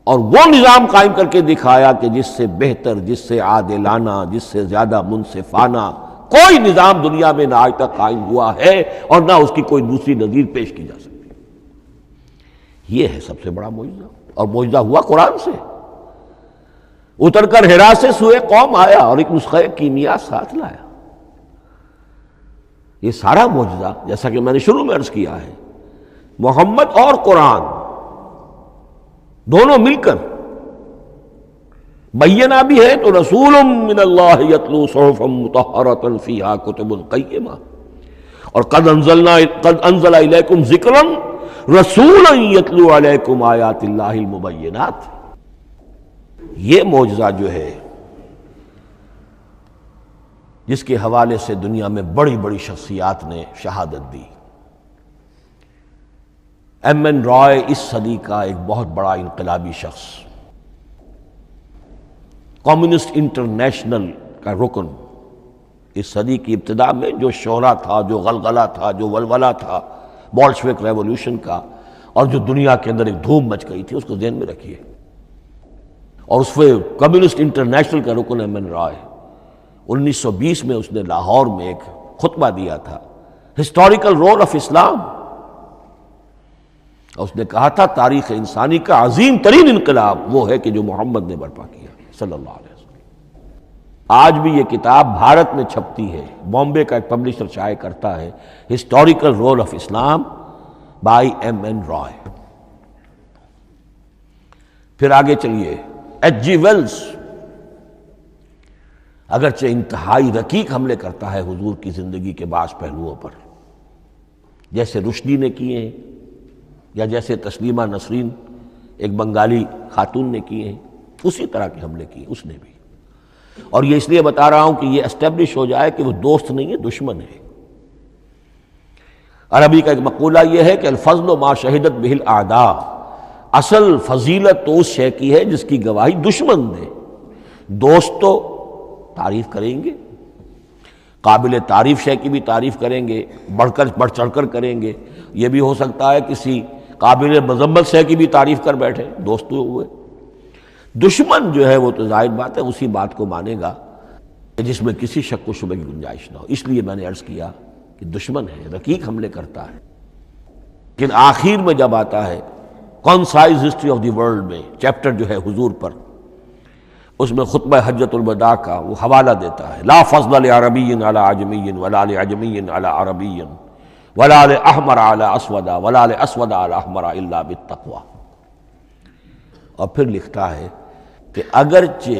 اور وہ نظام قائم کر کے دکھایا کہ جس سے بہتر، جس سے عادلانہ، جس سے زیادہ منصفانہ کوئی نظام دنیا میں نہ آج تک قائم ہوا ہے اور نہ اس کی کوئی دوسری نظیر پیش کی جا سکتی۔ یہ ہے سب سے بڑا معجزہ، اور معجزہ ہوا قرآن سے۔ اتر کر حرا سے سوئے قوم آیا اور ایک نسخہ کیمیا ساتھ لایا۔ یہ سارا معجزہ، جیسا کہ میں نے شروع میں عرض کیا ہے، محمد اور قرآن دونوں مل کر بینہ بھی ہے تو رسول من اللہ یتلو صحفا مطہرۃ فیہا کتب قیمہ، اور قد انزل الیکم ذکرا رسولا یتلو علیکم آیات اللہ المبینات۔ یہ معجزہ جو ہے جس کے حوالے سے دنیا میں بڑی بڑی شخصیات نے شہادت دی۔ ایم این رائے اس صدی کا ایک بہت بڑا انقلابی شخص، کمیونسٹ انٹرنیشنل کا رکن، اس صدی کی ابتدا میں جو شعلہ تھا، جو غلغلہ تھا، جو ولولہ تھا بولشوک ریولوشن کا، اور جو دنیا کے اندر ایک دھوم مچ گئی تھی، اس کو ذہن میں رکھیے۔ اور اس میں کمیونسٹ انٹرنیشنل کا رکن ایم این رائے، 1920 میں اس نے لاہور میں ایک خطبہ دیا تھا، ہسٹوریکل رول آف اسلام، اور اس نے کہا تھا تاریخ انسانی کا عظیم ترین انقلاب وہ ہے کہ جو محمد نے برپا کیا صلی اللہ علیہ وسلم۔ آج بھی یہ کتاب بھارت میں چھپتی ہے، بامبے کا ایک پبلشر شائع کرتا ہے، historical role of Islam by M N Roy. پھر آگے چلیے، ایچ جی ویلز اگرچہ انتہائی رقیق حملے کرتا ہے حضور کی زندگی کے بعض پہلوؤں پر، جیسے رشدی نے کیے ہیں یا جیسے تسلیمہ نسرین ایک بنگالی خاتون نے کیے ہیں، اسی طرح کے حملے کیے اس نے بھی۔ اور یہ اس لیے بتا رہا ہوں کہ یہ اسٹیبلش ہو جائے کہ وہ دوست نہیں ہے، دشمن ہے۔ عربی کا ایک مقولہ یہ ہے کہ الفضل ما شہدت بہ الاعداء، اصل فضیلت تو اس شے کی ہے جس کی گواہی دشمن دے۔ دوست تو تعریف کریں گے، قابل تعریف شے کی بھی تعریف کریں گے، بڑھ چڑھ کر کریں گے۔ یہ بھی ہو سکتا ہے کسی قابل مذمت شے کی بھی تعریف کر بیٹھے، دوست تو ہوئے۔ دشمن جو ہے وہ تو ظاہر بات ہے اسی بات کو مانے گا جس میں کسی شک و شبہ کی گنجائش نہ ہو۔ اس لیے میں نے عرض کیا کہ دشمن ہے، رقیق حملے کرتا ہے، لیکن آخر میں جب آتا ہے concise history of the world میں چیپٹر جو ہے حضور پر، اس میں خطبہ حجۃ الوداع کا وہ حوالہ دیتا ہے، لا فضل لعربی علی عجمی ولا لعجمی علی عربی ولا لاحمر علی اسود ولا لاسود علی احمر الا بالتقوی۔ اور پھر لکھتا ہے کہ اگرچہ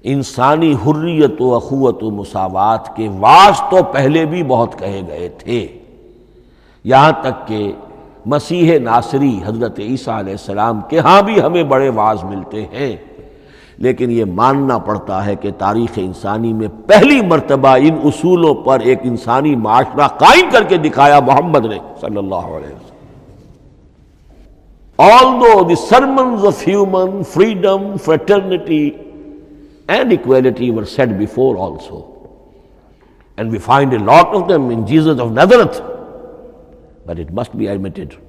انسانی حریت و اخوت و مساوات کے واعظ تو پہلے بھی بہت کہے گئے تھے، یہاں تک کہ مسیح ناصری حضرت عیسیٰ علیہ السلام کے ہاں بھی ہمیں بڑے واعظ ملتے ہیں، لیکن یہ ماننا پڑتا ہے کہ تاریخ انسانی میں پہلی مرتبہ ان اصولوں پر ایک انسانی معاشرہ قائم کر کے دکھایا محمد نے صلی اللہ علیہ وسلم۔ Although the sermons of human freedom, fraternity and equality were said before also, and we find a lot of them in Jesus of Nazareth, but it must be admitted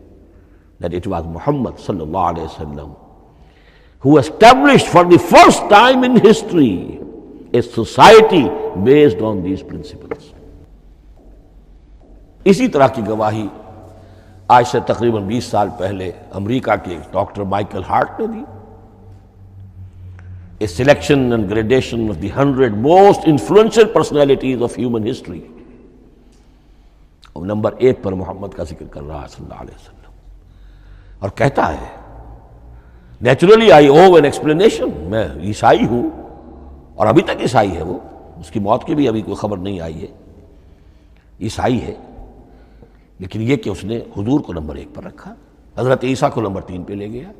that it was Muhammad sallallahu alaihi wasallam who established for the first time in history a society based on these principles. اسی طرح کی گواہی آج سے تقریباً 20 سال پہلے امریکہ کے ڈاکٹر مائیکل ہارٹ نے دی، a selection and gradation of the 100 most influential personalities of human history. اور نمبر 1 پر محمد کا ذکر کر رہا صلی اللہ علیہ وسلم، اور کہتا ہے naturally I O an explanation, میں عیسائی ہوں اور ابھی تک عیسائی ہے وہ، اس کی موت کی بھی ابھی کوئی خبر نہیں آئی ہے، عیسائی ہے، لیکن یہ کہ اس نے حضور کو نمبر 1 پر رکھا، حضرت عیسیٰ کو نمبر 3 پہ لے گیا.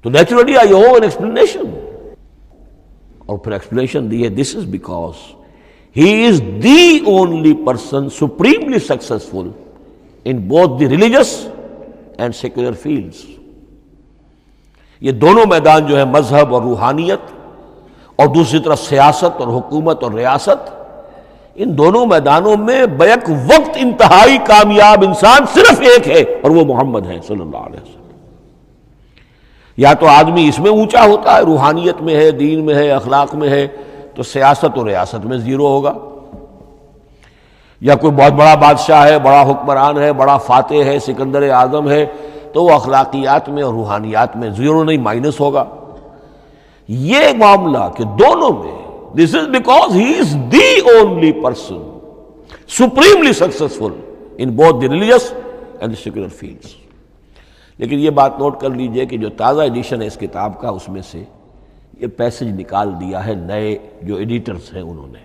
تو naturally I owe an explanation, اور پھر ایکسپلینیشن دی ہے this is because he is the only person supremely successful in both the religious and secular fields. یہ دونوں میدان جو ہے مذہب اور روحانیت اور دوسری طرف سیاست اور حکومت اور ریاست، ان دونوں میدانوں میں بیک وقت انتہائی کامیاب انسان صرف ایک ہے، اور وہ محمد ہے صلی اللہ علیہ وسلم. یا تو آدمی اس میں اونچا ہوتا ہے، روحانیت میں ہے، دین میں ہے، اخلاق میں ہے، تو سیاست اور ریاست میں زیرو ہوگا. یا کوئی بہت بڑا بادشاہ ہے، بڑا حکمران ہے، بڑا فاتح ہے، سکندر اعظم ہے، تو وہ اخلاقیات میں اور روحانیات میں زیرو نہیں، مائنس ہوگا. یہ معاملہ کہ دونوں میں this is because he is the only person supremely successful in both the religious and secular fields. لیکن یہ بات نوٹ کر لیجئے کہ جو تازہ ایڈیشن ہے اس کتاب کا، اس میں سے یہ پیسج نکال دیا ہے نئے جو ایڈیٹرز ہیں انہوں نے.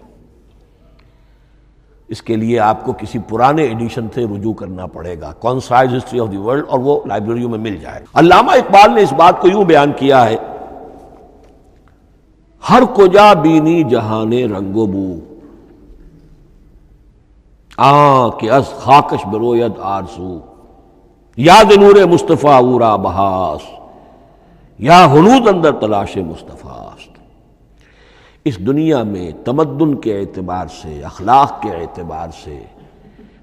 اس کے لیے آپ کو کسی پرانے ایڈیشن سے رجوع کرنا پڑے گا، concise history of the world, اور وہ لائبریریوں میں مل جائے. علامہ اقبال نے اس بات کو یوں بیان کیا ہے، ہر کجا بینی جہان رنگ و بو، کہ از خاکش بروید آرزو، یاد نور مصطفیٰ اورا بہاس، یا ہنود اندر تلاش مصطفیٰ است. اس دنیا میں تمدن کے اعتبار سے، اخلاق کے اعتبار سے،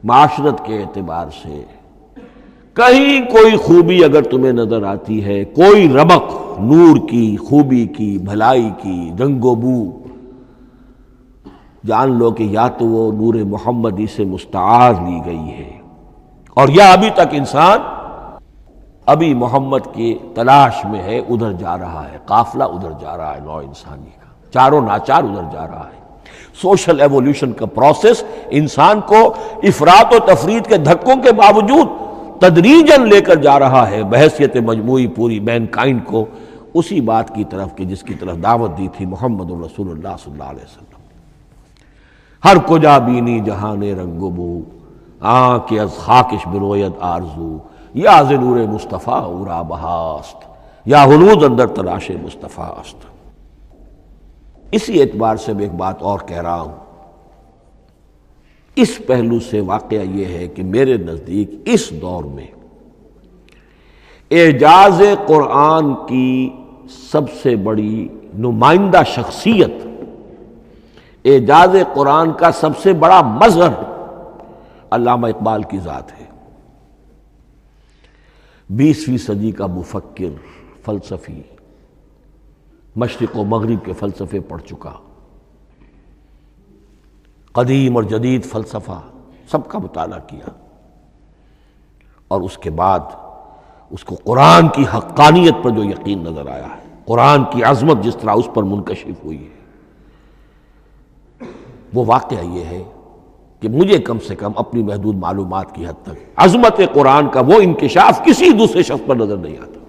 معاشرت کے اعتبار سے کہیں کوئی خوبی اگر تمہیں نظر آتی ہے، کوئی رمق نور کی، خوبی کی، بھلائی کی، رنگ و بو، جان لو کہ یا تو وہ نور محمدی سے مستعار لی گئی ہے، اور یا ابھی تک انسان ابھی محمد کی تلاش میں ہے، ادھر جا رہا ہے، قافلہ ادھر جا رہا ہے، نوع انسانی کا چاروں ناچار ادھر جا رہا ہے. سوشل ایوولوشن کا پروسیس انسان کو افراط و تفرید کے دھکوں کے باوجود تدریجاً لے کر جا رہا ہے بحیثیت مجموعی پوری مین کائنڈ کو اسی بات کی طرف کہ جس کی طرف دعوت دی تھی محمد رسول اللہ صلی اللہ علیہ وسلم. ہر کجا بینی جہان رنگ و بو، کہ از خاکش بروید آرزو، یا ز نور مصطفیٰ اورا بہاست، یا ہنود اندر تلاش مصطفیٰ است. اسی اعتبار سے میں ایک بات اور کہہ رہا ہوں، اس پہلو سے واقعہ یہ ہے کہ میرے نزدیک اس دور میں اعجاز قرآن کی سب سے بڑی نمائندہ شخصیت، اعجاز قرآن کا سب سے بڑا مظہر علامہ اقبال کی ذات ہے. 20ویں صدی کا مفکر، فلسفی، مشرق و مغرب کے فلسفے پڑھ چکا، قدیم اور جدید فلسفہ سب کا مطالعہ کیا، اور اس کے بعد اس کو قرآن کی حقانیت پر جو یقین نظر آیا ہے، قرآن کی عظمت جس طرح اس پر منکشف ہوئی ہے، وہ واقعہ یہ ہے کہ مجھے کم سے کم اپنی محدود معلومات کی حد تک عظمت قرآن کا وہ انکشاف کسی دوسرے شخص پر نظر نہیں آتا.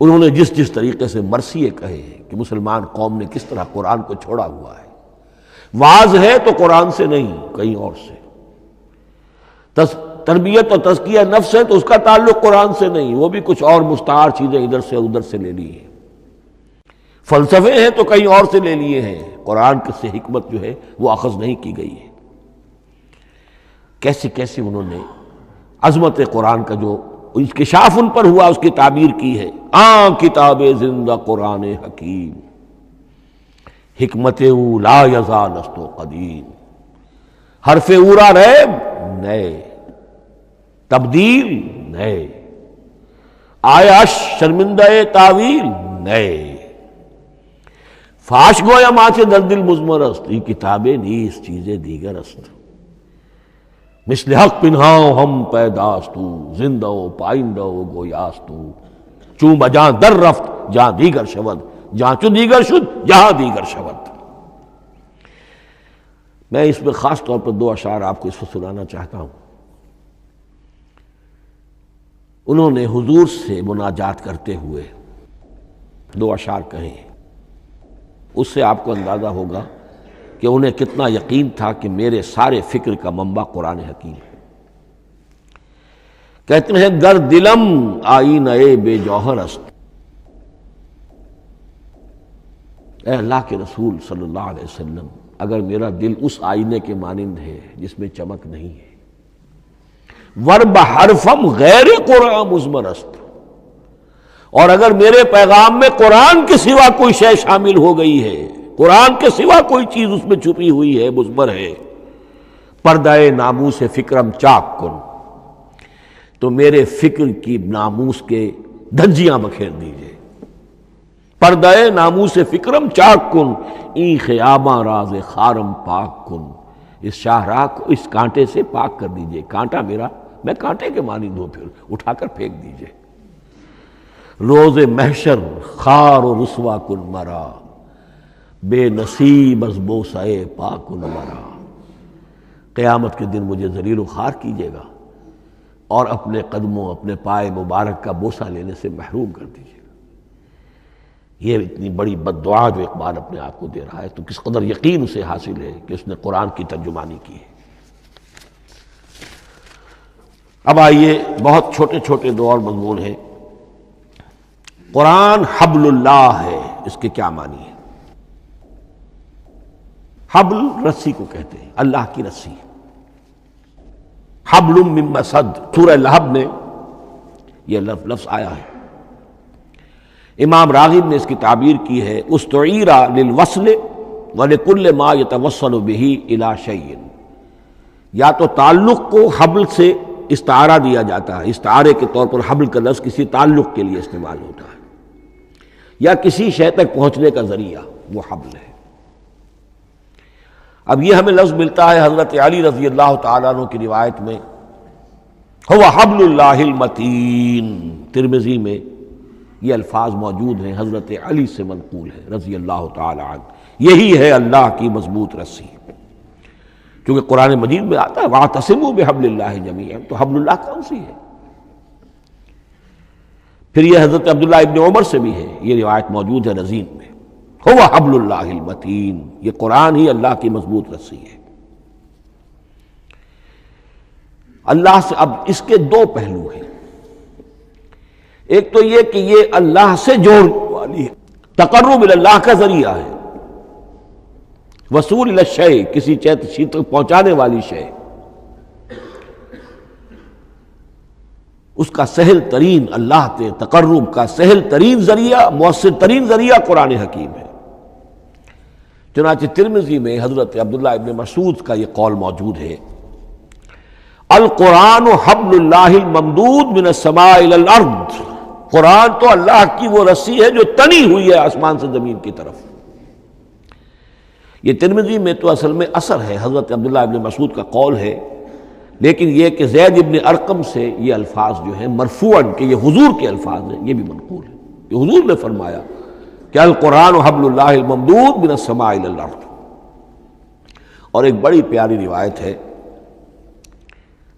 انہوں نے جس طریقے سے مرثیے کہے ہیں کہ مسلمان قوم نے کس طرح قرآن کو چھوڑا ہوا ہے، واعظ ہے تو قرآن سے نہیں کہیں اور سے، تربیت اور تزکیہ نفس ہے تو اس کا تعلق قرآن سے نہیں، وہ بھی کچھ اور مستعار چیزیں ادھر سے ادھر سے لے لی ہیں، فلسفے ہیں تو کہیں اور سے لے لیے ہیں، قرآن سے حکمت جو ہے وہ اخذ نہیں کی گئی ہے. کیسے کیسے انہوں نے عظمت قرآن کا جو انکشاف ان پر ہوا اس کی تعبیر کی ہے. کتاب زندہ قرآن حکیم، حکمت او لا یزال است و قدیم، حرف اورا ریب نئے، تبدیل نئے، آیا شرمندہ تعویل نئے، فاش گویا ماچے در دل مضمر است، یہ کتابیں نیز چیزیں دیگر است، مثل حق پنہاؤ ہم پیداستو، زندہ و پائندہ و گویاستو، چون بجاں در رفت جہاں دیگر شود، جہاں چو دیگر شد جہاں دیگر شود. میں اس میں خاص طور پر 2 اشعار آپ کو اس وقت سنانا چاہتا ہوں. انہوں نے حضور سے مناجات کرتے ہوئے دو اشعار کہیں، اس سے آپ کو اندازہ ہوگا کہ انہیں کتنا یقین تھا کہ میرے سارے فکر کا منبع قرآن حکیم ہے۔ کہتے ہیں گر دلم آئینہ بے جوہر است، اے اللہ کے رسول صلی اللہ علیہ وسلم، اگر میرا دل اس آئینے کے مانند ہے جس میں چمک نہیں ہے، ورب حرفم غیر قرآن مضمر است، اور اگر میرے پیغام میں قرآن کے سوا کوئی شے شامل ہو گئی ہے، قرآن کے سوا کوئی چیز اس میں چھپی ہوئی ہے، مضمر ہے، پردہ ناموس فکرم چاک کن، تو میرے فکر کی ناموس کے دھجیاں بکھیر دیجئے۔ پردہ ناموس فکرم چاک کن، این خیاباں راز خارم پاک کن، اس شاہراہ کو اس کانٹے سے پاک کر دیجئے، کانٹا میرا، میں کانٹے کے مانند ہوں، پھر اٹھا کر پھینک دیجئے۔ روز محشر خار و رسوا کن مرا، بے نصیب از بوسہ پاک کن مرا، قیامت کے دن مجھے ذلیل و خوار کیجیے گا اور اپنے قدموں، اپنے پائے مبارک کا بوسہ لینے سے محروم کر دیجیے گا۔ یہ اتنی بڑی بد دعا جو اقبال اپنے آپ کو دے رہا ہے، تو کس قدر یقین اسے حاصل ہے کہ اس نے قرآن کی ترجمانی کی ہے۔ اب آئیے، بہت چھوٹے چھوٹے دو اور مضمون ہیں۔ قرآن حبل اللہ ہے، اس کے کیا معنی ہے؟ حبل رسی کو کہتے ہیں، اللہ کی رسی۔ حبل من مسد، سورہ لہب میں یہ لفظ آیا ہے۔ امام راغب نے اس کی تعبیر کی ہے استعیر للوصل ولکل ما یتوصل به الی شیء، یا تو تعلق کو حبل سے استعارہ دیا جاتا ہے، استعارے کے طور پر حبل کا لفظ کسی تعلق کے لیے استعمال ہوتا ہے، یا کسی شے تک پہنچنے کا ذریعہ، وہ حبل ہے۔ اب یہ ہمیں لفظ ملتا ہے حضرت علی رضی اللہ تعالیٰ عنہ کی روایت میں، هو حبل اللہ المتین، ترمذی میں یہ الفاظ موجود ہیں، حضرت علی سے منقول ہے رضی اللہ تعالی عنہ، یہی ہے اللہ کی مضبوط رسی۔ چونکہ قرآن مجید میں آتا ہے وَاعْتَصِمُوا بِحَبْلِ اللَّهِ جَمِيعًا، تو حبل اللہ کون سی ہے؟ پھر یہ حضرت عبداللہ ابن عمر سے بھی ہے، یہ روایت موجود ہے رزین میں، هو حبل اللہ المتین، یہ قرآن ہی اللہ کی مضبوط رسی ہے۔ اللہ سے اب اس کے دو پہلو ہیں، ایک تو یہ کہ یہ اللہ سے جوڑنے والی ہے، تقرب اللہ کا ذریعہ ہے، وصول الی الشیء، کسی چیز تک پہنچانے والی شے، اس کا سہل ترین، اللہ کے تقرب کا سہل ترین ذریعہ، مؤثر ترین ذریعہ قرآن حکیم ہے۔ چنانچہ ترمذی میں حضرت عبداللہ ابن مسعود کا یہ قول موجود ہے، القرآن حبل اللہ الممدود من السماء الی الارض، قرآن تو اللہ کی وہ رسی ہے جو تنی ہوئی ہے آسمان سے زمین کی طرف۔ یہ ترمذی میں تو اصل میں اثر ہے، حضرت عبداللہ ابن مسعود کا قول ہے، لیکن یہ کہ زید ابن ارقم سے یہ الفاظ جو ہیں مرفوعاً کہ یہ حضور کے الفاظ ہیں، یہ بھی منقول ہے، یہ حضور نے فرمایا کہ القرآن حبل اللہ الممدود من السماء الی الارض۔ اور ایک بڑی پیاری روایت ہے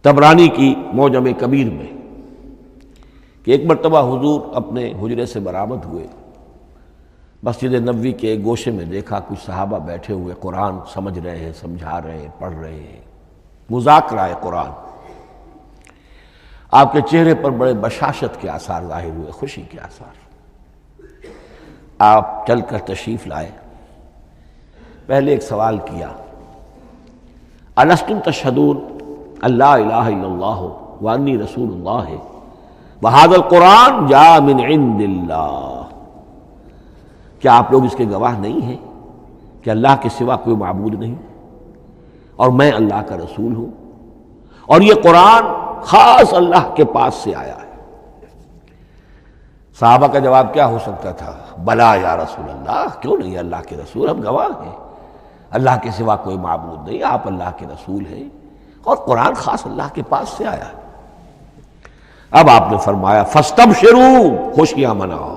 طبرانی کی معجم کبیر میں کہ ایک مرتبہ حضور اپنے حجرے سے برآمد ہوئے، مسجد نبوی کے ایک گوشے میں دیکھا کچھ صحابہ بیٹھے ہوئے قرآن سمجھ رہے ہیں، سمجھا رہے ہیں، پڑھ رہے ہیں، مذاکرہ ہے قرآن۔ آپ کے چہرے پر بڑے بشاشت کے آثار ظاہر ہوئے، خوشی کے آثار۔ آپ چل کر تشریف لائے، پہلے ایک سوال کیا، الستم تشہدون اللہ الہ الا اللہ وانی رسول اللہ وہذا القرآن جاء من عند اللہ، کیا آپ لوگ اس کے گواہ نہیں ہیں کہ اللہ کے سوا کوئی معبود نہیں اور میں اللہ کا رسول ہوں، اور یہ قرآن خاص اللہ کے پاس سے آیا ہے؟ صحابہ کا جواب کیا ہو سکتا تھا؟ بلا یا رسول اللہ، کیوں نہیں اللہ کے رسول، ہم گواہ ہیں، اللہ کے سوا کوئی معبود نہیں، آپ اللہ کے رسول ہیں اور قرآن خاص اللہ کے پاس سے آیا ہے۔ اب آپ نے فرمایا فاستبشروا، خوشیاں مناؤ،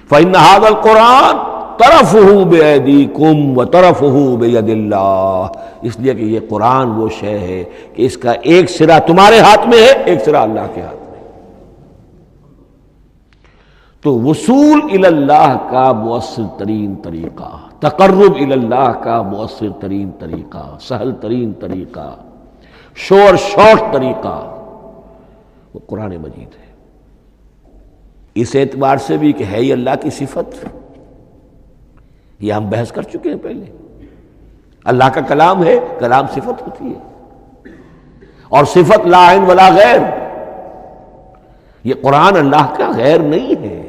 فإن هذا القرآن طرفه بأيديكم وطرفه بيد اللہ، اس لیے کہ یہ قرآن وہ شے ہے کہ اس کا ایک سرا تمہارے ہاتھ میں ہے، ایک سرا اللہ کے ہاتھ میں۔ تو وصول الی اللہ کا مؤثر ترین طریقہ، تقرب الی اللہ کا مؤثر ترین طریقہ، سہل ترین طریقہ، شور شارٹ طریقہ وہ قرآن مجید ہے۔ اس اعتبار سے بھی کہ ہے یہ اللہ کی صفت، یہ ہم بحث کر چکے ہیں پہلے۔ اللہ کا کلام ہے، کلام صفت ہوتی ہے، اور صفت لا عین ولا غیر۔ یہ قرآن اللہ کا غیر نہیں ہے،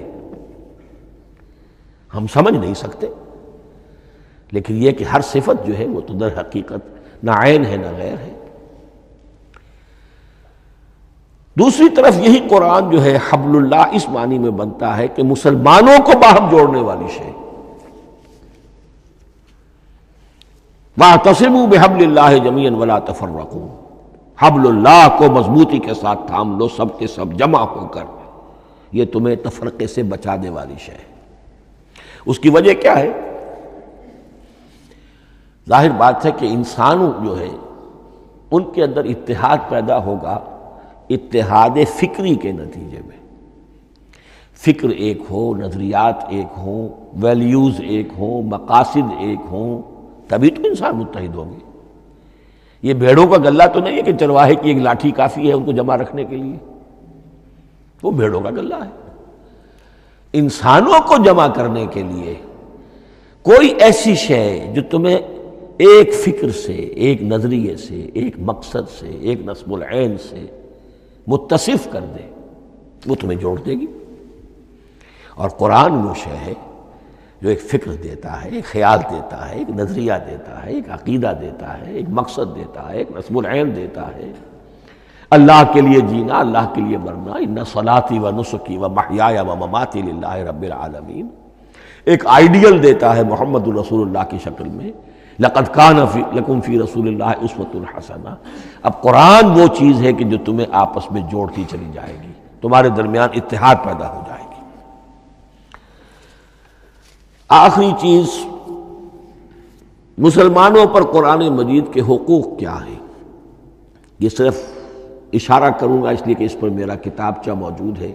ہم سمجھ نہیں سکتے، لیکن یہ کہ ہر صفت جو ہے وہ تو در حقیقت نہ عین ہے نہ غیر ہے۔ دوسری طرف یہی قرآن جو ہے حبل اللہ اس معنی میں بنتا ہے کہ مسلمانوں کو باہم جوڑنے والی شے۔ وَاعْتَصِمُوا بِحَبْلِ اللَّهِ جَمِيعًا وَلَا تَفَرَّقُوا، حبل اللہ کو مضبوطی کے ساتھ تھام لو، سب کے سب جمع ہو کر، یہ تمہیں تفرقے سے بچانے والی شے ہے۔ اس کی وجہ کیا ہے؟ ظاہر بات ہے کہ انسان جو ہے ان کے اندر اتحاد پیدا ہوگا اتحاد فکری کے نتیجے میں۔ فکر ایک ہو، نظریات ایک ہوں، ویلیوز ایک ہوں، مقاصد ایک ہوں، تبھی تو انسان متحد ہوں گے۔ یہ بھیڑوں کا غلہ تو نہیں ہے کہ چرواہے کی ایک لاٹھی کافی ہے ان کو جمع رکھنے کے لیے، وہ بھیڑوں کا غلہ ہے۔ انسانوں کو جمع کرنے کے لیے کوئی ایسی شے جو تمہیں ایک فکر سے، ایک نظریے سے، ایک مقصد سے، ایک نصب العین سے متصف کر دے، وہ تمہیں جوڑ دے گی۔ اور قرآن وہ شے ہے جو ایک فکر دیتا ہے، ایک خیال دیتا ہے، ایک نظریہ دیتا ہے، ایک عقیدہ دیتا ہے، ایک مقصد دیتا ہے، ایک نصب العین دیتا ہے۔ اللہ کے لیے جینا، اللہ کے لیے مرنا، ان صلاتی و نسکی و محیای و مماتی للہ رب العالمین، ایک آئیڈیل دیتا ہے محمد رسول اللہ کی شکل میں، لقد کان لکم فی رسول اللہ اسوۃ حسنہ۔ اب قرآن وہ چیز ہے کہ جو تمہیں آپس میں جوڑتی چلی جائے گی، تمہارے درمیان اتحاد پیدا ہو جائے گی۔ آخری چیز، مسلمانوں پر قرآن مجید کے حقوق کیا ہیں؟ یہ صرف اشارہ کروں گا اس لیے کہ اس پر میرا کتابچہ موجود ہے،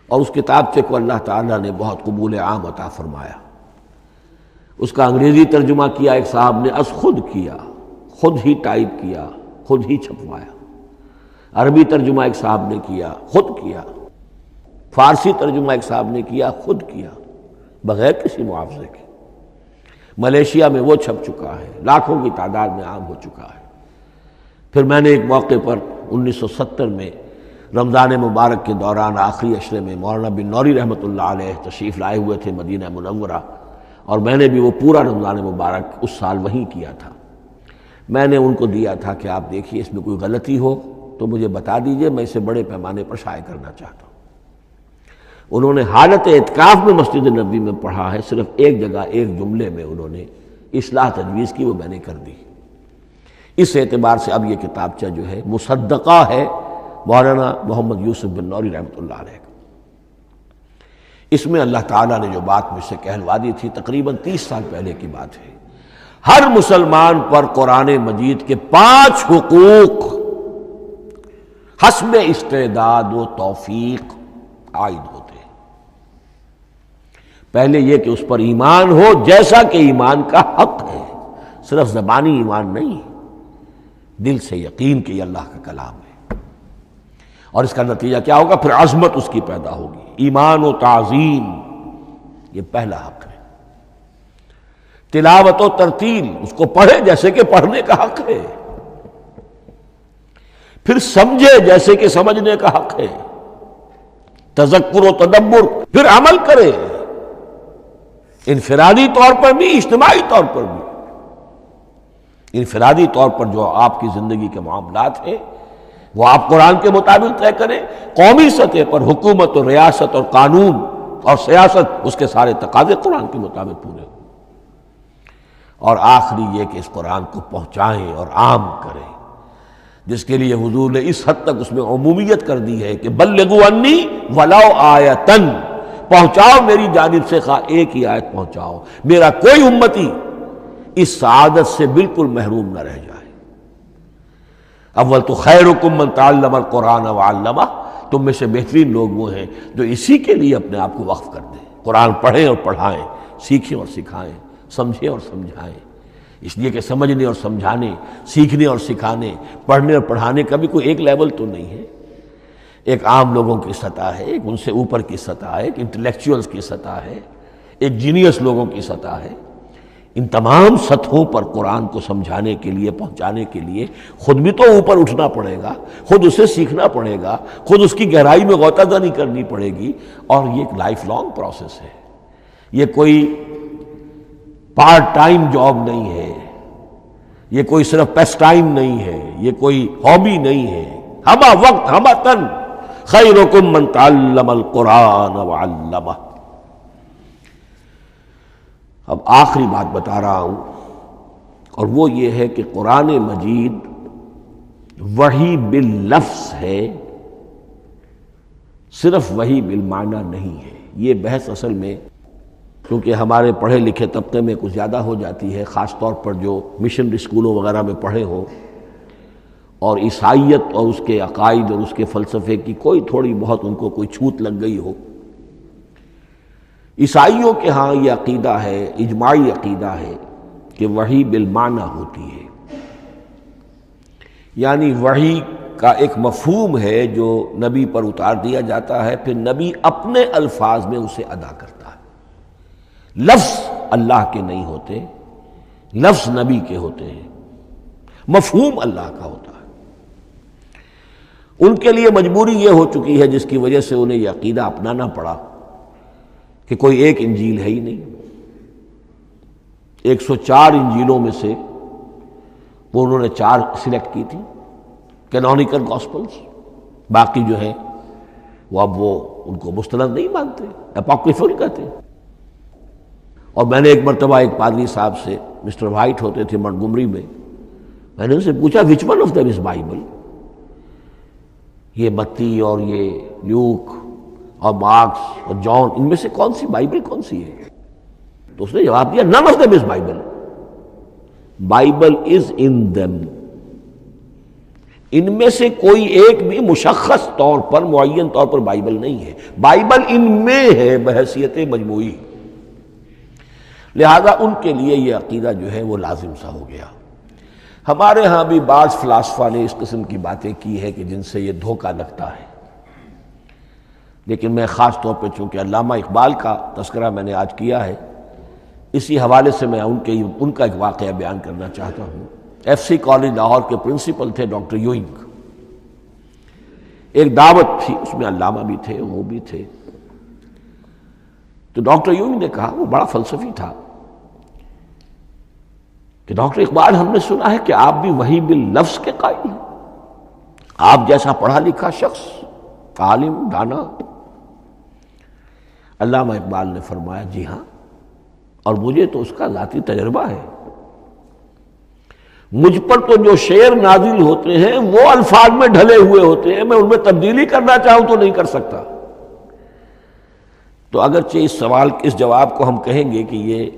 اور اس کتابچے کو اللہ تعالیٰ نے بہت قبول عام عطا فرمایا۔ اس کا انگریزی ترجمہ کیا ایک صاحب نے، از خود کیا، خود ہی ٹائپ کیا، خود ہی چھپوایا۔ عربی ترجمہ ایک صاحب نے کیا، خود کیا۔ فارسی ترجمہ ایک صاحب نے کیا، خود کیا، بغیر کسی معاوضے کے۔ ملیشیا میں وہ چھپ چکا ہے، لاکھوں کی تعداد میں عام ہو چکا ہے۔ پھر میں نے ایک موقع پر 1970 میں رمضان مبارک کے دوران آخری عشرے میں مولانا بن نوری رحمۃ اللہ علیہ تشریف لائے ہوئے تھے مدینہ منورہ، اور میں نے بھی وہ پورا رمضان مبارک اس سال وہیں کیا تھا۔ میں نے ان کو دیا تھا کہ آپ دیکھیے اس میں کوئی غلطی ہو تو مجھے بتا دیجئے، میں اسے بڑے پیمانے پر شائع کرنا چاہتا ہوں۔ انہوں نے حالت اعتکاف میں مسجد نبوی میں پڑھا ہے، صرف ایک جگہ ایک جملے میں انہوں نے اصلاح تجویز کی، وہ میں نے کر دی۔ اس اعتبار سے اب یہ کتابچہ جو ہے مصدقہ ہے مولانا محمد یوسف بن نوری رحمۃ اللہ علیہ کا۔ اس میں اللہ تعالیٰ نے جو بات مجھ سے کہلوا دی تھی، تقریباً 30 سال پہلے کی بات ہے، ہر مسلمان پر قرآن مجید کے 5 حقوق حسب استعداد و توفیق عائد ہوتے ہیں۔ پہلے یہ کہ اس پر ایمان ہو جیسا کہ ایمان کا حق ہے، صرف زبانی ایمان نہیں، دل سے یقین کہ یہ اللہ کا کلام ہے۔ اور اس کا نتیجہ کیا ہوگا؟ پھر عظمت اس کی پیدا ہوگی، ایمان و تعظیم، یہ پہلا حق ہے۔ تلاوت و ترتیل، اس کو پڑھے جیسے کہ پڑھنے کا حق ہے، پھر سمجھے جیسے کہ سمجھنے کا حق ہے، تذکر و تدبر، پھر عمل کرے، انفرادی طور پر بھی اجتماعی طور پر بھی۔ انفرادی طور پر جو آپ کی زندگی کے معاملات ہیں وہ آپ قرآن کے مطابق طے کریں، قومی سطح پر حکومت اور ریاست اور قانون اور سیاست، اس کے سارے تقاضے قرآن کے مطابق پورے ہوں۔ اور آخری یہ کہ اس قرآن کو پہنچائیں اور عام کریں، جس کے لیے حضور نے اس حد تک اس میں عمومیت کر دی ہے کہ بلغوا انی ولو آیۃ، پہنچاؤ میری جانب سے خواہ ایک ہی آیت پہنچاؤ، میرا کوئی امتی اس سعادت سے بالکل محروم نہ رہ جائے۔ اول تو خیرکم من تعلم القرآن وعلمہ، تم میں سے بہترین لوگ وہ ہیں جو اسی کے لیے اپنے آپ کو وقف کر دیں، قرآن پڑھیں اور پڑھائیں، سیکھیں اور سکھائیں، سمجھیں اور سمجھائیں۔ اس لیے کہ سمجھنے اور سمجھانے، سیکھنے اور سکھانے، پڑھنے اور پڑھانے کا بھی کوئی ایک لیول تو نہیں ہے۔ ایک عام لوگوں کی سطح ہے، ایک ان سے اوپر کی سطح ہے، ایک انٹلیکچوئلز کی سطح ہے، ایک جینیس لوگوں کی سطح ہے۔ ان تمام سطحوں پر قرآن کو سمجھانے کے لیے، پہنچانے کے لیے خود بھی تو اوپر اٹھنا پڑے گا، خود اسے سیکھنا پڑے گا، خود اس کی گہرائی میں غوطہ زنی کرنی پڑے گی، اور یہ ایک لائف لانگ پروسیس ہے۔ یہ کوئی پارٹ ٹائم جاب نہیں ہے، یہ کوئی صرف پیس ٹائم نہیں ہے، یہ کوئی ہابی نہیں ہے۔ ہمہ وقت ہمہ تن خیرکم من تعلم القرآن وعلمہ۔ اب آخری بات بتا رہا ہوں، اور وہ یہ ہے کہ قرآن مجید وحی باللفظ ہے، صرف وحی بالمعنی نہیں ہے۔ یہ بحث اصل میں کیونکہ ہمارے پڑھے لکھے طبقے میں کچھ زیادہ ہو جاتی ہے، خاص طور پر جو مشنری اسکولوں وغیرہ میں پڑھے ہوں اور عیسائیت اور اس کے عقائد اور اس کے فلسفے کی کوئی تھوڑی بہت ان کو کوئی چھوت لگ گئی ہو۔ عیسائیوں کے ہاں یہ عقیدہ ہے، اجماعی عقیدہ ہے کہ وحی بالمعنی ہوتی ہے، یعنی وحی کا ایک مفہوم ہے جو نبی پر اتار دیا جاتا ہے، پھر نبی اپنے الفاظ میں اسے ادا کرتا ہے۔ لفظ اللہ کے نہیں ہوتے، لفظ نبی کے ہوتے ہیں، مفہوم اللہ کا ہوتا ہے۔ ان کے لیے مجبوری یہ ہو چکی ہے جس کی وجہ سے انہیں یہ عقیدہ اپنانا پڑا کہ کوئی ایک انجیل ہے ہی نہیں۔ 104 انجیلوں میں سے وہ انہوں نے 4 سلیکٹ کی تھی کینونیکل گاسپلز، باقی جو ہیں وہ اب وہ ان کو مستند نہیں مانتے، اپوکریفل کہتے ہیں۔ اور میں نے ایک مرتبہ ایک پادری صاحب سے، مسٹر وائٹ ہوتے تھے منٹگومری میں نے ان سے پوچھا which one of them is Bible؟ یہ متی اور یہ لیوک اور مارکس اور جان، ان میں سے کون سی بائبل کون سی ہے؟ تو اس نے جواب دیا none of them is Bible. Bible is in them. ان میں سے کوئی ایک بھی مشخص طور پر، معین طور پر بائبل نہیں ہے، بائبل ان میں ہے بحیثیت مجموعی۔ لہذا ان کے لیے یہ عقیدہ جو ہے وہ لازم سا ہو گیا۔ ہمارے ہاں بھی بعض فلاسفہ نے اس قسم کی باتیں کی ہے کہ جن سے یہ دھوکہ لگتا ہے، لیکن میں خاص طور پہ چونکہ علامہ اقبال کا تذکرہ میں نے آج کیا ہے، اسی حوالے سے میں ان کا ایک واقعہ بیان کرنا چاہتا ہوں۔ ایف سی کالج لاہور کے پرنسپل تھے ڈاکٹر یوئنگ۔ ایک دعوت تھی، اس میں علامہ بھی تھے، وہ بھی تھے۔ تو ڈاکٹر یوئنگ نے کہا، وہ بڑا فلسفی تھا، کہ ڈاکٹر اقبال ہم نے سنا ہے کہ آپ بھی وحی باللفظ کے قائل ہیں، آپ جیسا پڑھا لکھا شخص، عالم دانا۔ علامہ اقبال نے فرمایا جی ہاں، اور مجھے تو اس کا ذاتی تجربہ ہے۔ مجھ پر تو جو شعر نازل ہوتے ہیں وہ الفاظ میں ڈھلے ہوئے ہوتے ہیں، میں ان میں تبدیلی کرنا چاہوں تو نہیں کر سکتا۔ تو اگرچہ اس سوال، اس جواب کو ہم کہیں گے کہ یہ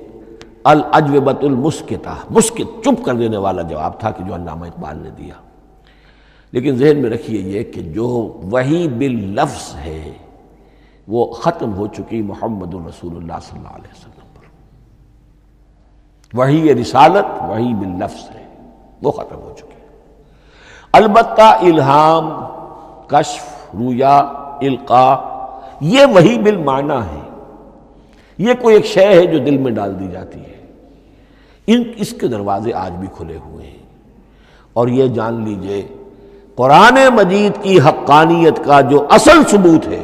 الاجوبۃ المسکتہ، مسکت، چپ کر دینے والا جواب تھا کہ جو علامہ اقبال نے دیا، لیکن ذہن میں رکھیے یہ کہ جو وحی باللفظ ہے وہ ختم ہو چکی محمد رسول اللہ صلی اللہ علیہ وسلم پر۔ وحی رسالت وحی باللفظ ہے، وہ ختم ہو چکی۔ البتہ الہام، کشف، رویا، القاء، یہ وحی بالمعنی ہے، یہ کوئی ایک شے ہے جو دل میں ڈال دی جاتی ہے۔ اس کے دروازے آج بھی کھلے ہوئے ہیں، اور یہ جان لیجئے قرآن مجید کی حقانیت کا جو اصل ثبوت ہے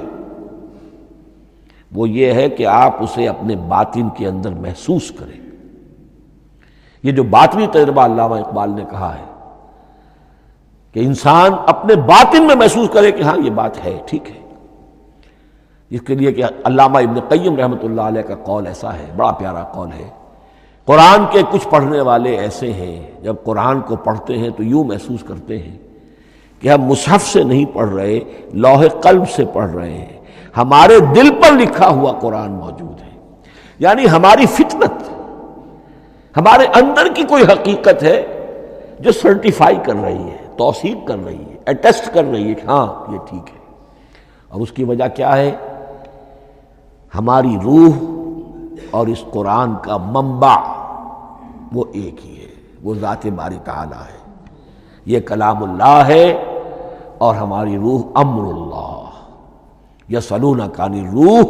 وہ یہ ہے کہ آپ اسے اپنے باطن کے اندر محسوس کریں۔ یہ جو باطنی تجربہ علامہ اقبال نے کہا ہے کہ انسان اپنے باطن میں محسوس کرے کہ ہاں یہ بات ہے، ٹھیک ہے، اس کے لیے کہ علامہ ابن قیم رحمۃ اللہ علیہ کا قول ایسا ہے، بڑا پیارا قول ہے۔ قرآن کے کچھ پڑھنے والے ایسے ہیں، جب قرآن کو پڑھتے ہیں تو یوں محسوس کرتے ہیں کہ ہم مصحف سے نہیں پڑھ رہے، لوح قلب سے پڑھ رہے ہیں، ہمارے دل پر لکھا ہوا قرآن موجود ہے۔ یعنی ہماری فطرت، ہمارے اندر کی کوئی حقیقت ہے جو سرٹیفائی کر رہی ہے، توثیق کر رہی ہے، اٹیسٹ کر رہی ہے کہ ہاں یہ ٹھیک ہے۔ اور اس کی وجہ کیا ہے؟ ہماری روح اور اس قرآن کا منبع وہ ایک ہی ہے، وہ ذات باری تعالیٰ ہے، یہ کلام اللہ ہے، اور ہماری روح امر اللہ۔ یسألونک عن الروح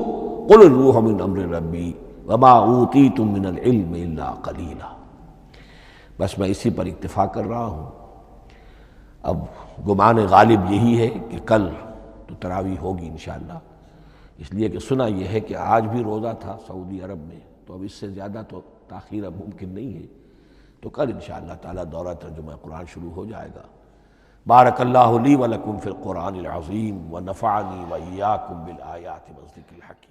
قل الروح من امر ربی وما اوتیتم من العلم الا قلیلا۔ بس میں اسی پر اکتفا کر رہا ہوں۔ اب گمان غالب یہی ہے کہ کل تو تراویح ہوگی انشاءاللہ، اس لیے کہ سنا یہ ہے کہ آج بھی روزہ تھا سعودی عرب میں، تو اب اس سے زیادہ تو تاخیر اب ممکن نہیں ہے، تو کل انشاءاللہ تعالی دورہ ترجمہ قرآن شروع ہو جائے گا۔ بارک اللہ لی ولکم فی القرآن العظیم ونفعنی وإیاکم بالآیات والذکر الحکیم۔